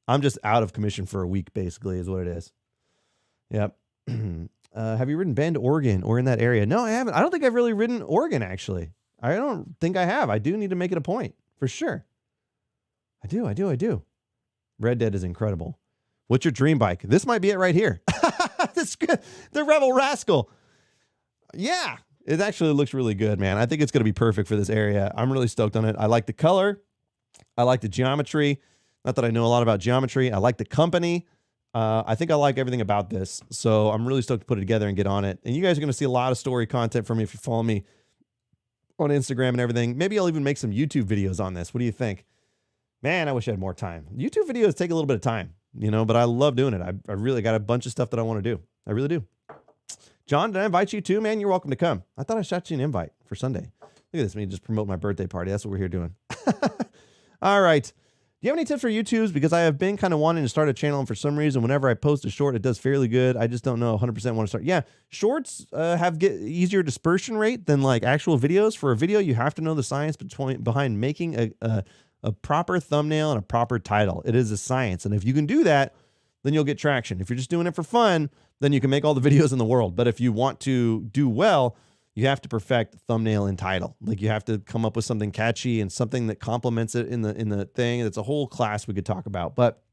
I'm just out of commission for a week, basically, is what it is. Yep. Have you ridden Bend, Oregon, or in that area? No, I haven't. I don't think I've really ridden Oregon, actually. I don't think I have. I do need to make it a point, for sure. I do. Red Dead is incredible. What's your dream bike? This might be it right here. The Rebel Rascal. Yeah, it actually looks really good, man. I think it's going to be perfect for this area. I'm really stoked on it. I like the color. I like the geometry. Not that I know a lot about geometry. I like the company. I think I like everything about this. So I'm really stoked to put it together and get on it. And you guys are going to see a lot of story content from me if you follow me on Instagram and everything. Maybe I'll even make some YouTube videos on this. What do you think? Man, I wish I had more time. YouTube videos take a little bit of time, but I love doing it. I really got a bunch of stuff that I want to do. I really do. John, did I invite you too, man? You're welcome to come. I thought I shot you an invite for Sunday. Look at this, me just promote my birthday party. That's what we're here doing. All right. Do you have any tips for YouTubes? Because I have been kind of wanting to start a channel, and for some reason, whenever I post a short, it does fairly good. I just don't know 100% want to start. Yeah, shorts get easier dispersion rate than like actual videos. For a video, you have to know the science behind making a proper thumbnail and a proper title. It is a science. And if you can do that, then you'll get traction. If you're just doing it for fun, then you can make all the videos in the world. But if you want to do well, you have to perfect thumbnail and title. Like you have to come up with something catchy and something that complements it in the thing. It's a whole class we could talk about. But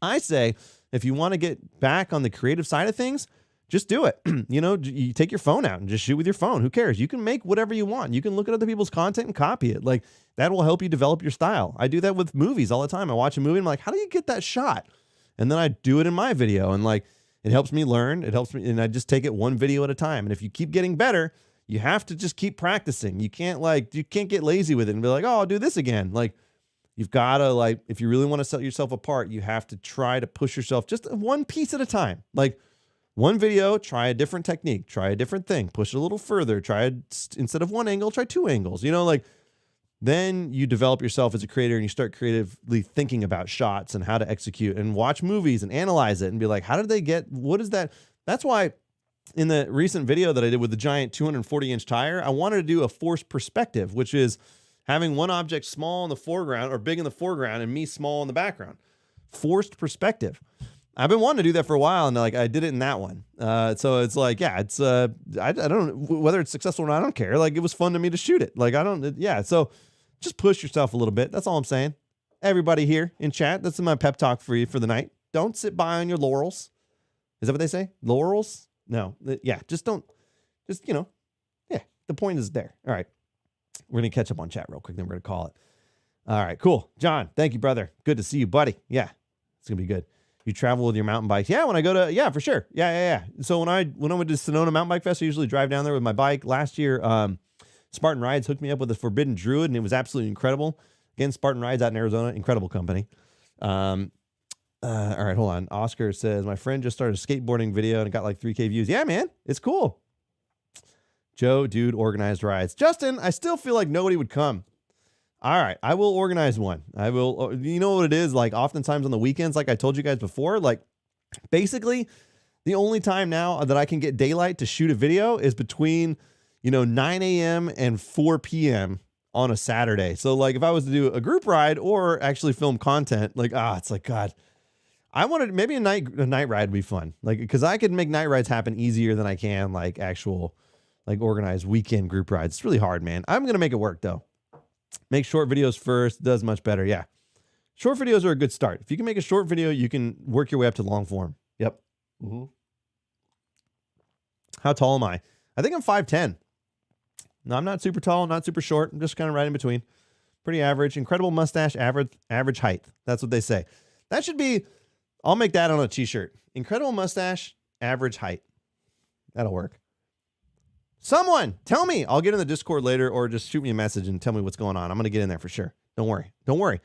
I say, if you want to get back on the creative side of things, just do it. You take your phone out and just shoot with your phone. Who cares? You can make whatever you want. You can look at other people's content and copy it. Like that will help you develop your style. I do that with movies all the time. I watch a movie and I'm like, how do you get that shot? And then I do it in my video, and like, it helps me learn. It helps me. And I just take it one video at a time. And if you keep getting better, you have to just keep practicing. You can't get lazy with it and be like, oh, I'll do this again. Like you've got to if you really want to set yourself apart, you have to try to push yourself just one piece at a time. Like one video, try a different technique, try a different thing, push it a little further, instead of one angle, try two angles, then you develop yourself as a creator and you start creatively thinking about shots and how to execute and watch movies and analyze it and be like, how did they what is that? That's why in the recent video that I did with the giant 240-inch tire, I wanted to do a forced perspective, which is having one object small in the foreground or big in the foreground and me small in the background. Forced perspective. I've been wanting to do that for a while, and I did it in that one. So it's like, yeah, it's I don't know whether it's successful or not. I don't care. Like it was fun to me to shoot it. So just push yourself a little bit. That's all I'm saying. Everybody here in chat, that's my pep talk for you for the night. Don't sit by on your laurels. Is that what they say? Laurels? No. Yeah, yeah, the point is there. All right. We're going to catch up on chat real quick, then we're going to call it. All right, cool. John, thank you, brother. Good to see you, buddy. Yeah, it's going to be good. You travel with your mountain bikes. Yeah, when I go to, for sure. Yeah. So when I went to Sonoma Mountain Bike Fest, I usually drive down there with my bike. Last year, Spartan Rides hooked me up with a Forbidden Druid, and it was absolutely incredible. Again, Spartan Rides out in Arizona, incredible company. All right, hold on. Oscar says, my friend just started a skateboarding video and it got like 3K views. Yeah, man, it's cool. Joe, dude, organized rides. Justin, I still feel like nobody would come. All right, I will organize one. I will, you know what it is? Like oftentimes on the weekends, like I told you guys before, like basically the only time now that I can get daylight to shoot a video is between 9 a.m. and 4 p.m. on a Saturday. So like if I was to do a group ride or actually film content, it's like, God, I wanted maybe a night ride would be fun. Like, cause I could make night rides happen easier than I can like actual, like organized weekend group rides. It's really hard, man. I'm going to make it work though. Make short videos first. Does much better. Yeah. Short videos are a good start. If you can make a short video, you can work your way up to long form. Yep. Mm-hmm. How tall am I? I think I'm 5'10". No, I'm not super tall, not super short. I'm just kind of right in between. Pretty average. Incredible mustache, average height. That's what they say. That should be, I'll make that on a t-shirt. Incredible mustache, average height. That'll work. Someone tell me. I'll get in the Discord later or just shoot me a message and tell me what's going on. I'm going to get in there for sure. Don't worry. Don't worry.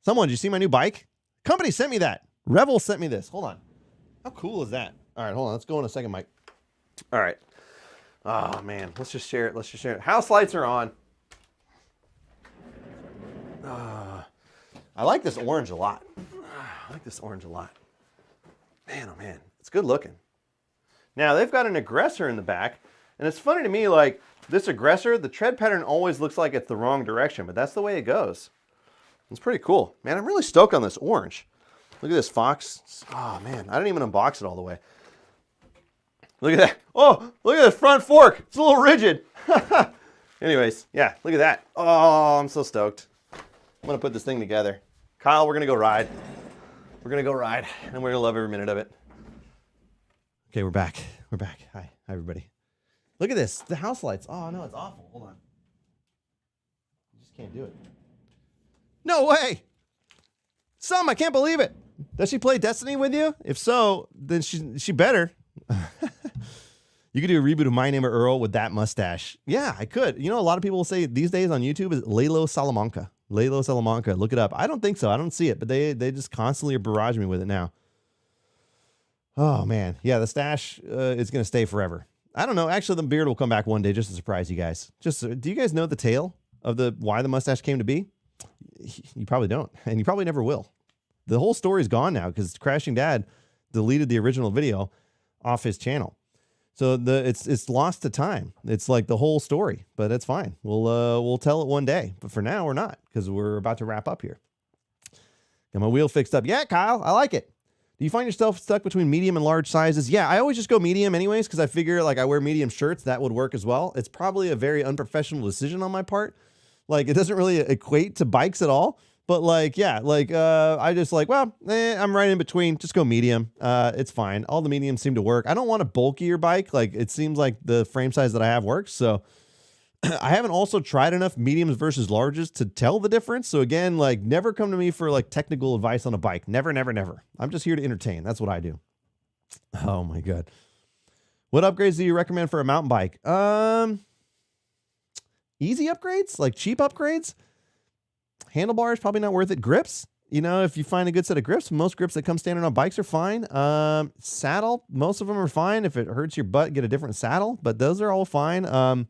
Someone, did you see my new bike? Company sent me that. Revel sent me this. Hold on. How cool is that? All right, hold on. Let's go in a second, Mike. All right. Oh, man. Let's just share it. Let's just share it. House lights are on. I like this orange a lot. I like this orange a lot. Man, oh, man. It's good looking. Now, they've got an aggressor in the back. And it's funny to me, like, this aggressor, the tread pattern always looks like it's the wrong direction, but that's the way it goes. It's pretty cool. Man, I'm really stoked on this orange. Look at this Fox. Oh, man, I didn't even unbox it all the way. Look at that. Oh, look at the front fork. It's a little rigid. Anyways, yeah, look at that. Oh, I'm so stoked. I'm going to put this thing together. Kyle, we're going to go ride. We're going to go ride, and we're going to love every minute of it. Okay, we're back. We're back. Hi, everybody. Look at this. The house lights. Oh, no, it's awful. Hold on. I just can't do it. No way. Some, I can't believe it. Does she play Destiny with you? If so, then she better. You could do a reboot of My Name is Earl with that mustache. Yeah, I could. You know, a lot of people will say these days on YouTube is Lalo Salamanca. Lalo Salamanca. Look it up. I don't think so. I don't see it, but they just constantly barrage me with it now. Oh, man. Yeah, the stash is going to stay forever. I don't know. Actually, the beard will come back one day just to surprise you guys. Do you guys know the tale of why the mustache came to be? You probably don't, and you probably never will. The whole story's gone now because Crashing Dad deleted the original video off his channel. So it's lost to time. It's like the whole story, but it's fine. We'll tell it one day, but for now we're not because we're about to wrap up here. Got my wheel fixed up. Yeah, Kyle, I like it. Do you find yourself stuck between medium and large sizes? Yeah, I always just go medium anyways because I figure like I wear medium shirts. That would work as well. It's probably a very unprofessional decision on my part. Like, it doesn't really equate to bikes at all. But, like, yeah, like, I just like, well, I'm right in between. Just go medium. It's fine. All the mediums seem to work. I don't want a bulkier bike. Like, it seems like the frame size that I have works. So, I haven't also tried enough mediums versus larges to tell the difference. So, again, like, never come to me for, like, technical advice on a bike. Never, never, never. I'm just here to entertain. That's what I do. Oh, my God. What upgrades do you recommend for a mountain bike? Easy upgrades, like cheap upgrades. Handlebars, probably not worth it. Grips, you know, if you find a good set of grips, most grips that come standard on bikes are fine. Saddle, most of them are fine. If it hurts your butt, get a different saddle, but those are all fine. If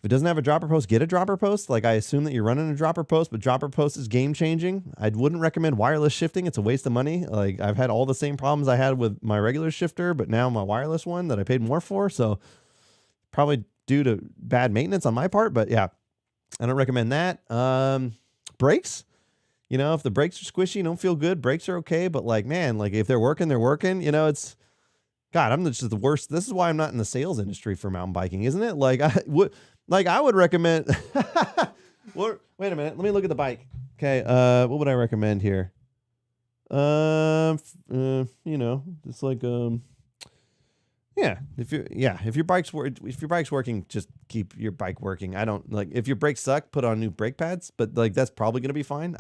it doesn't have a dropper post, get a dropper post. Like, I assume that you're running a dropper post, but dropper post is game changing. I wouldn't recommend wireless shifting. It's a waste of money. Like, I've had all the same problems I had with my regular shifter, but now my wireless one that I paid more for. So probably due to bad maintenance on my part, but yeah, I don't recommend that. Brakes, you know, if the brakes are squishy, don't feel good. Brakes are okay, but like, man, like if they're working, they're working. You know, it's God. I'm just the worst. This is why I'm not in the sales industry for mountain biking, isn't it? Like I would recommend. Wait a minute. Let me look at the bike. Okay. What would I recommend here? You know, it's like Yeah, if your bike's working, just keep your bike working. I don't like if your brakes suck, put on new brake pads, but like that's probably gonna be fine.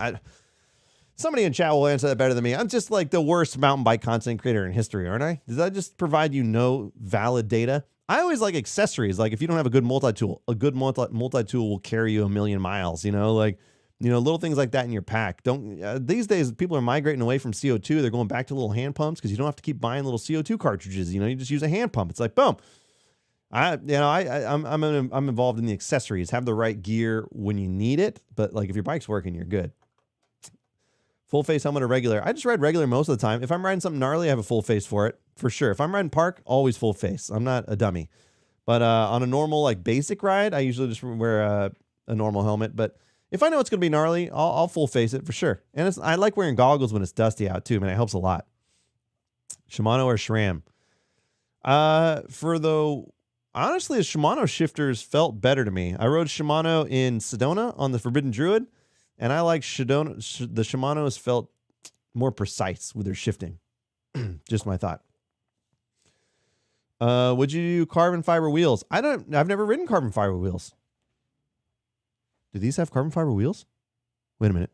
Somebody in chat will answer that better than me. I'm just like the worst mountain bike content creator in history, aren't I? Does that just provide you no valid data? I always like accessories. Like if you don't have a good multi-tool, a good multi-tool will carry you a million miles. You know, like little things like that in your pack. Don't these days people are migrating away from CO2. They're going back to little hand pumps because you don't have to keep buying little CO2 cartridges. You know, you just use a hand pump. It's like boom. I'm involved in the accessories. Have the right gear when you need it, but like if your bike's working, you're good. Full face helmet or regular? I just ride regular most of the time. If I'm riding something gnarly, I have a full face for it for sure. If I'm riding park, always full face. I'm not a dummy. But on a normal like basic ride, I usually just wear a normal helmet. But if I know it's going to be gnarly, I'll full face it for sure. And I like wearing goggles when it's dusty out too, man. It helps a lot. Shimano or SRAM? Honestly, the Shimano shifters felt better to me. I rode Shimano in Sedona on the Forbidden Druid, and I like the Shimanos felt more precise with their shifting. Just my thought. Would you do carbon fiber wheels? I've never ridden carbon fiber wheels. Do these have carbon fiber wheels? Wait a minute.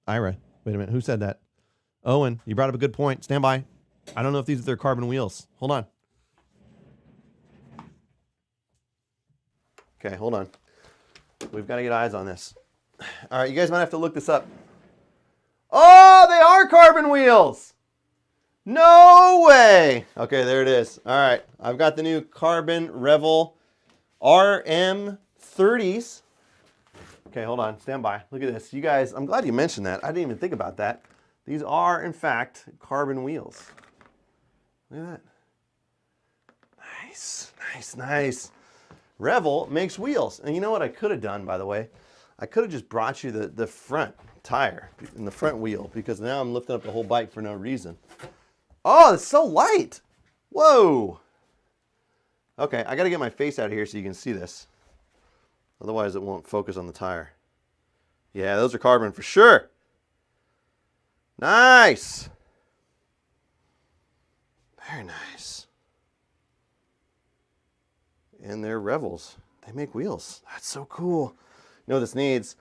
Ira, wait a minute. Who said that? Owen, you brought up a good point. Stand by. I don't know if these are their carbon wheels. Hold on. Okay, hold on. We've got to get eyes on this. All right, you guys might have to look this up. Oh, they are carbon wheels. No way. Okay, there it is. All right, I've got the new Carbon Revel RM30s. Okay, hold on, stand by. Look at this. You guys, I'm glad you mentioned that. I didn't even think about that. These are, in fact, carbon wheels. Look at that. Nice, nice, nice. Revel makes wheels. And you know what I could have done, by the way? I could have just brought you the front tire and the front wheel, because now I'm lifting up the whole bike for no reason. Oh, it's so light. Whoa. Okay, I got to get my face out of here so you can see this. Otherwise, it won't focus on the tire. Yeah, those are carbon for sure. Nice. Very nice. And they're Revels. They make wheels. That's so cool. You know what this needs?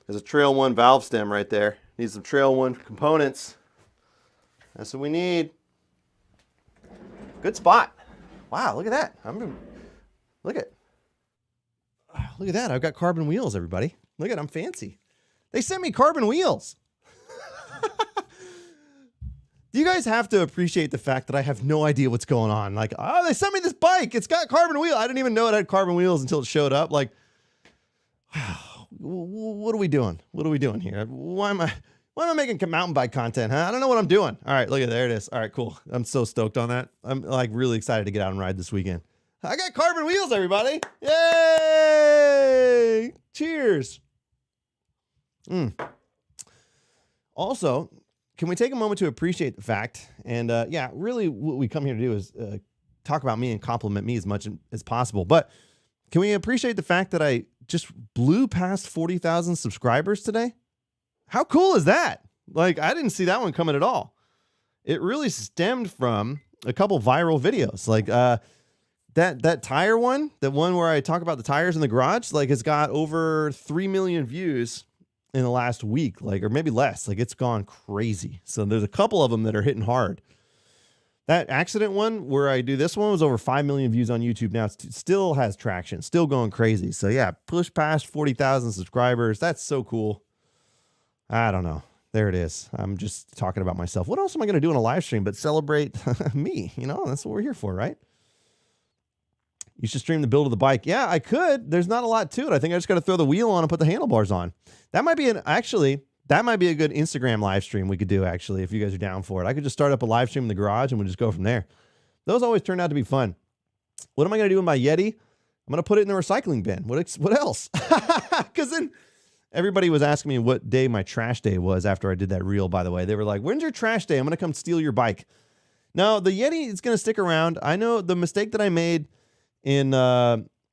There's a Trail 1 valve stem right there. Needs some Trail 1 components. That's what we need. Good spot. Wow, look at that. Look at that. I've got carbon wheels, everybody. Look at it. I'm fancy. They sent me carbon wheels. You guys have to appreciate the fact that I have no idea what's going on. Like, oh, they sent me this bike. It's got carbon wheels. I didn't even know it had carbon wheels until it showed up. Like, wow, what are we doing? What are we doing here? Why am I making mountain bike content, huh? I don't know what I'm doing. All right, look at there it is. All right, cool. I'm so stoked on that. I'm like really excited to get out and ride this weekend. I got carbon wheels, everybody. Yay! Cheers. Also, can we take a moment to appreciate the fact, and yeah, really what we come here to do is talk about me and compliment me as much as possible. But can we appreciate the fact that I just blew past 40,000 subscribers today? How cool is that? Like, I didn't see that one coming at all. It really stemmed from a couple viral videos. Like that tire one, the one where I talk about the tires in the garage, like it's got over 3 million views in the last week, like, or maybe less. Like, it's gone crazy. So there's a couple of them that are hitting hard. That accident one where I do this one was over 5 million views on YouTube now. It still has traction, still going crazy. So yeah, push past 40,000 subscribers. That's so cool. I don't know. There it is. I'm just talking about myself. What else am I going to do in a live stream but celebrate me? You know, that's what we're here for, right? You should stream the build of the bike. Yeah, I could. There's not a lot to it. I think I just got to throw the wheel on and put the handlebars on. That might be that might be a good Instagram live stream we could do, actually, if you guys are down for it. I could just start up a live stream in the garage and we'll just go from there. Those always turn out to be fun. What am I going to do with my Yeti? I'm going to put it in the recycling bin. What else? Because then everybody was asking me what day my trash day was after I did that reel, by the way. They were like, when's your trash day? I'm going to come steal your bike. No, the Yeti is going to stick around. I know the mistake that I made in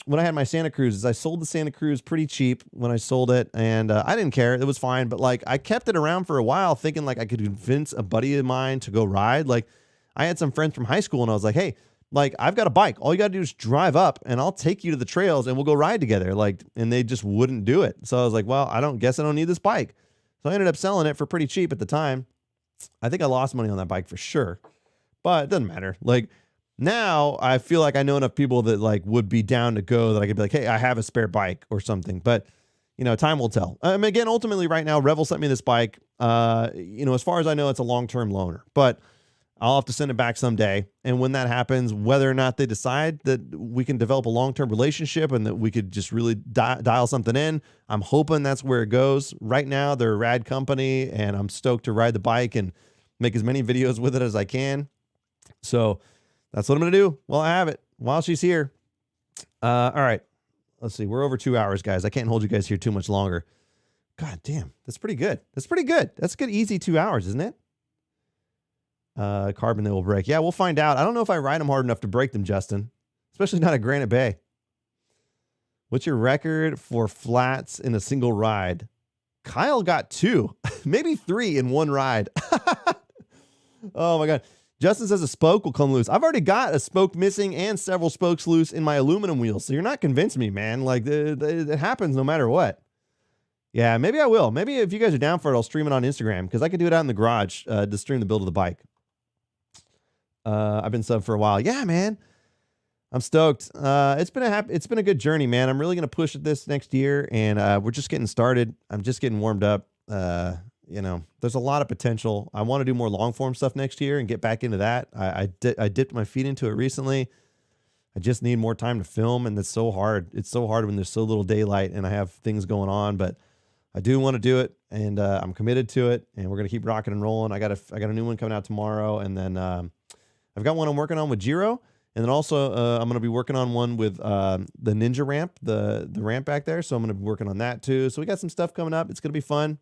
when I had my Santa Cruz is I sold the Santa Cruz pretty cheap when I sold it, and I didn't care. It was fine, but like I kept it around for a while thinking like I could convince a buddy of mine to go ride. Like I had some friends from high school and I was like, hey, like I've got a bike. All you got to do is drive up and I'll take you to the trails and we'll go ride together. Like, and they just wouldn't do it. So I was like, well, I don't need this bike. So I ended up selling it for pretty cheap at the time. I think I lost money on that bike for sure, but it doesn't matter. Like, now I feel like I know enough people that like would be down to go that I could be like, hey, I have a spare bike or something. But you know, time will tell. I mean, again, ultimately right now, Revel sent me this bike. You know, as far as I know, it's a long-term loaner, but I'll have to send it back someday. And when that happens, whether or not they decide that we can develop a long-term relationship and that we could just really dial something in, I'm hoping that's where it goes. Right now, they're a rad company and I'm stoked to ride the bike and make as many videos with it as I can. So that's what I'm going to do while I have it, while she's here. All right. Let's see. We're over 2 hours, guys. I can't hold you guys here too much longer. God damn. That's pretty good. That's pretty good. That's a good, easy 2 hours, isn't it? Carbon, they will break. Yeah, we'll find out. I don't know if I ride them hard enough to break them, Justin. Especially not at Granite Bay. What's your record for flats in a single ride? Kyle got 2. Maybe 3 in one ride. Oh, my God. Justin says a spoke will come loose. I've already got a spoke missing and several spokes loose in my aluminum wheels. So you're not convincing me, man. Like it happens no matter what. Yeah, maybe I will. Maybe if you guys are down for it, I'll stream it on Instagram because I could do it out in the garage to stream the build of the bike. I've been sub for a while. Yeah, man. I'm stoked. It's been a good journey, man. I'm really gonna push at this next year, and we're just getting started. I'm just getting warmed up. There's a lot of potential. I want to do more long form stuff next year and get back into that. I dipped my feet into it recently. I just need more time to film, and it's so hard. It's so hard when there's so little daylight and I have things going on, but I do want to do it, and I'm committed to it, and we're gonna keep rocking and rolling. I got a new one coming out tomorrow, and then I've got one I'm working on with Jiro. And then also, I'm going to be working on one with the Ninja ramp, the ramp back there. So I'm going to be working on that too. So we got some stuff coming up. It's going to be fun.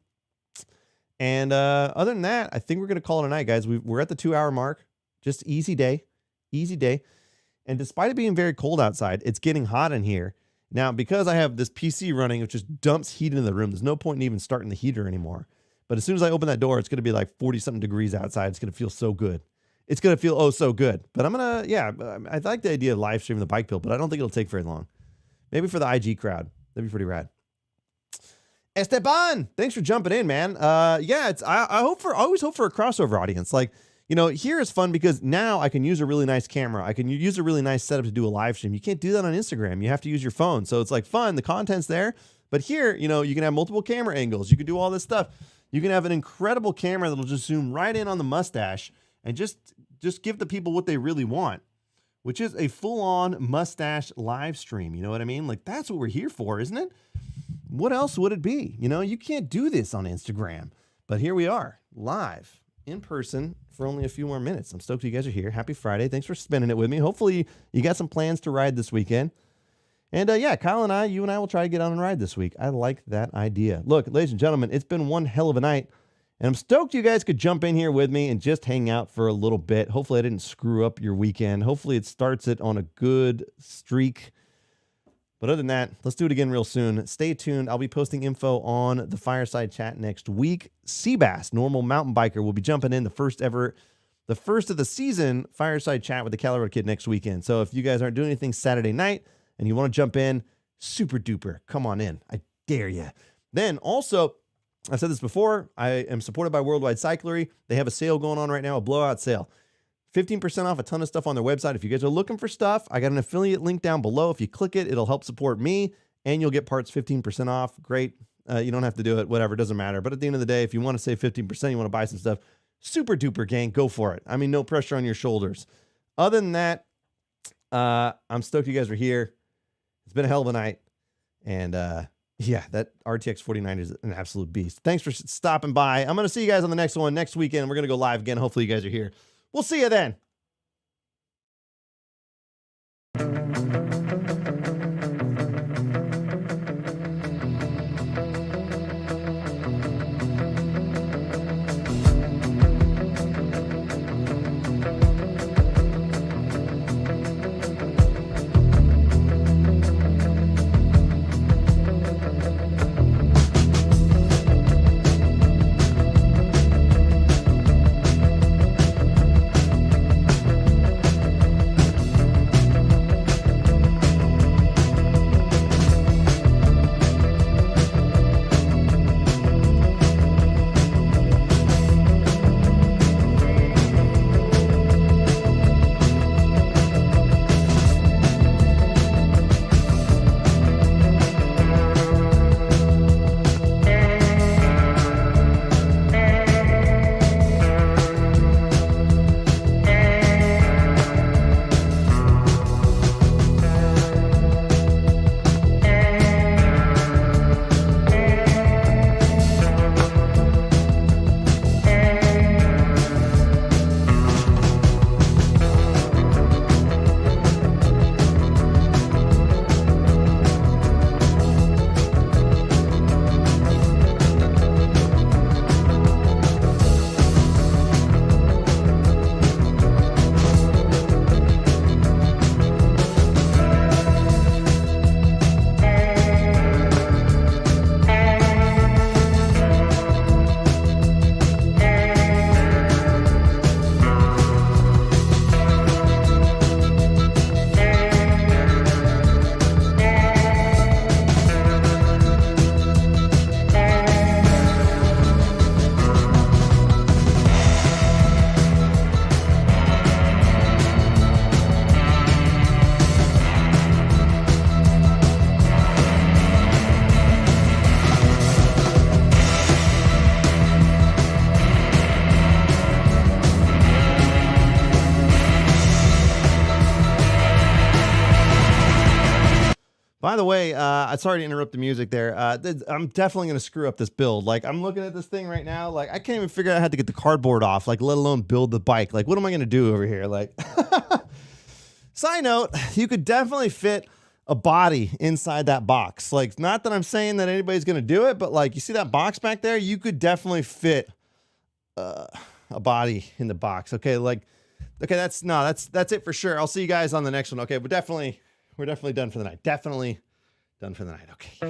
And other than that, I think we're going to call it a night, guys. We're at the 2-hour mark. Just easy day. And despite it being very cold outside, it's getting hot in here. Now, because I have this PC running, it just dumps heat into the room. There's no point in even starting the heater anymore. But as soon as I open that door, it's going to be like 40-something degrees outside. It's going to feel so good. It's going to feel oh so good. But I like the idea of live streaming the bike build, but I don't think it'll take very long. Maybe for the IG crowd. That'd be pretty rad. Esteban, thanks for jumping in, man. I always hope for a crossover audience. Like, here is fun because now I can use a really nice camera. I can use a really nice setup to do a live stream. You can't do that on Instagram. You have to use your phone. So it's like fun. The content's there. But here, you can have multiple camera angles. You can do all this stuff. You can have an incredible camera that'll just zoom right in on the mustache and just give the people what they really want, which is a full-on mustache live stream. You know what I mean? Like, that's what we're here for, isn't it? What else would it be? You can't do this on Instagram. But here we are, live, in person, for only a few more minutes. I'm stoked you guys are here. Happy Friday. Thanks for spending it with me. Hopefully, you got some plans to ride this weekend. And Kyle and you and I will try to get on and ride this week. I like that idea. Look, ladies and gentlemen, it's been one hell of a night. And I'm stoked you guys could jump in here with me and just hang out for a little bit. Hopefully I didn't screw up your weekend. Hopefully it starts it on a good streak. But other than that, let's do it again real soon. Stay tuned. I'll be posting info on the Fireside Chat next week. Seabass, normal mountain biker, will be jumping in the first of the season Fireside Chat with the Calirado Kid next weekend. So if you guys aren't doing anything Saturday night and you want to jump in, super duper, come on in. I dare you. Then also, I've said this before, I am supported by Worldwide Cyclery. They have a sale going on right now, a blowout sale. 15% off a ton of stuff on their website. If you guys are looking for stuff, I got an affiliate link down below. If you click it, it'll help support me, and you'll get parts 15% off. Great. You don't have to do it. Whatever. It doesn't matter. But at the end of the day, if you want to save 15%, you want to buy some stuff, super duper gang, go for it. I mean, no pressure on your shoulders. Other than that, I'm stoked you guys are here. It's been a hell of a night. And, that RTX 49 is an absolute beast. Thanks for stopping by. I'm going to see you guys on the next one next weekend. We're going to go live again. Hopefully you guys are here. We'll see you then. By the way, sorry to interrupt the music there. I'm definitely going to screw up this build. Like, I'm looking at this thing right now. Like, I can't even figure out how to get the cardboard off, like, let alone build the bike. Like, what am I going to do over here? Like, side note, you could definitely fit a body inside that box. Like, not that I'm saying that anybody's going to do it, but like, you see that box back there? You could definitely fit a body in the box. Okay, like, okay, that's it for sure. I'll see you guys on the next one. Okay, we're definitely done for the night. Definitely done for the night. Okay.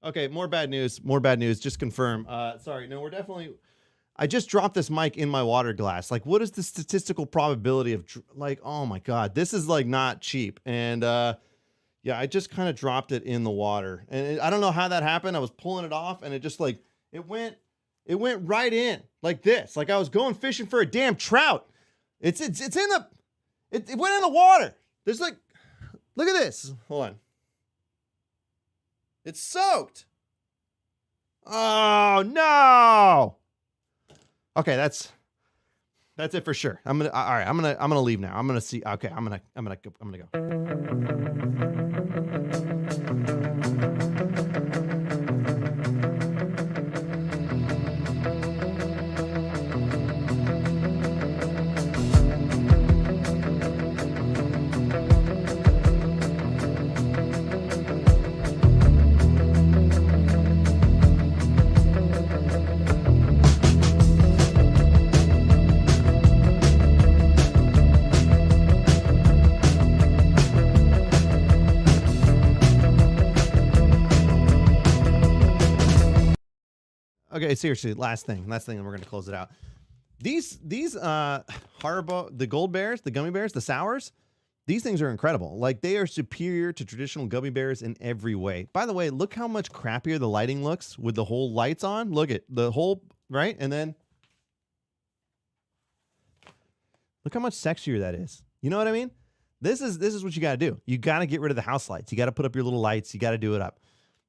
Okay, more bad news. Just confirm. Sorry, no, I just dropped this mic in my water glass. Like, what is the statistical probability of, like, oh my God, this is like not cheap. And yeah, I just kind of dropped it in the water. And I don't know how that happened. I was pulling it off and it just like, it went right in like this. Like I was going fishing for a damn trout. It went in the water. There's like, look at this. Hold on. It's soaked. Oh no. Okay, that's it for sure. All right, I'm gonna leave now. I'm gonna see. Okay, I'm gonna go. Okay, seriously, last thing, and we're gonna close it out. These Haribo, the gold bears, the gummy bears, the sours, these things are incredible. Like they are superior to traditional gummy bears in every way. By the way, look how much crappier the lighting looks with the whole lights on. Look at the whole, right? And then look how much sexier that is. You know what I mean? This is what you gotta do. You gotta get rid of the house lights. You gotta put up your little lights. You gotta do it up.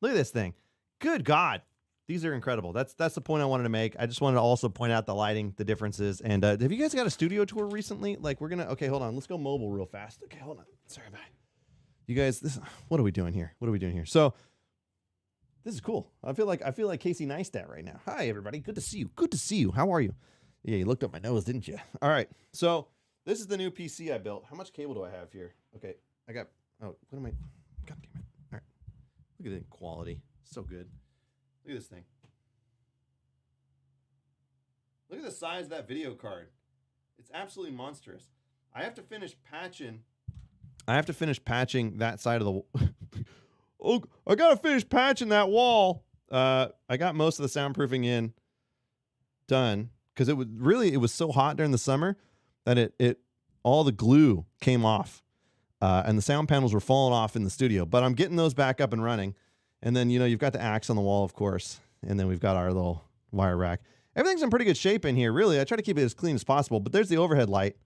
Look at this thing. Good God. These are incredible. That's the point I wanted to make. I just wanted to also point out the lighting, the differences. And have you guys got a studio tour recently? Like okay, hold on. Let's go mobile real fast. Okay, hold on. Sorry, bye. You guys, what are we doing here? So this is cool. I feel like Casey Neistat right now. Hi, everybody. Good to see you. How are you? Yeah, you looked up my nose, didn't you? All right. So this is the new PC I built. How much cable do I have here? Okay, I got, God damn it. All right. Look at the quality. So good. Look at this thing. Look at the size of that video card. It's absolutely monstrous. I have to finish patching that side of the oh, I got to finish patching that wall. I got most of the soundproofing in done because it was so hot during the summer that all the glue came off. And the sound panels were falling off in the studio, but I'm getting those back up and running. And then, you've got the axe on the wall, of course. And then we've got our little wire rack. Everything's in pretty good shape in here, really. I try to keep it as clean as possible. But there's the overhead light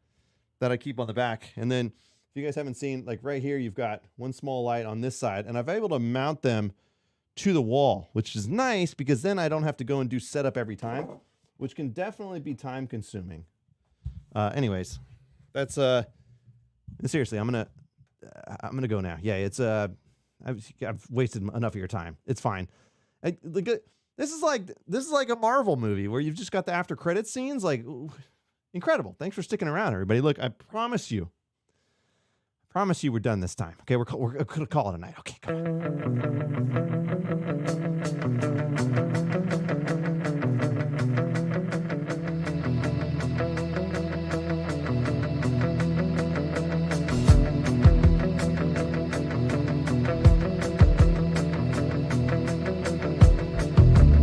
that I keep on the back. And then, if you guys haven't seen, like right here, you've got one small light on this side. And I've been able to mount them to the wall, which is nice because then I don't have to go and do setup every time, which can definitely be time consuming. Anyways, that's seriously, I'm gonna go now. Yeah, it's I've wasted enough of your time. It's fine. This is like a Marvel movie where you've just got the after credits scenes. Like, incredible. Thanks for sticking around, everybody. Look, I promise you we're done this time. Okay, we're gonna call it a night. Okay, come on.